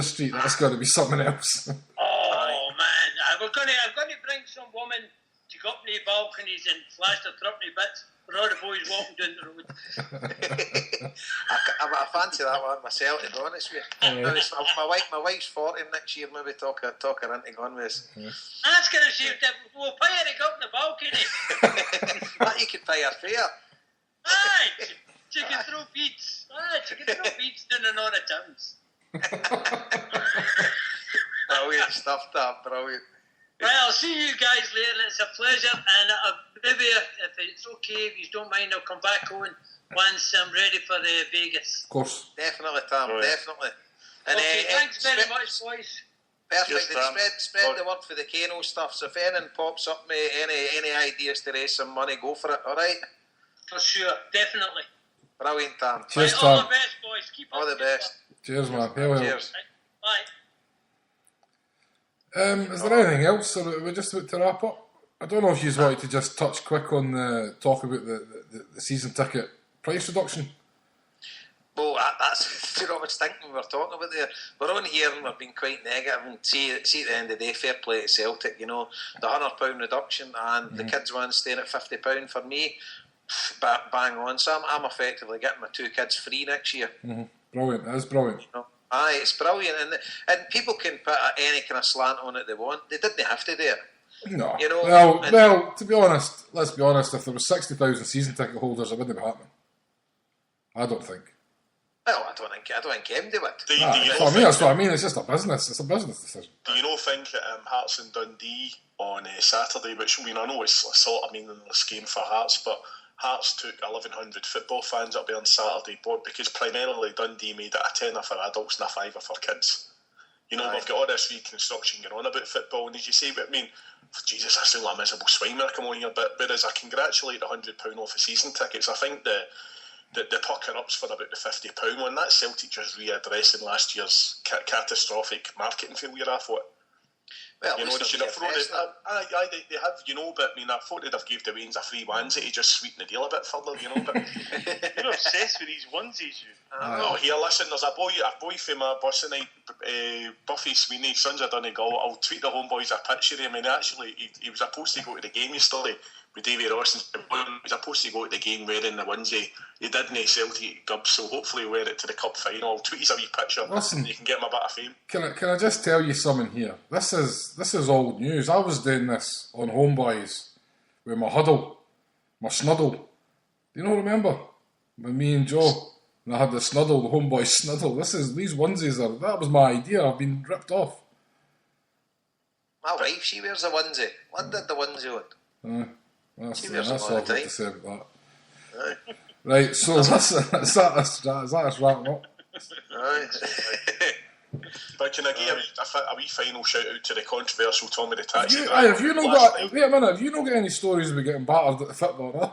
Street, that's got to be something else. Oh man, I'm going to bring some woman to go up in the balconies and flash their threatening bits for all the boys walking down the road. I fancy that one myself, to be honest with you. My wife's 40 next year, maybe talk her into going with us. That's going to see if we'll pay her to go up in the balcony. That you could pay her fare. Aye, she can throw beats. Down in all the towns. Brilliant stuff, that, brilliant. Right, I'll see you guys later. It's a pleasure, and maybe if it's okay, if you don't mind, I'll come back on once I'm ready for Vegas. Of course. Definitely, Tam, definitely. And, okay, thanks very much, boys. Perfect. Spread the word for the Kano stuff. So if anything pops up, mate, any ideas to raise some money, go for it, alright? For sure, definitely. Brilliant, Tam. Cheers, right, Tam. all the best, boys. Keep all the best. Cheers, man. Cheers. Bye. Is there anything else, or we're just about to wrap up? I don't know if you wanted to just touch quick on talk about the season ticket price reduction. Well, that's what I was thinking we were talking about there. We're on here and we've been quite negative, and see at the end of the day, fair play to Celtic, you know, the £100 reduction and the kids one staying at £50 for me, bang on. So I'm effectively getting my two kids free next year. Mm-hmm. Brilliant, that is brilliant. You know? Aye, it's brilliant, and people can put any kind of slant on it they want. They didn't have to do it. No. You know, Well, to be honest, let's be honest, if there was 60,000 season ticket holders, it wouldn't be happening. I don't think. well, I don't think MD would. That's what I mean. It's just a business. It's a business decision. Do you not think that Hearts and Dundee on Saturday, which I mean, I know it's a sort of meaningless game for Hearts, but Hearts took 1,100 football fans up there on Saturday board because primarily Dundee made it a tenner for adults and a fiver for kids. You know, we've got all this reconstruction going on about football, and as you say, but I mean, Jesus, I sound like a miserable swine when I come on here, but whereas I congratulate the £100 off of season tickets, I think the pucker ups for about the £50 one. That Celtic just readdressing last year's catastrophic marketing failure, I thought. Well, you know, they should have thrown it. They have, you know, but I mean, I thought they'd have gave the Waynes a free onesie to just sweeten the deal a bit further, you know. But you're obsessed with these onesies, you. Oh, here, listen, there's a boy from my bossing night, Buffy Sweeney, Sons of Donegal. I'll tweet the homeboys a picture of him, and actually, he was supposed to go to the game yesterday with Davy Ross, and he was supposed to go to the game wearing the onesie. He didn't, Celtic Gubs, so hopefully wear it to the cup final. I'll tweet a wee picture, listen, and you can get him a bit of fame. Can I just tell you something here? This is old news. I was doing this on HomeBhoys with my huddle, my snuddle. Do you not remember? With me and Joe. And I had the snuddle, the HomeBhoys snuddle. These onesies that was my idea. I've been ripped off. My wife, she wears a onesie. What did the onesie on? That's wears all them all I've the got time. to say about that. Right, so is that us wrapping up? But can I give a wee final shout out to the controversial Tommy the Taxi driver? Have you not got? Wait a minute. Have you not got any stories about getting battered at the football? No?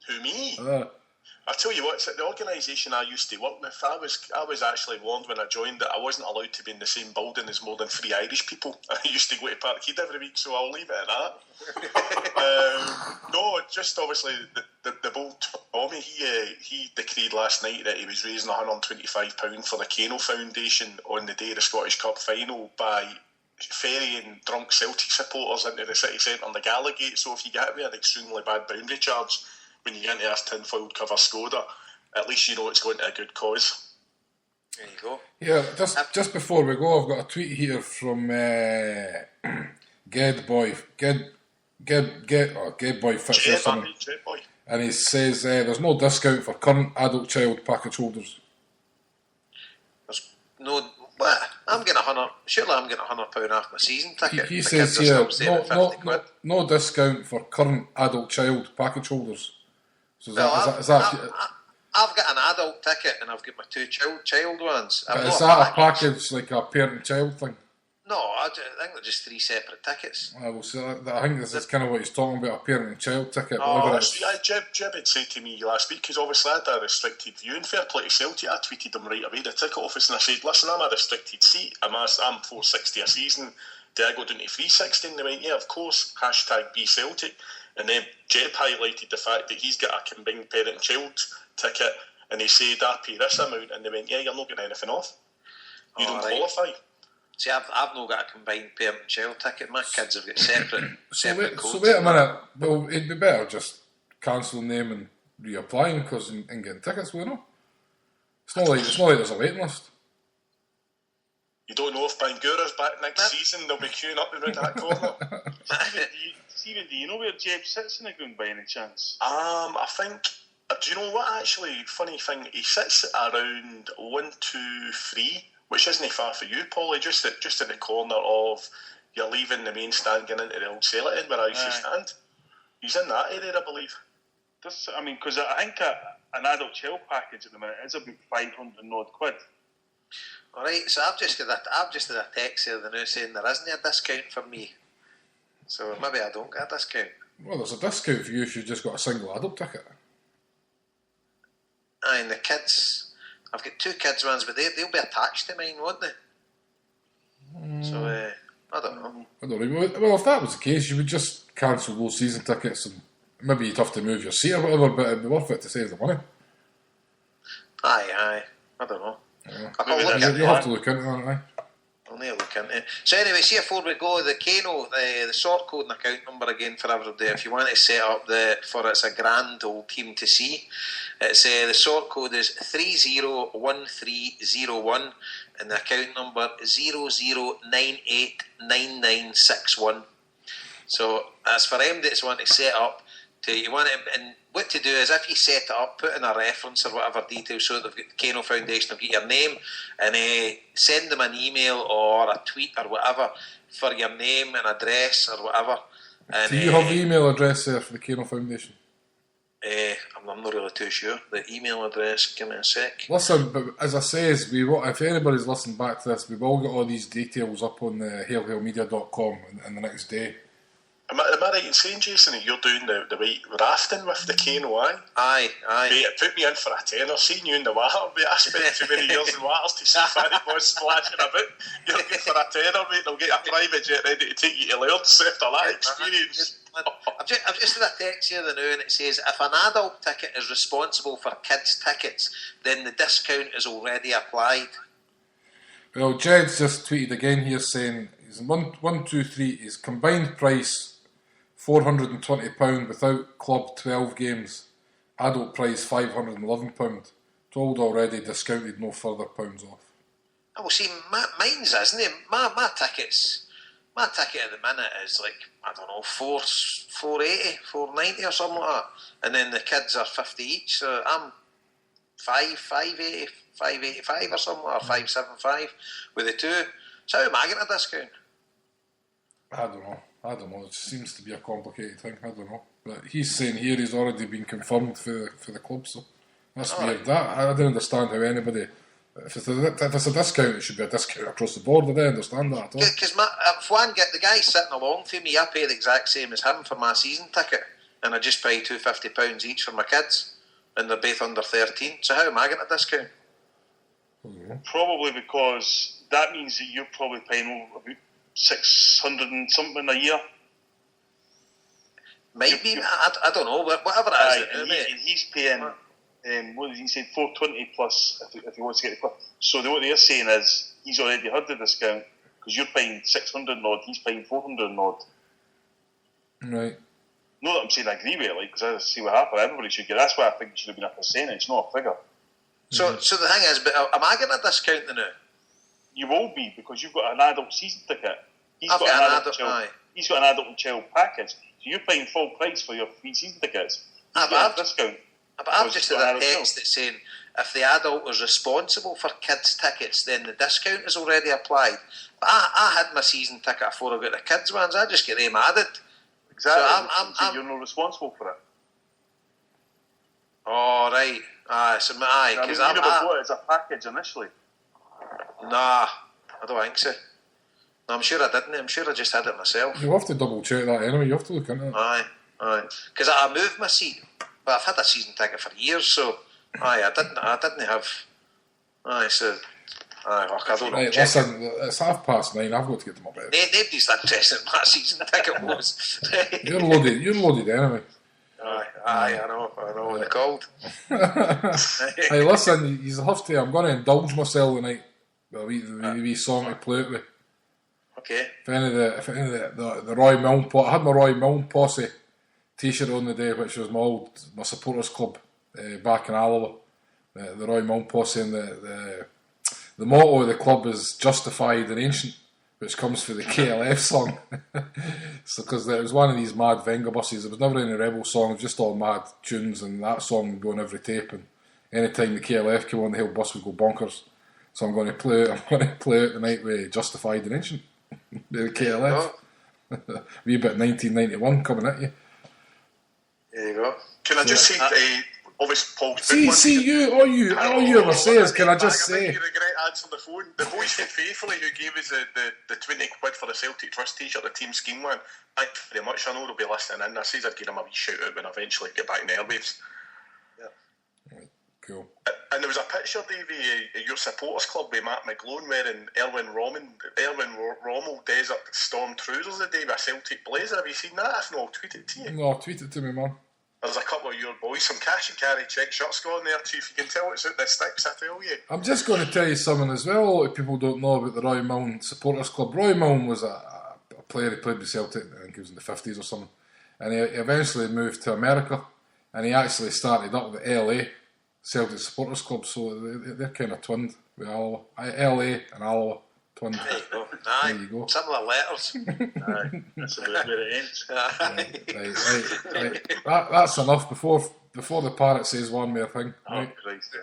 Who, me? I tell you what, the organisation I used to work with, I was actually warned when I joined that I wasn't allowed to be in the same building as more than 3 Irish people. I used to go to Parkhead every week, so I'll leave it at that. No, just obviously the bold Tommy, he decreed last night that he was raising £125 for the Kano Foundation on the day of the Scottish Cup final by ferrying drunk Celtic supporters into the city centre on the Gallagate. So if you get me an extremely bad boundary charge when you get into this tinfoiled cover Skoda, at least you know it's going to a good cause. There you go. Yeah, just before we go, I've got a tweet here from Gedboy Fitzgerald, and he says there's no discount for current adult child package holders. There's no. What? I'm getting £100 off my season ticket. He says here no discount for current adult child package holders. So is that I've got an adult ticket and I've got my 2 child ones. Is that a package like a parent and child thing? No, I think they're just 3 separate tickets. I think this is kind of what he's talking about, a parent and child ticket. Jeb had said to me last week, because obviously I had a restricted view, and fair play to Celtic, I tweeted them right away, the ticket office, and I said, listen, I'm a restricted seat, I'm $460 a season, do I go down to $360? And they went, yeah, of course, #BeCeltic. And then Jeb highlighted the fact that he's got a combined parent and child ticket, and he said, I pay this amount, and they went, yeah, you're not getting anything off. You don't qualify. See, I've not got a combined parent and child ticket. My kids have got separate codes. So wait a minute. Well, it'd be better just cancelling them and reapplying and getting tickets, wouldn't it? It's not like there's a waiting list. You don't know if Bangura's back next season, they'll be queuing up around that corner. Stephen, do you know where Jeb sits in the ground by any chance? I think. Do you know what? Actually, funny thing, he sits around 1, 2, 3, which isn't far for you, Paulie. Just at the corner of you're leaving the main stand, getting into the old Celtic where I used to stand. He's in that area, I believe. Because I think an adult child package at the minute is about 500 and odd quid. All right, so I've just had a text here now saying there isn't a discount for me. So maybe I don't get a discount. Well, there's a discount for you if you've just got a single adult ticket. And the kids, I've got 2 kids ones, but they'll be attached to mine, won't they? So I don't know. Well, if that was the case, you would just cancel those season tickets, and maybe you'd have to move your seat or whatever, but it'd be worth it to save the money. Aye, I don't know. Yeah. You'll have to look into that, aye. I'll need a look into it. So anyway, see, before we go, the Kano, the sort code and account number again for everybody. If you want to set up it's a grand old team to see. It's the sort code is 301301 and the account number 00989961. So as for them that's want to set up, and what to do is if you set it up, put in a reference or whatever details so they've got the Kano Foundation, they've got your name, and send them an email or a tweet or whatever for your name and address or whatever. And, do you have the email address there for the Kano Foundation? I'm not really too sure. The email address, give me a sec. Listen, but as I say, if anybody's listening back to this, we've all got all these details up on the hailhailmedia.com in the next day. Am I right in saying, Jason, that you're doing the white rafting with the Kano, Aye. Mate, it put me in for a tenner. Seeing you in the water, mate, I spent too many years in waters to see Fanny boys splashing about. You're good for a tenner, mate. They'll get a private jet ready to take you to Laird's after that experience. I've just had a text here now, and it says if an adult ticket is responsible for kids' tickets, then the discount is already applied. Well, Jed's just tweeted again here saying he's 123. His combined price £420 without club 12 games. Adult price £511. Told already, discounted, no further pounds off. Oh, well, see, mine's isn't it? My tickets. My ticket at the minute is like, I don't know, 480, 490 or something like that. And then the kids are 50 each, so I'm 580, 585 or something, or 575 with the two. So how am I getting a discount? I don't know. It seems to be a complicated thing. I don't know. But he's saying here he's already been confirmed for the club, so that's weird. I don't understand how anybody... If it's a discount, it should be a discount across the board. I don't understand that at all. Because the guy sitting along for me, I pay the exact same as him for my season ticket, and I just pay £250 each for my kids, and they're both under 13. So how am I getting a discount? Probably because that means that you're probably paying about 600 and something a year. Might be. I don't know. Whatever it is. And he's paying. What did he say? 420 plus if he wants to get the club. So what they're saying is he's already had the discount because you're paying 600 and odd, he's paying 400 and odd. Right. Not that I'm saying I agree with it, because I see what happened. Everybody should get. That's why I think it should have been a percentage, not a figure. So the thing is, but am I getting a discount now? You will be because you've got an adult season ticket. He's got an adult and child package. So you're paying full price for your free season tickets. He's got a discount. But I've just had a text that's saying if the adult is responsible for kids' tickets, then the discount is already applied. But I had my season ticket before I got the kids' ones. I just get them added. Exactly. So you're not responsible for it. Oh, right. Because you never bought it as a package initially. Nah, I don't think so. No, I'm sure I didn't. I'm sure I just had it myself. You'll have to double check that anyway. You have to look into it. Aye. Because I moved my seat, but I've had a season ticket for years, so I didn't have. I don't know. Right, listen, it's 9:30. I've got to get to my bed. Nobody's interested in my season ticket was. You're loaded anyway. I know. They're cold. Hey, listen, you have to. I'm going to indulge myself tonight with a wee song to play it with. Okay. If any of the Roy Milne I had my Roy Milne posse T-shirt on the day, which was my supporters club back in Alloa. The Roy Milne posse, and the motto of the club is "Justified and Ancient," which comes from the KLF song. So, because it was one of these mad Venga buses, there was never any rebel song, it was just all mad tunes, and that song would go on every tape. And anytime the KLF came on, the whole bus would go bonkers. So I'm going to play it tonight with "Justified and Ancient." The KLF. Wee bit 1991 coming at you. There you go. Can I just say, obviously, Paul. All you ever say is, can I just say? You regret answering the phone. The boys who faithfully who gave us the 20 quid for the Celtic Trust T-shirt, the Team Scheme one. Thank you very much. I know they'll be listening in. I says I'd give them a wee shout out when I eventually get back in the airwaves. Right, cool. And there was a picture, Davey, of your supporters club with Matt McGlone wearing Erwin Rommel Desert Storm trousers the day with a Celtic blazer. Have you seen that? If not, I'll tweet it to you. No, tweet it to me, man. There's a couple of your boys, some cash and carry check shirts going there too. If you can tell it's out the sticks, I tell you. I'm just going to tell you something as well. A lot of people don't know about the Roy Milne supporters club. Roy Milne was a player who played with Celtic, I think he was in the 50s or something, and he eventually moved to America, and he actually started up with LA Celtic supporters club, so they're kind of twinned with Alloa. LA and Alloa twin. There you go. Aye. There you go. Similar letters. Aye, that's about where it ends. Right. That's enough before the parrot says one more thing. Right. Oh, Christ,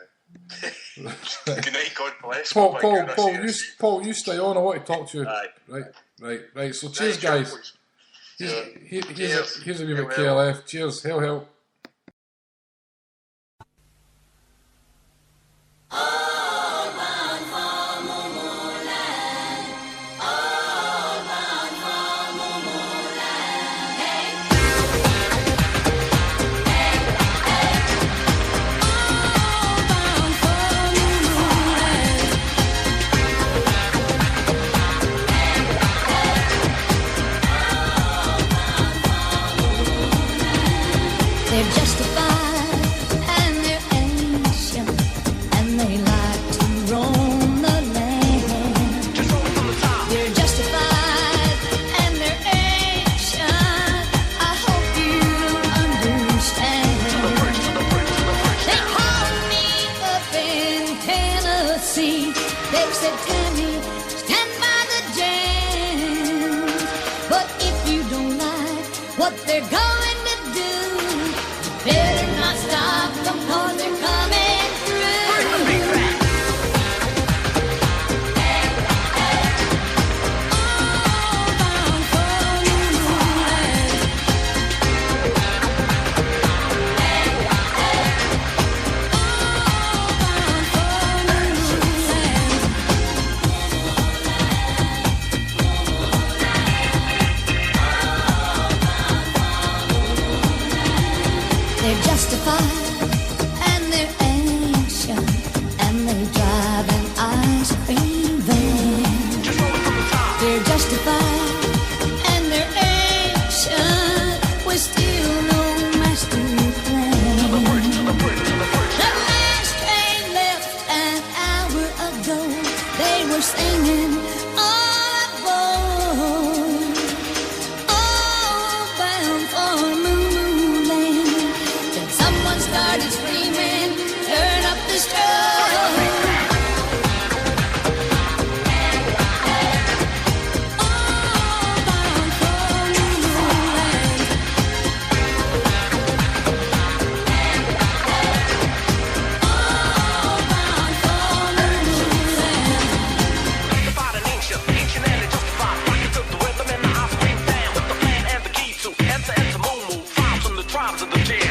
Good night, God bless. Paul, Goodness, you stay on. I want to talk to you. Aye. Right. So cheers, Night, guys. boys. Here's a wee bit Hell, hell. KLF. Cheers. Hell. They're justified and they're ancient and they like to roam the land. They're justified and they're ancient. I hope you understand. They called me up in Tennessee. They said, Tammy, stand by the jam. But if you don't like what they're going to do, better not stop them 'cause they're coming through. All bound for Moonland. All bound for Moonland. They're justified and they're ancient and they drive an ice cream van. They're justified and they're ancient with still no master plan. The last train left an hour ago. They were singing all aboard. All bound for Moonland. Then someone started screaming, turn up the strobe. All bound for Moonland. All bound for Moonland. Justified and ancient and justified. Rocket took the rhythm and the ice cream down with the plan and the key to enter Moon. Files from the tribes of the jam.